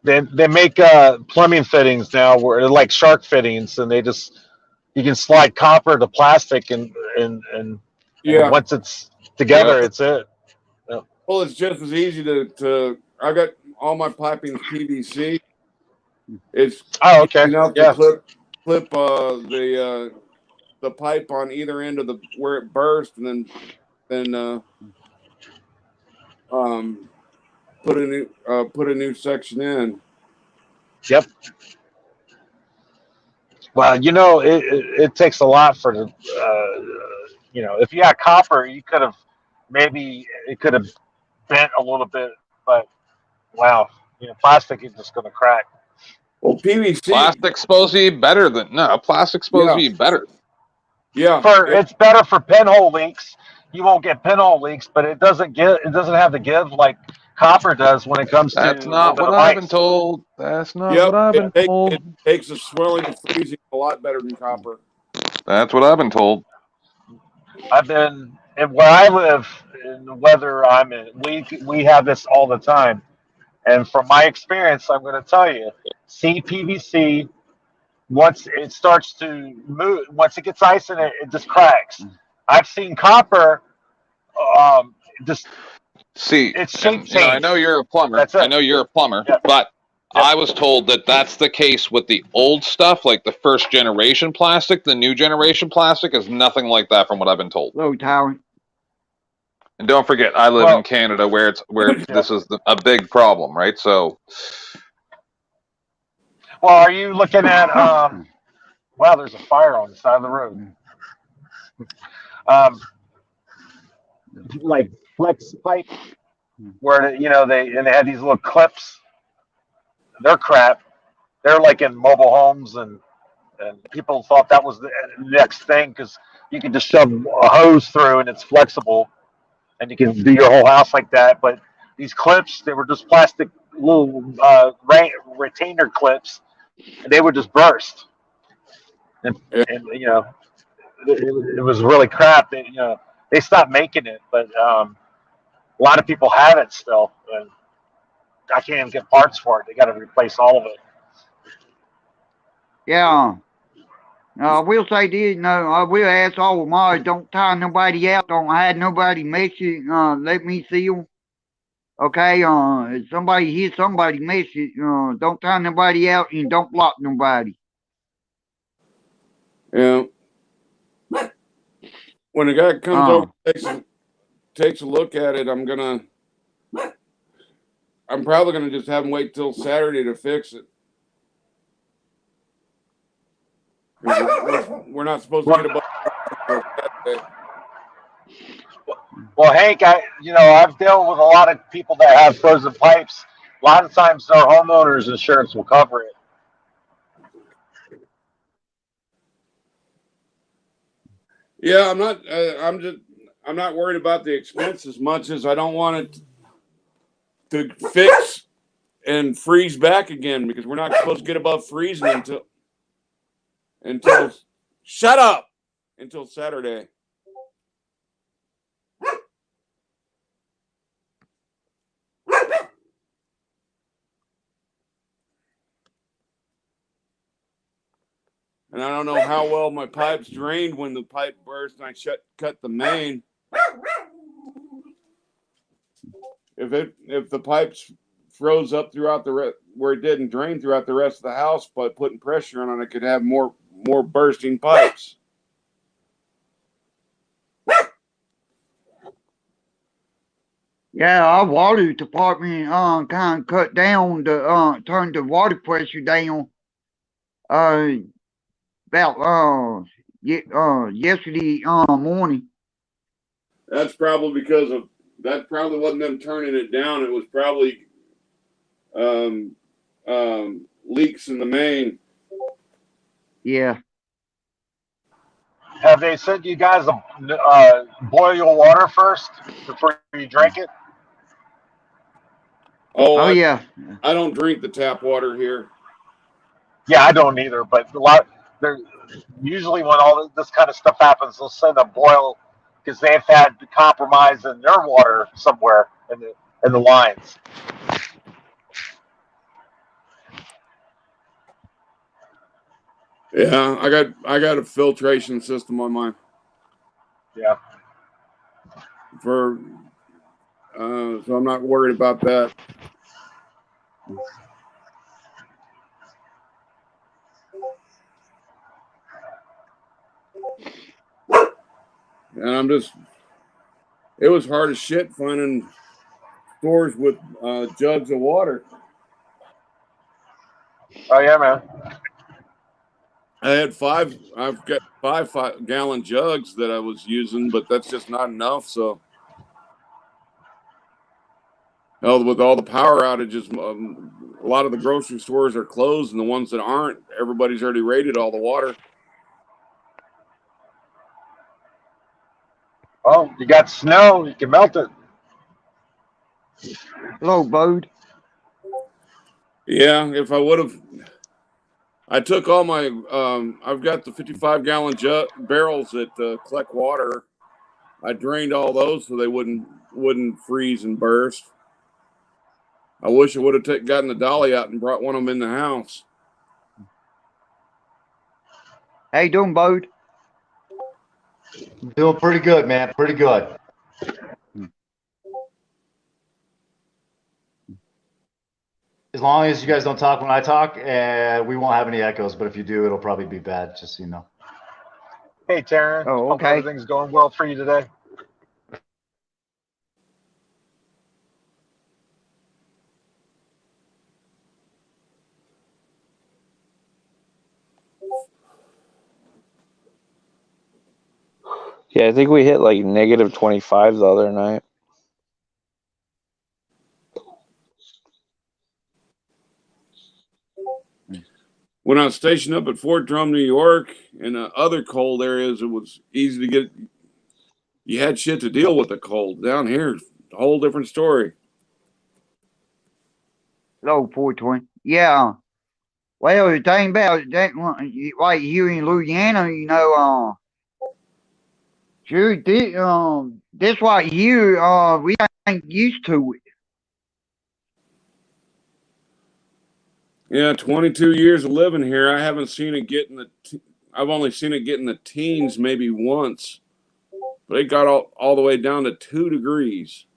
They make plumbing fittings now where they're like shark fittings, and you can slide copper to plastic, and once it's together, it's it. Yeah. Well, it's just as easy to. I got all my piping PVC. It's okay. Enough to clip the pipe on either end of where it burst, and then put a new section in. Yep. Well, it takes a lot for the, if you had copper, it could have bent a little bit, but wow, plastic is just going to crack. Well, PVC. Plastic's supposed to be better plastic's supposed to be better. Yeah. It's better for pinhole leaks. You won't get pinhole leaks, but it doesn't have the give like copper does when it comes That's to. not what I've been told. That's not what I've been told. It takes the swelling and freezing a lot better than copper. That's what I've been told. I've been, and where I live, in the weather I'm in, we have this all the time. And from my experience, I'm going to tell you, CPVC, once it starts to move, once it gets ice in it, it just cracks. I've seen copper, just See, its shape and I change. know you're a plumber. That's I it. know you're a plumber, Yep. but Yep. I was told that that's the case with the old stuff, like the first generation plastic. The new generation plastic is nothing like that, from what I've been told. Low tower. And don't forget, I live in Canada, where this is a big problem, right? So, well, are you looking at? Wow, there's a fire on the side of the road. Like flex pipe, where they have these little clips. They're crap. They're like in mobile homes, and people thought that was the next thing because you can just shove a hose through and it's flexible, and you can do your whole house like that. But these clips, they were just plastic little retainer clips, and they would just burst. And it was really crap. They stopped making it, but a lot of people have it still. And I can't even get parts for it. They got to replace all of it. Yeah. I will say this, I will ask all of mine, don't tie nobody out, don't hide nobody message, let me see them. Okay, if somebody hears somebody message, don't tie nobody out and don't block nobody. Yeah. When a guy comes over, takes a look at it, I'm probably gonna just have him wait till Saturday to fix it. We're not supposed to get above. Well, Hank, I've dealt with a lot of people that have frozen pipes. A lot of times, their homeowners insurance will cover it. Yeah, I'm not worried about the expense as much as I don't want it to fix and freeze back again, because we're not supposed to get above freezing until shut up until Saturday. And I don't know how well my pipes drained when the pipe burst and I cut the main. If the pipes froze up throughout where it didn't drain throughout the rest of the house, by putting pressure on it, could have more bursting pipes. Yeah, our water department kind of cut down turned the water pressure down about yesterday morning. That's probably that probably wasn't them turning it down. It was probably leaks in the main. Yeah. Have they sent you guys boil your water first before you drink it? Oh yeah. I don't drink the tap water here. Yeah, I don't either. But usually when all this kind of stuff happens, they'll send a boil because they've had compromise in their water somewhere in the lines. Yeah, I got a filtration system on mine. Yeah. So I'm not worried about that. And it was hard as shit finding stores with jugs of water. Oh yeah, man. I've got 5-gallon jugs that I was using, but that's just not enough. So, with all the power outages, a lot of the grocery stores are closed, and the ones that aren't, everybody's already rated all the water. Oh, you got snow, you can melt it. Hello, Bode. Yeah, if I would have, I took all my. I've got the 55-gallon barrels that collect water. I drained all those so they wouldn't freeze and burst. I wish I would have gotten the dolly out and brought one of them in the house. How you doing, Bode? Doing pretty good, man. Pretty good. As long as you guys don't talk when I talk, we won't have any echoes. But if you do, it'll probably be bad, just so you know. Hey, Taryn. Oh, Hope okay. everything's going well for you today. Yeah, I think we hit like negative 25 the other night. When I was stationed up at Fort Drum, New York, in other cold areas, it was easy to get. You had shit to deal with the cold. Down here, a whole different story. Hello, 420. Yeah. Well, the thing about that, like here in Louisiana, sure, this right here, we ain't used to it. Yeah, 22 years of living here, I haven't seen it get in the. I've only seen it get in the teens maybe once, but it got all the way down to 2 degrees.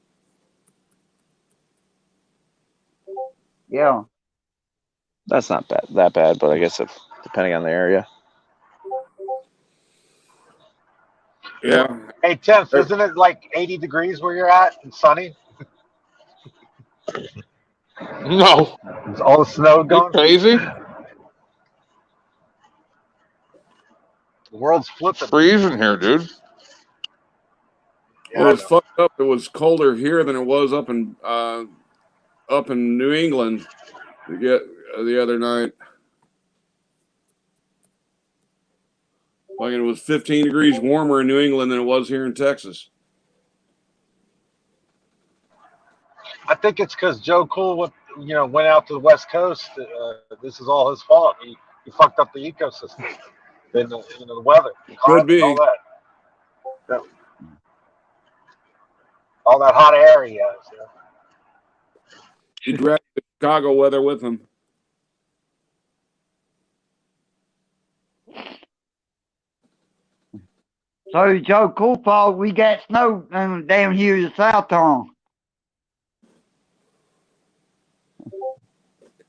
Yeah. That's not that bad, but I guess if depending on the area. Yeah. Hey, Tiff, isn't it like 80 degrees where you're at and sunny? No. Is all the snow You gone? crazy? The world's flipping. Freezing here, dude. Well, it's fucked up. It was colder here than it was up in New England the other night. Like it was 15 degrees warmer in New England than it was here in Texas. I think it's because Joe Cool went out to the West Coast. This is all his fault. He fucked up the ecosystem and the weather, the Could be. all that. Yeah. All that hot air he has. Yeah. He dragged the Chicago weather with him. So, Joe Cool fault, we got snow down here in the South Town.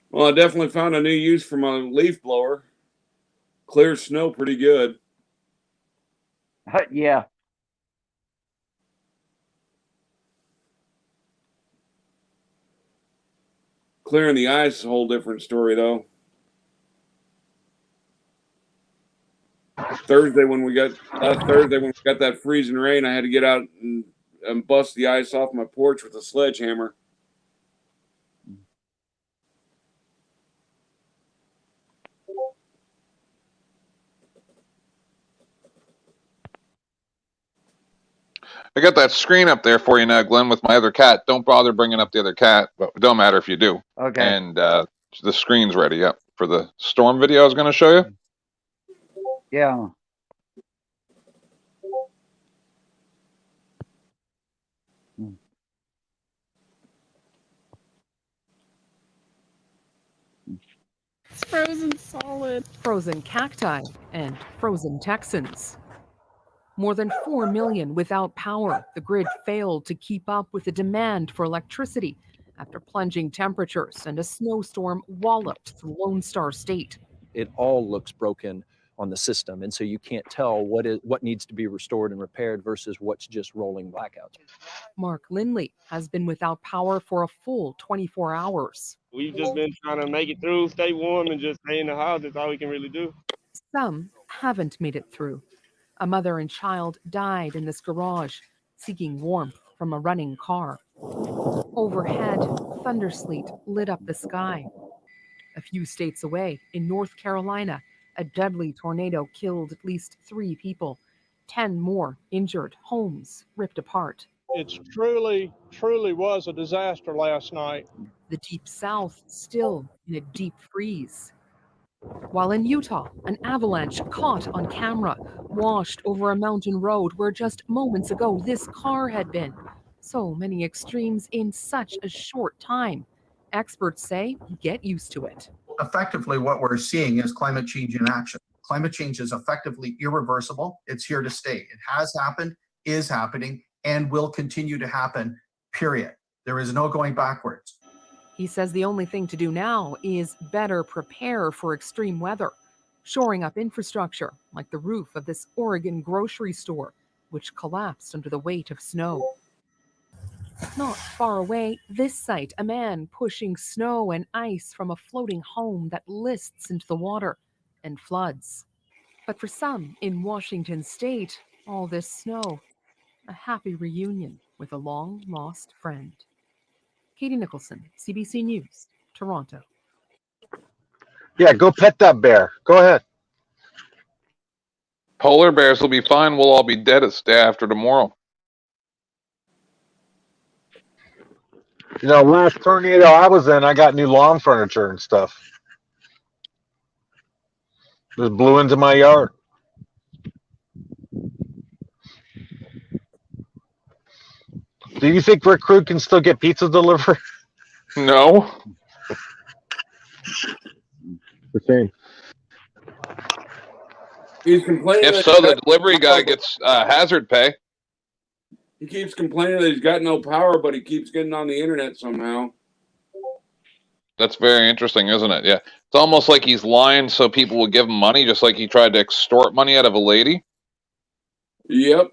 Well, I definitely found a new use for my leaf blower. Clears snow pretty good. Yeah. Clearing the ice is a whole different story, though. Last Thursday when we got that freezing rain, I had to get out and bust the ice off my porch with a sledgehammer. I got that screen up there for you now, Glenn, with my other cat. Don't bother bringing up the other cat, but it don't matter if you do. Okay. And the screen's ready, yep, for the storm video I was going to show you. Yeah. It's frozen solid. Frozen cacti and frozen Texans. More than 4 million without power. The grid failed to keep up with the demand for electricity after plunging temperatures and a snowstorm walloped the Lone Star State. It all looks broken on the system, and so you can't tell what needs to be restored and repaired versus what's just rolling blackouts. Mark Lindley has been without power for a full 24 hours. We've just been trying to make it through, stay warm, and just stay in the house. That's all we can really do. Some haven't made it through. A mother and child died in this garage, seeking warmth from a running car. Overhead, thundersleet lit up the sky. A few states away, in North Carolina, a deadly tornado killed at least 3 people. 10 more injured, homes ripped apart. It truly was a disaster last night. The Deep South still in a deep freeze. While in Utah, an avalanche caught on camera washed over a mountain road where just moments ago this car had been. So many extremes in such a short time. Experts say get used to it. Effectively, what we're seeing is climate change in action. Climate change is effectively irreversible. It's here to stay. It has happened, is happening, and will continue to happen, period. There is no going backwards. He says the only thing to do now is better prepare for extreme weather, shoring up infrastructure like the roof of this Oregon grocery store, which collapsed under the weight of snow. Not far away, this site, a man pushing snow and ice from a floating home that lists into the water and floods. But for some in Washington state, all this snow, a happy reunion with a long-lost friend. Katie Nicholson, CBC News, Toronto. Yeah, go pet that bear. Go ahead. Polar bears will be fine. We'll all be dead at day after tomorrow. You know, last tornado I was in, I got new lawn furniture and stuff. Just blew into my yard. Do you think Rick Rude can still get pizza delivered? No. The same. He's complaining. If so, the delivery guy gets hazard pay. He keeps complaining that he's got no power, but he keeps getting on the internet somehow. That's very interesting, isn't it? Yeah. It's almost like he's lying so people will give him money, just like he tried to extort money out of a lady. Yep.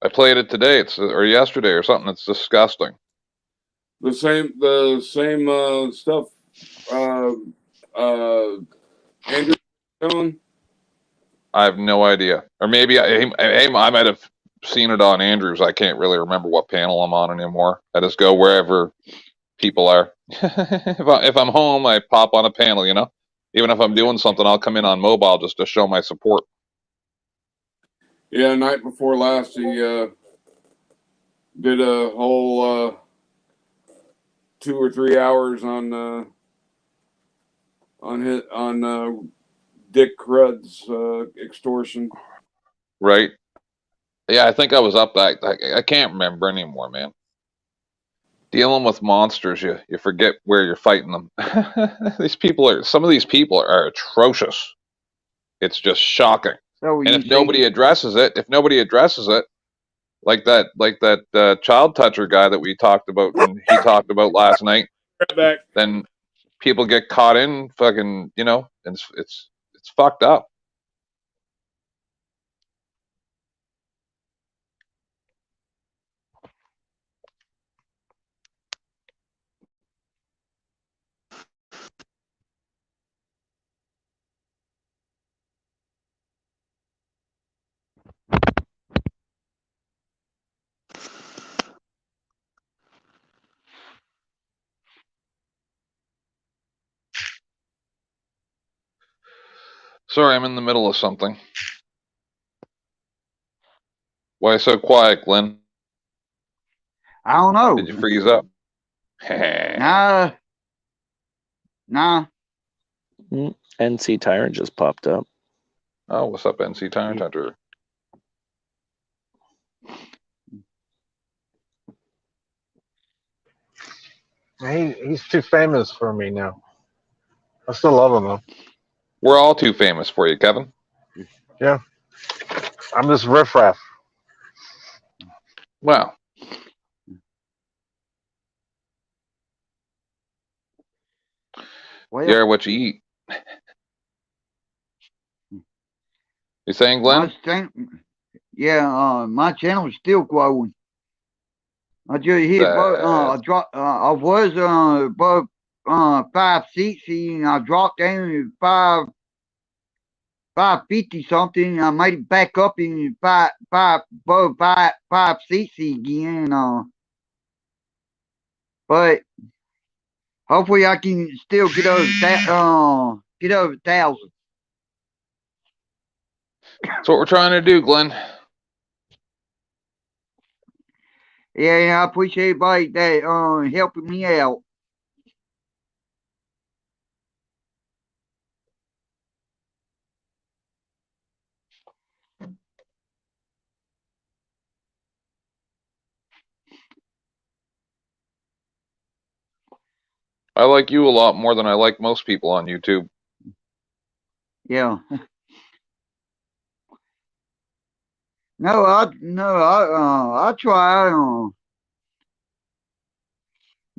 I played it today, or yesterday or something. It's disgusting. The same stuff. Andrew telling. I have no idea. Or maybe I might have seen it on Andrews. I can't really remember what panel I'm on anymore. I just go wherever people are. If I'm home, I pop on a panel, you know? Even if I'm doing something, I'll come in on mobile just to show my support. Yeah, night before last, he did a whole 2 or 3 hours on Dick Crud's extortion. Right. Yeah, I think I was up that. I can't remember anymore, man. Dealing with monsters, you forget where you're fighting them. Some of these people are atrocious. It's just shocking. So and if nobody addresses it, like that child toucher guy that we talked about, and he talked about last night, then people get caught in fucking, you know, and it's fucked up. Sorry, I'm in the middle of something. Why so quiet, Glenn? I don't know. Did you freeze up? Nah. NC Tyrant just popped up. Oh, what's up, NC Tyrant Hunter? He's too famous for me now. I still love him though. We're all too famous for you, Kevin. Yeah. I'm just riffraff. Wow. Well, you're what you eat. You saying, Glenn? My channel is still growing. I just hit, I was above 560, and I dropped down to 550 something. I made it back up in above 560 again. But hopefully I can still get over that. Get over 1,000. That's what we're trying to do, Glenn. Yeah, I appreciate everybody that helping me out. I like you a lot more than I like most people on YouTube. Yeah. I try.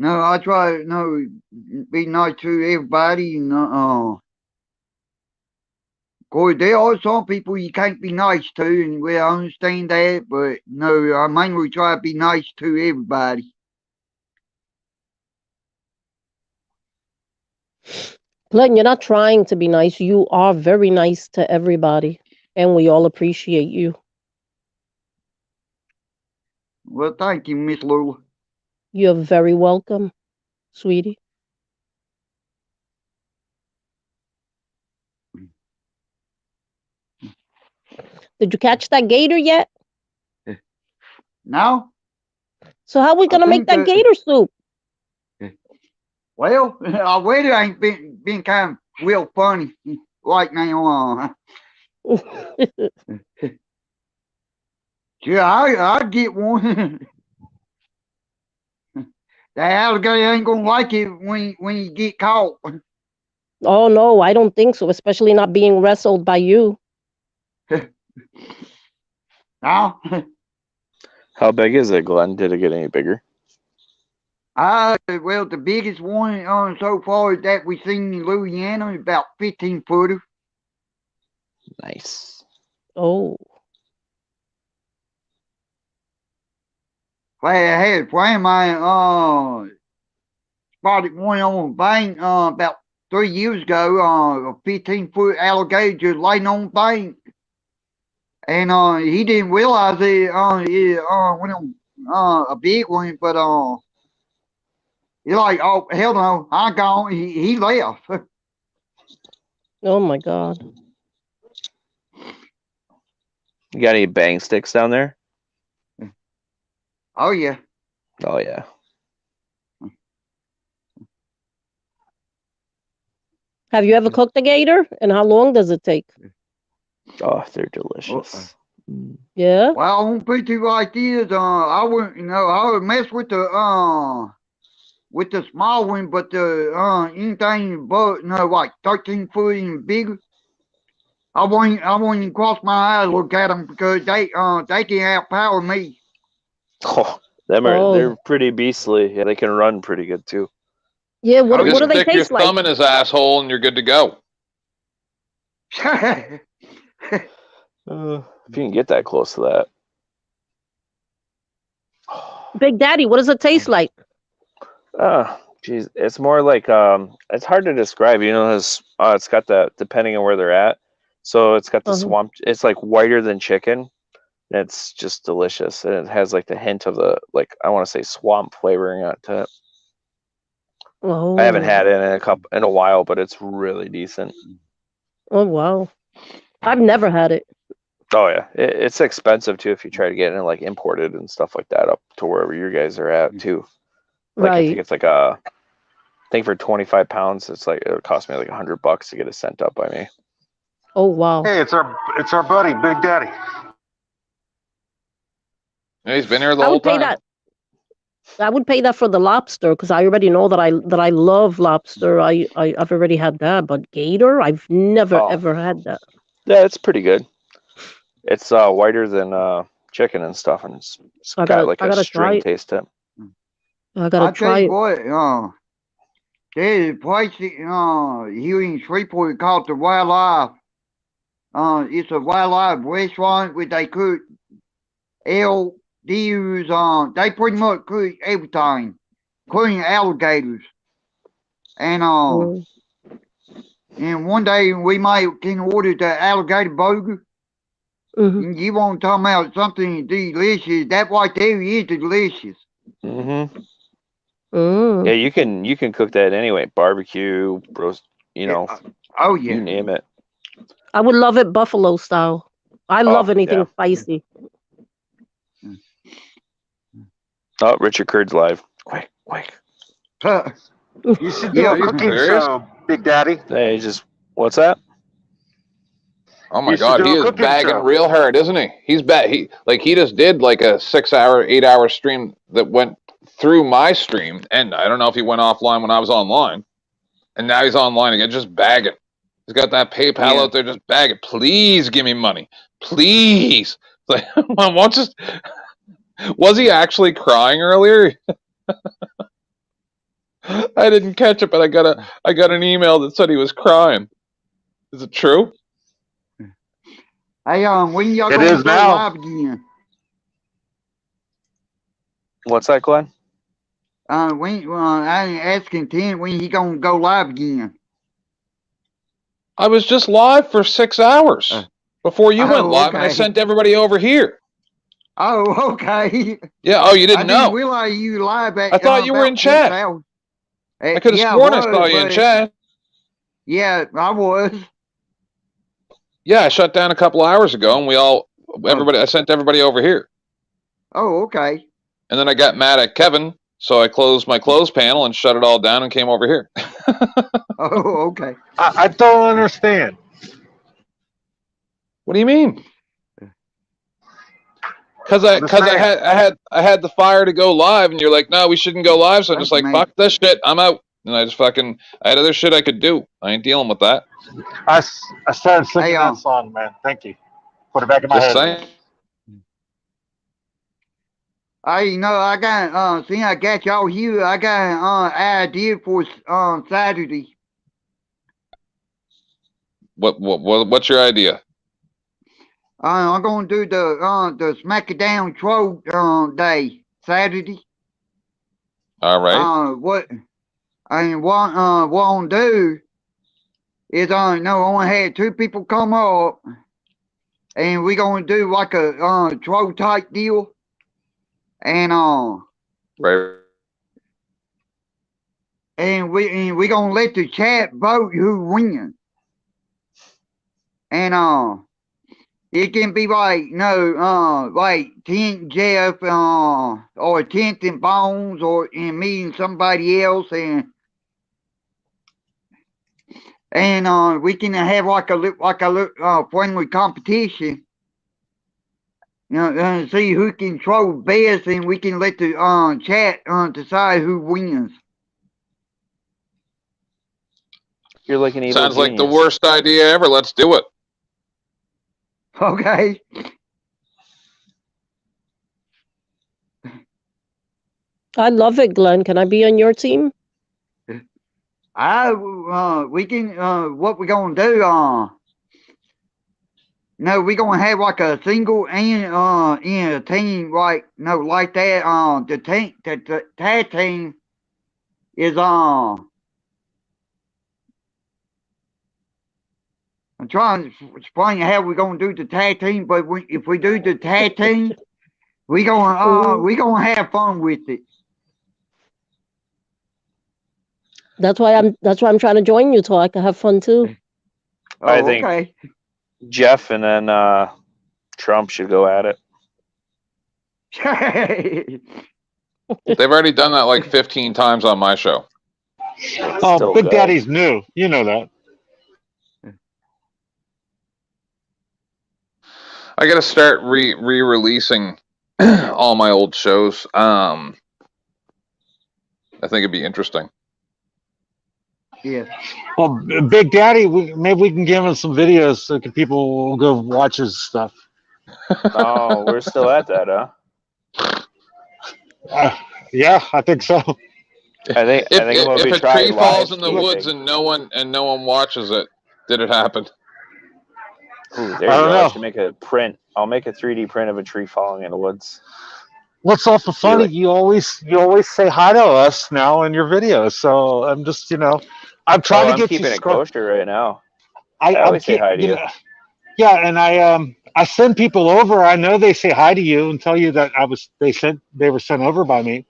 I try. Be nice to everybody. Of course, there are some people you can't be nice to, and we understand that. But no, I mainly try to be nice to everybody. Glenn, you're not trying to be nice. You are very nice to everybody, and we all appreciate you. Well, thank you, Miss Lula. You're very welcome, sweetie. Did you catch that gator yet? No. So how we gonna make that gator soup? Well, our weather ain't been kind of real funny right now. Yeah, I'll get one. The alligator ain't gonna like it when you get caught. Oh no, I don't think so. Especially not being wrestled by you. No. How big is it, Glenn? Did it get any bigger? Well, the biggest one so far that we've seen in Louisiana is about 15-footer. Nice. Oh. I had a friend of mine spotted one on the bank about 3 years ago, a 15-foot alligator just laying on the bank. And he didn't realize it went on a big one, but he's like, oh, hell no, I'm gone. He left. Oh my God. You got any bang sticks down there? Oh yeah. Oh yeah. Have you ever cooked a gator? And how long does it take? Oh, they're delicious. Yeah. Well, I won't put you like this. I wouldn't, I would mess with the small one, but the anything above, like 13 foot and bigger. I won't even cross my eyes look at them because they can outpower me. Oh, they're pretty beastly. Yeah, they can run pretty good too. Yeah, what Just do they stick your taste like? thumb in his asshole and you're good to go. If you can get that close to that. Big Daddy, what does it taste like? Geez, it's more like it's hard to describe. It's got the, depending on where they're at. So it's got the swamp. It's like whiter than chicken. It's just delicious, and it has like the hint of the, like, I want to say swamp flavoring to it. Oh. I haven't had it in a while, but it's really decent. Oh wow, I've never had it. Oh yeah, it's expensive too if you try to get it like imported and stuff like that up to wherever you guys are at too. Like I think it's like I think for 25 pounds, it would cost me like $100 to get it sent up by me. Oh wow. Hey, it's our buddy, Big Daddy. Yeah, he's been here the whole time. I would pay that for the lobster because I already know that I love lobster. I've already had that, but gator, I've never ever had that. Yeah, it's pretty good. It's whiter than chicken and stuff, and it's got like a string taste to it. I gotta try it. What, there's a place here in Shreveport called the Wildlife. It's a wildlife restaurant where they cook deers. They pretty much cook everything, including alligators. And and one day we can order the alligator burger. And you want to talk about something delicious? That right there is delicious. Mm-hmm. Yeah, you can cook that anyway. Barbecue, roast, Oh yeah. You name it. I would love it buffalo style. I love anything spicy. Oh, Richard Curd's live. Quick. You should do a cooking show, Big Daddy. Hey, what's that? Oh my God, he is bagging real hard, isn't he? He's he just did like a 6-hour, 8-hour stream that went through my stream, and I don't know if he went offline when I was online, and now he's online again, just bagging. He's got that PayPal out there, just bagging. Please give me money, please. It's like, Mom, was he actually crying earlier? I didn't catch it, but I got an email that said he was crying. Is it true? Hey, when y'all It gonna is go now. live again? What's that, Glenn? When I ain't asking Tim when he gonna go live again. I was just live for 6 hours before you went live, and I okay. sent everybody over here. Oh, okay. Yeah. Oh, you didn't I didn't know? realize you live at. I thought you were in about 6 chat. hours. I could have sworn I saw you in chat. Yeah, I was. Yeah, I shut down a couple hours ago, and I sent everybody over here. Oh, okay. And then I got mad at Kevin, so I closed my closed panel and shut it all down and came over here. Oh, okay. I don't understand. What do you mean? Because I had the fire to go live, and you're like, no, we shouldn't go live. So I'm just like, fuck this shit, I'm out. And I had other shit I could do. I ain't dealing with that. I started singing that song, man. Thank you. Put it back in my head. Saying. I got see, I got y'all here. I got an idea for Saturday. What's your idea? I'm gonna do the smackofdown troll day Saturday. All right. What I'm gonna do is I only had 2 people come up, and we're gonna do like a troll type deal, and right. And we gonna let the chat vote who wins. And it can be like like Tint Jeff or Tint and Bones and me and somebody else, and we can have like a friendly competition. See who can troll best, and we can let the chat decide who wins. You're like an evil Sounds genius. like the worst idea ever. Let's do it. Okay. I love it, Glenn. Can I be on your team? We can what we gonna do? No, we gonna have like a single and in a team like that. The tag team is I'm trying to explain how we're gonna do the tag team, but if we do the tag team, we gonna have fun with it. That's why I'm trying to join you so I can have fun too. I think Jeff and then Trump should go at it. They've already done that like 15 times on my show. Oh, Big Daddy's new. You know that. I got to start re-releasing all my old shows. I think it'd be interesting. Yeah. Well, Big Daddy, maybe we can give him some videos so people will go watch his stuff. Oh, we're still at that, huh? Yeah, I think so. I think if a tree falls in the woods and no one watches it, did it happen? Ooh, there you go. I should make a print. I'll make a 3D print of a tree falling in the woods. What's awful funny? You always say hi to us now in your videos. So I'm just I'm trying to get keeping it kosher right now. I always say hi to you. Yeah, and I send people over. I know they say hi to you and tell you that they were sent over by me.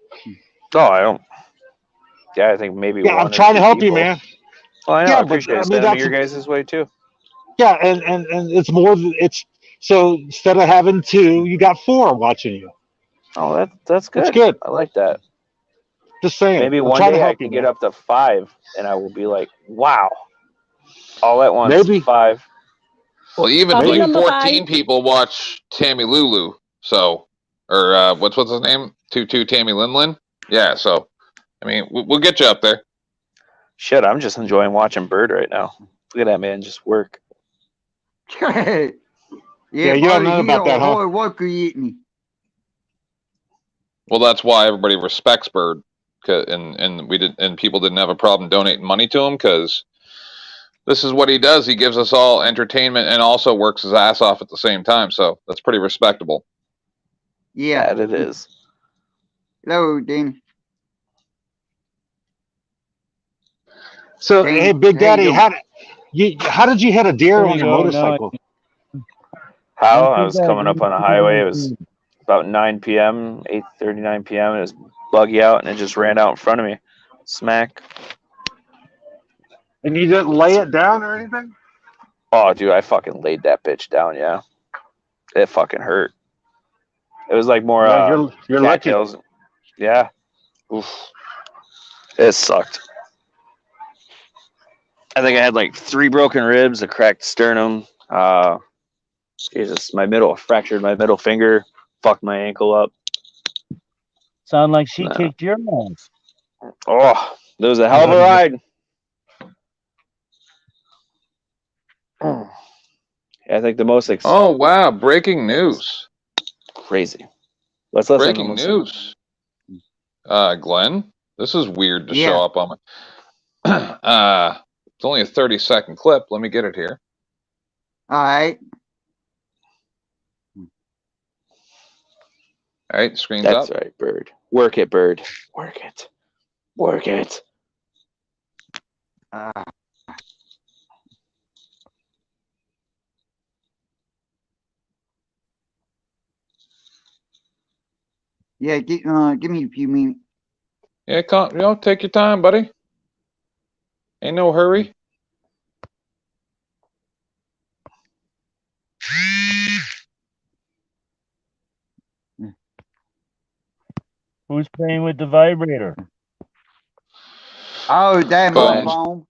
No, I don't. Yeah, I think maybe. Yeah, I'm trying to help you, man. Well, I know. Yeah, I appreciate it. Send them your guys' way too. Yeah, and it's more. So instead of having 2, you got 4 watching you. Oh, that's good. That's good. I like that. Just saying. Maybe one day I can get up to 5, and I will be like, wow, all at once. Maybe 5. Well, even like 14 people watch Tammy Lulu. So, or what's his name? 22 Tammy Lin Lin. Yeah, so I mean, we'll get you up there. Shit, I'm just enjoying watching Bird right now. Look at that man just work. Yeah, you don't know he about that, a huh? hard worker, isn't he? Well, that's why everybody respects Bird, and people didn't have a problem donating money to him because this is what he does. He gives us all entertainment and also works his ass off at the same time. So that's pretty respectable. Yeah. That it is. Hello, Danny. So, Danny, hey, Big how you Daddy, doing? how did you hit a deer There on you your go. motorcycle? How? I was coming up on a highway. It was about 9 p.m., 8:30, 9 p.m. It was buggy out, and it just ran out in front of me. Smack. And you didn't lay it down or anything? Oh, dude, I fucking laid that bitch down, yeah. It fucking hurt. It was like more Yeah, you're lucky. cattails. Yeah. Oof. It sucked. I think I had like 3 broken ribs, a cracked sternum. Jesus, fractured my middle finger, fucked my ankle up. Sound like she kicked your ass. Oh, that was a hell of a ride. I think the most Oh wow! Breaking news. Crazy. Let's listen. Breaking news. Glenn, this is weird to show up on my. It's only a 30-second clip. Let me get it here. All right. All right, screen's That's up. right, Bird. Work it, Bird. Work it. Work it. Yeah, give me a few minutes. Yeah, take your time, buddy. Ain't no hurry. Who's playing with the vibrator? Oh, that my Bones. phone.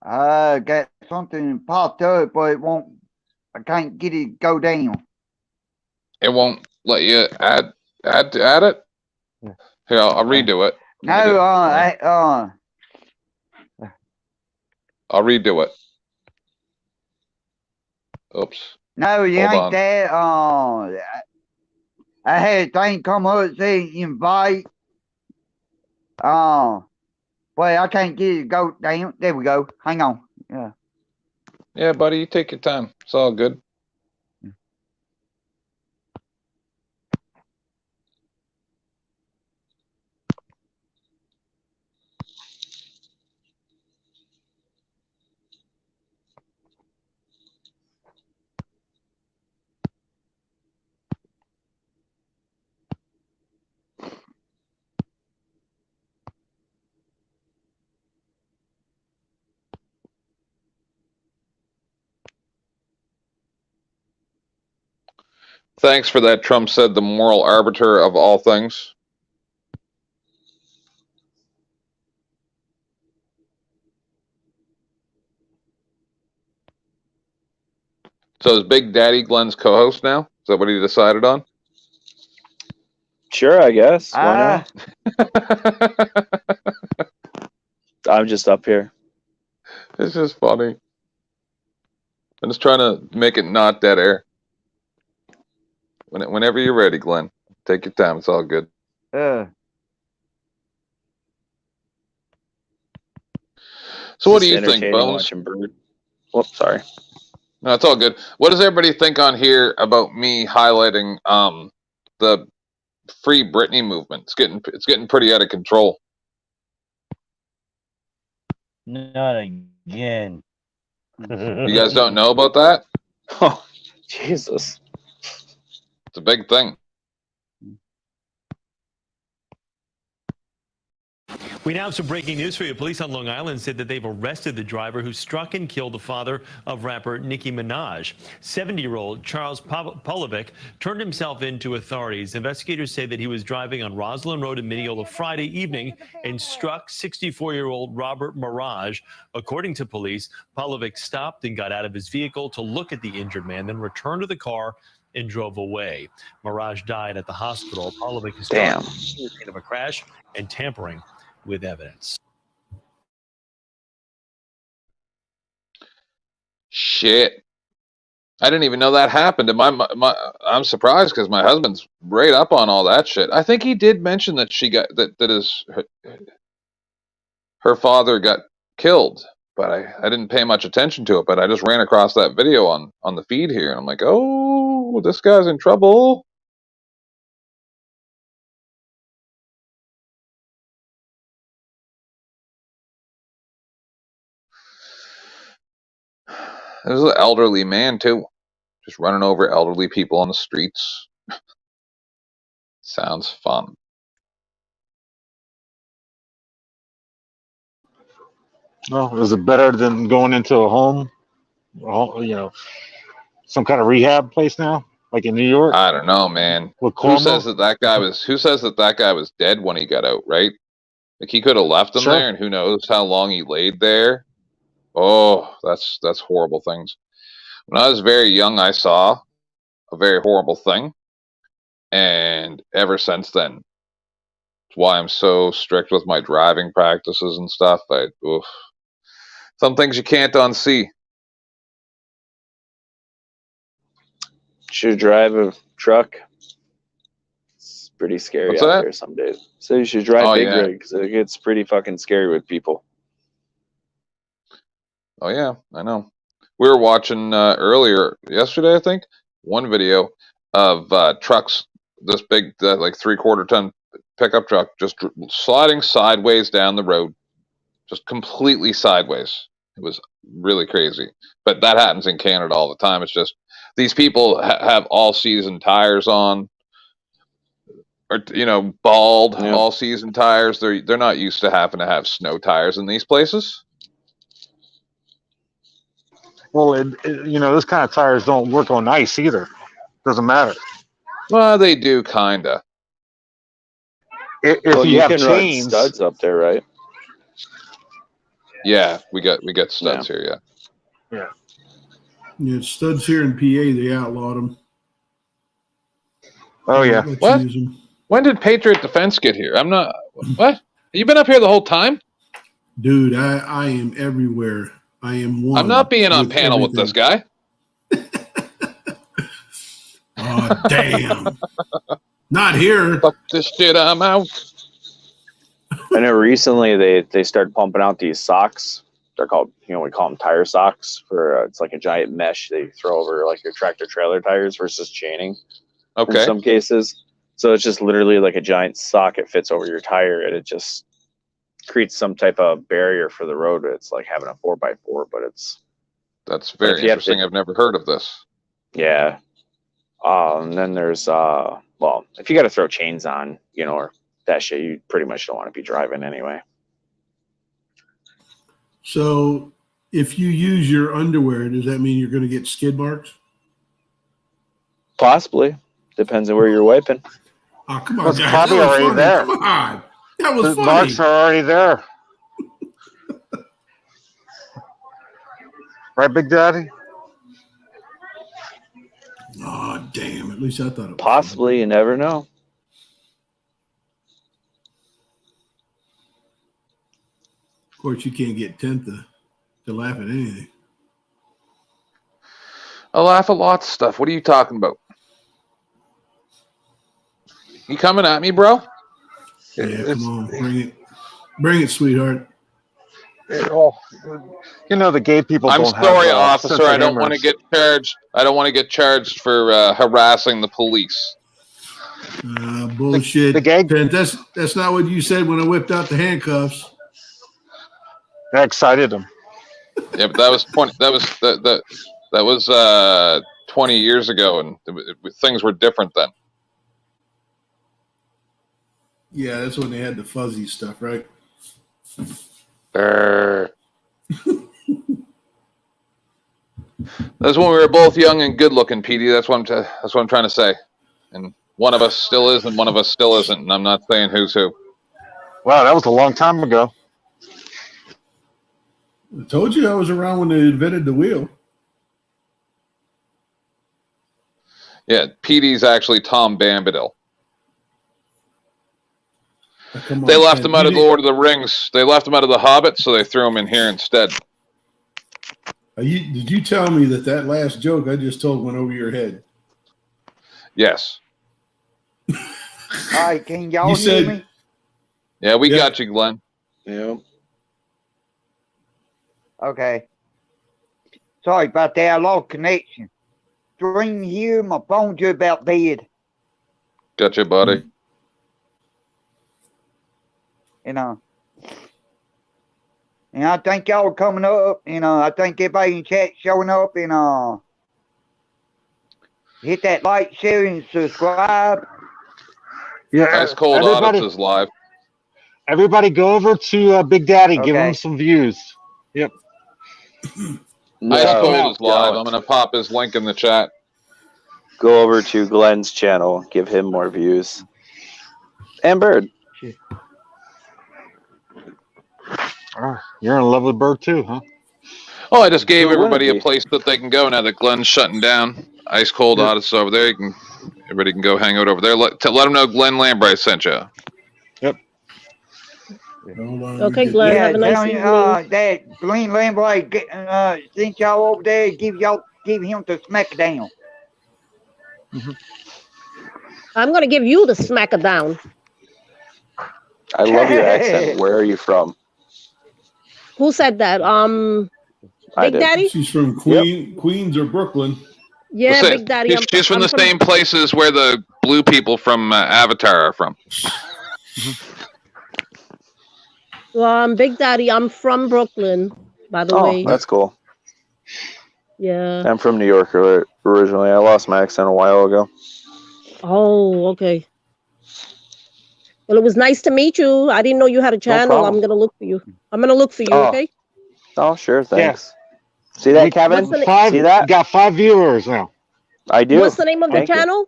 I got something popped up, but it won't. I can't get it to go down. It won't let you add it. Here, I'll redo it. No, I'll redo it. Oops. no, it Hold ain't on. that. I had a thing come up saying invite. But I can't get it to go down. There we go. Hang on. Yeah. Yeah, buddy, you take your time. It's all good. Thanks for that, Trump said, the moral arbiter of all things. So is Big Daddy Glenn's co-host now? Is that what he decided on? Sure, I guess. Why not? I'm just up here. It's just funny. I'm just trying to make it not dead air. Whenever you're ready, Glenn, take your time. It's all good. So what do you think, Bones? Watching Bird. Whoops, sorry. No, it's all good. What does everybody think on here about me highlighting the Free Britney movement? It's getting pretty out of control. Not again. You guys don't know about that? Oh, Jesus. It's a big thing. We now have some breaking news for you. Police on Long Island said that they've arrested the driver who struck and killed the father of rapper Nicki Minaj. 70-year-old Charles Polovic turned himself in to authorities. Investigators say that he was driving on Roslyn Road in Mineola Friday evening and struck 64-year-old Robert Mirage. According to police, Polovic stopped and got out of his vehicle to look at the injured man, then returned to the car and drove away. Mirage died at the hospital. Polovic is charged with the scene of a crash and tampering with evidence. Shit. I didn't even know that happened. And I'm surprised because my husband's right up on all that shit. I think he did mention that her father got killed, but I didn't pay much attention to it. But I just ran across that video on the feed here, and I'm like, oh, this guy's in trouble. There's an elderly man too, just running over elderly people on the streets. Sounds fun. Well, is it better than going into a home? Some kind of rehab place now, like in New York? I don't know, man. Who says that guy was dead when he got out, right? Like he could have left him there, and who knows how long he laid there. Oh, that's horrible things. When I was very young, I saw a very horrible thing, and ever since then, it's why I'm so strict with my driving practices and stuff. Some things you can't unsee. Should drive a truck. It's pretty scary out there some days. So you should drive big rig because it gets pretty fucking scary with people. Oh yeah, I know. We were watching earlier yesterday, I think, one video of trucks, this big like 3/4 ton pickup truck just sliding sideways down the road, just completely sideways. It was really crazy. But that happens in Canada all the time. It's just these people have all-season tires on, or bald all-season tires. They're not used to having to have snow tires in these places. Well, those kind of tires don't work on ice either. Doesn't matter. Well, they do kinda. If you have can chains, run studs up there, right? Yeah, we got studs here. Yeah. Yeah, studs here in PA, they outlawed them. Oh yeah. What? When did Patriot Defense get here? I'm not. What? You been up here the whole time? Dude, I am everywhere. I am one. I'm not being on panel with this guy. Oh, damn. Not here. Fuck this shit, I'm out. I know recently they started pumping out these socks. They're called, we call them tire socks. It's like a giant mesh they throw over like your tractor trailer tires versus chaining. Okay. In some cases. So it's just literally like a giant sock. It fits over your tire and it just creates some type of barrier for the road. It's like having a 4x4, but that's very interesting. I've never heard of this. Yeah. And then there's if you got to throw chains on, or that shit, you pretty much don't want to be driving anyway. So if you use your underwear, does that mean you're going to get skid marks? Possibly. Depends on where you're wiping. Oh, come on, it's guys. probably That was already funny. there. Come on. That was The funny. marks are already there. Right, Big Daddy? Oh, damn. At least I thought it was Possibly. funny. You never know. Of course, you can't get 10th to laugh at anything. I laugh at lots of stuff. What are you talking about? You coming at me, bro? Yeah, come on. Bring it. Bring it, sweetheart. The gay people I'm don't sorry, have, officer. sense of I don't humor. want to get charged. I don't want to get charged for harassing the police. Bullshit. The gag. That's not what you said when I whipped out the handcuffs. That excited them. Yeah, but that was 20. That was 20 years ago, and things were different then. Yeah, that's when they had the fuzzy stuff, right? That's when we were both young and good looking, Petey. That's what I'm trying to say. And one of us still is, and one of us still isn't. And I'm not saying who's who. Wow, that was a long time ago. I told you I was around when they invented the wheel. Yeah, Petey's actually Tom Bombadil. Come on, They left Ken. him out of the Lord of the Rings. They left him out of the Hobbit, so they threw him in here instead. Did you tell me that last joke I just told went over your head? Yes. All right, can y'all You hear said- me? Yeah, we got you, Glenn. Yeah. Okay. Sorry about that. I lost connection. Stream here. My phone's just about dead. Gotcha, buddy. You know. And I thank y'all for coming up. You know, I thank everybody in chat showing up. And hit that like, share, and subscribe. Yeah, Ice Cold Audits is live. Everybody go over to Big Daddy. Give him some views. Yep. Ice No, Cold is live. don't. I'm going to pop his link in the chat. Go over to Glenn's channel. Give him more views. And Bird. You're in love with Bird too, huh? Oh, I just gave Who wouldn't everybody a be? place that they can go now that Glenn's shutting down. Ice Cold Audits over there. Everybody can go hang out over there. Let them know Glenn Lambright sent you. Yep. Okay, Glenn. Have a nice tell evening. that Glenn Lambright sent y'all over there. Give him the smack down. I'm going to give you the smack down. I love your accent. Where are you from? Who said that? I Big did. Daddy? She's from Queens or Brooklyn. Yeah, Listen, Big Daddy. She's from the same places where the blue people from Avatar are from. Big Daddy, I'm from Brooklyn, by the way. Oh, that's cool. Yeah. I'm from New York originally. I lost my accent a while ago. Oh, okay. Well, it was nice to meet you. I didn't know you had a channel. problem. I'm going to look for you. I'm going to look for you, Oh. okay? Oh, sure. Thanks. See that, Kevin? See that? Got 5 viewers now. I do. What's the name of Thank the you. channel?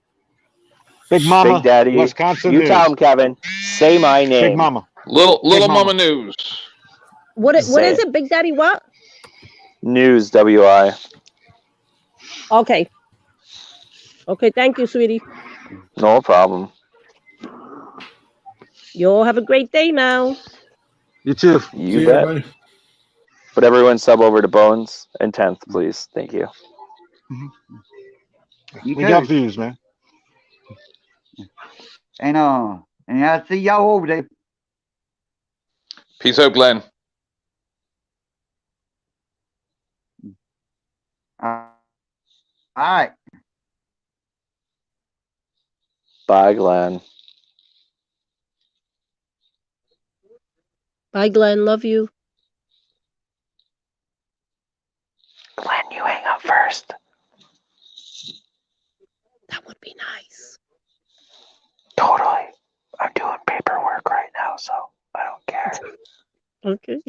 Big Mama. Big Daddy. Wisconsin You News. tell him, Kevin. Say my name. Big Mama. Little Big Mama Mama. News. What is Say it? Big Daddy what? News, WI. Okay. Okay, thank you, sweetie. No problem. You all have a great day now. You too. You See bet. everybody. But everyone sub over to Bones and 10th, please. Thank you. You We too. got views, man. And I see y'all over there. Peace out, Glenn. All right. Bye, Glenn. Bye, Glenn. Love you. Glenn, you hang up first. That would be nice. Totally. I'm doing paperwork right now, so I don't care. Okay.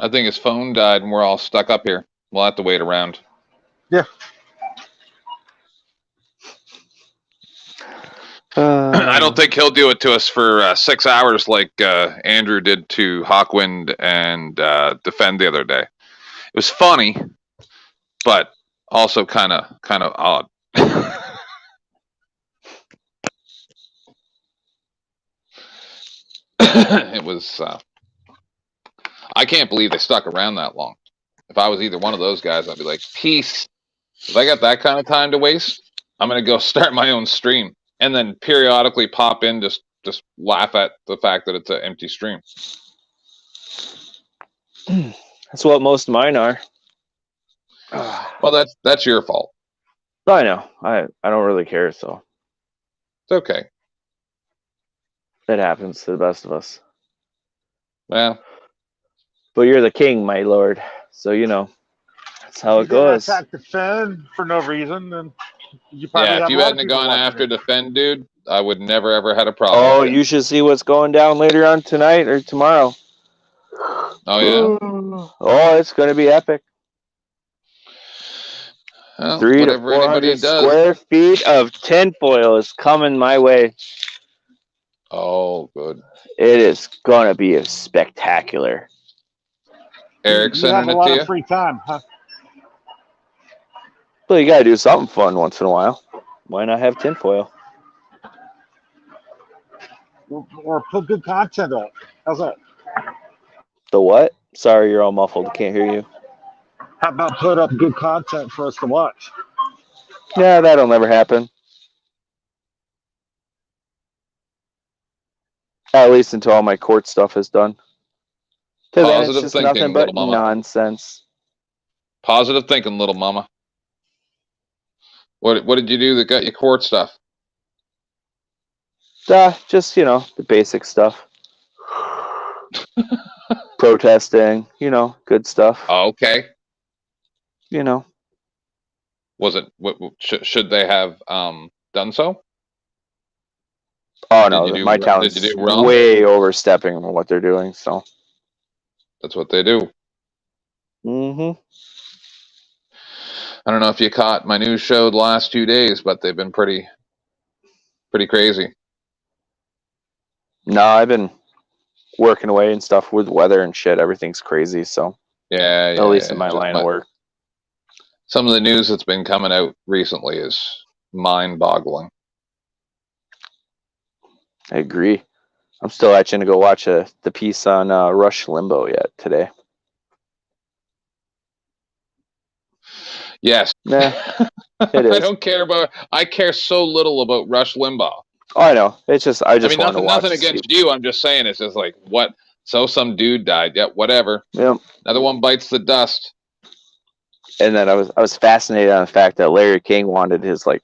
I think his phone died and we're all stuck up here. We'll have to wait around. Yeah. I don't think he'll do it to us for 6 hours like Andrew did to Hawkwind and Defend the other day. It was funny, but also kind of odd. It was. I can't believe they stuck around that long. If I was either one of those guys, I'd be like, peace. If I got that kind of time to waste, I'm gonna go start my own stream and then periodically pop in, just laugh at the fact that it's an empty stream. That's what most of mine are. Well, that's your fault. I know. I don't really care, so It's okay. it happens to the best of us. Well, But you're the king, my lord. So, you know, that's how it You goes. didn't attack the Finn for no reason, then you probably Yeah, if have a you lot of hadn't people gone watching after it. the Fenn dude, I would never ever had a problem Oh, with it. you should see what's going down later on tonight or tomorrow. Oh yeah. Oh, it's going to be epic. Well, 300 to whatever anybody 400 does. square feet of tinfoil is coming my way. Oh, good. It is going to be spectacular. Eric You have sending a it lot to of you? free time, huh? Well, you got to do something fun once in a while. Why not have tinfoil? Or put good content up. How's that? The what? Sorry, you're all muffled. Can't hear you. How about put up good content for us to watch? Yeah, that'll never happen. At least until all my court stuff is done. Till then, it's Positive just thinking, nothing but little mama. nonsense. Positive thinking, little mama. What did you do that got you court stuff? Just, you know, the basic stuff. Protesting, you know, good stuff. Oh, okay. You know. Was it? Should they have done so? Oh, Did no, you do, my did town's you do wrong? way overstepping on what they're doing, so. That's what they do. Mm-hmm. I don't know if you caught my news show the last 2 days, but they've been pretty crazy. No, I've been working away and stuff with weather and shit. Everything's crazy, so. Yeah, At least in my line of work. Some of the news that's been coming out recently is mind-boggling. I agree. I'm still actually going to go watch the piece on Rush Limbaugh yet today. Yes. Nah, it is. I care so little about Rush Limbaugh. Oh, I know. It's just, I mean, want to watch. nothing against you. I'm just saying, it's just like, what? So some dude died. Yeah, whatever. Yep. Another one bites the dust. And then I was fascinated on the fact that Larry King wanted his like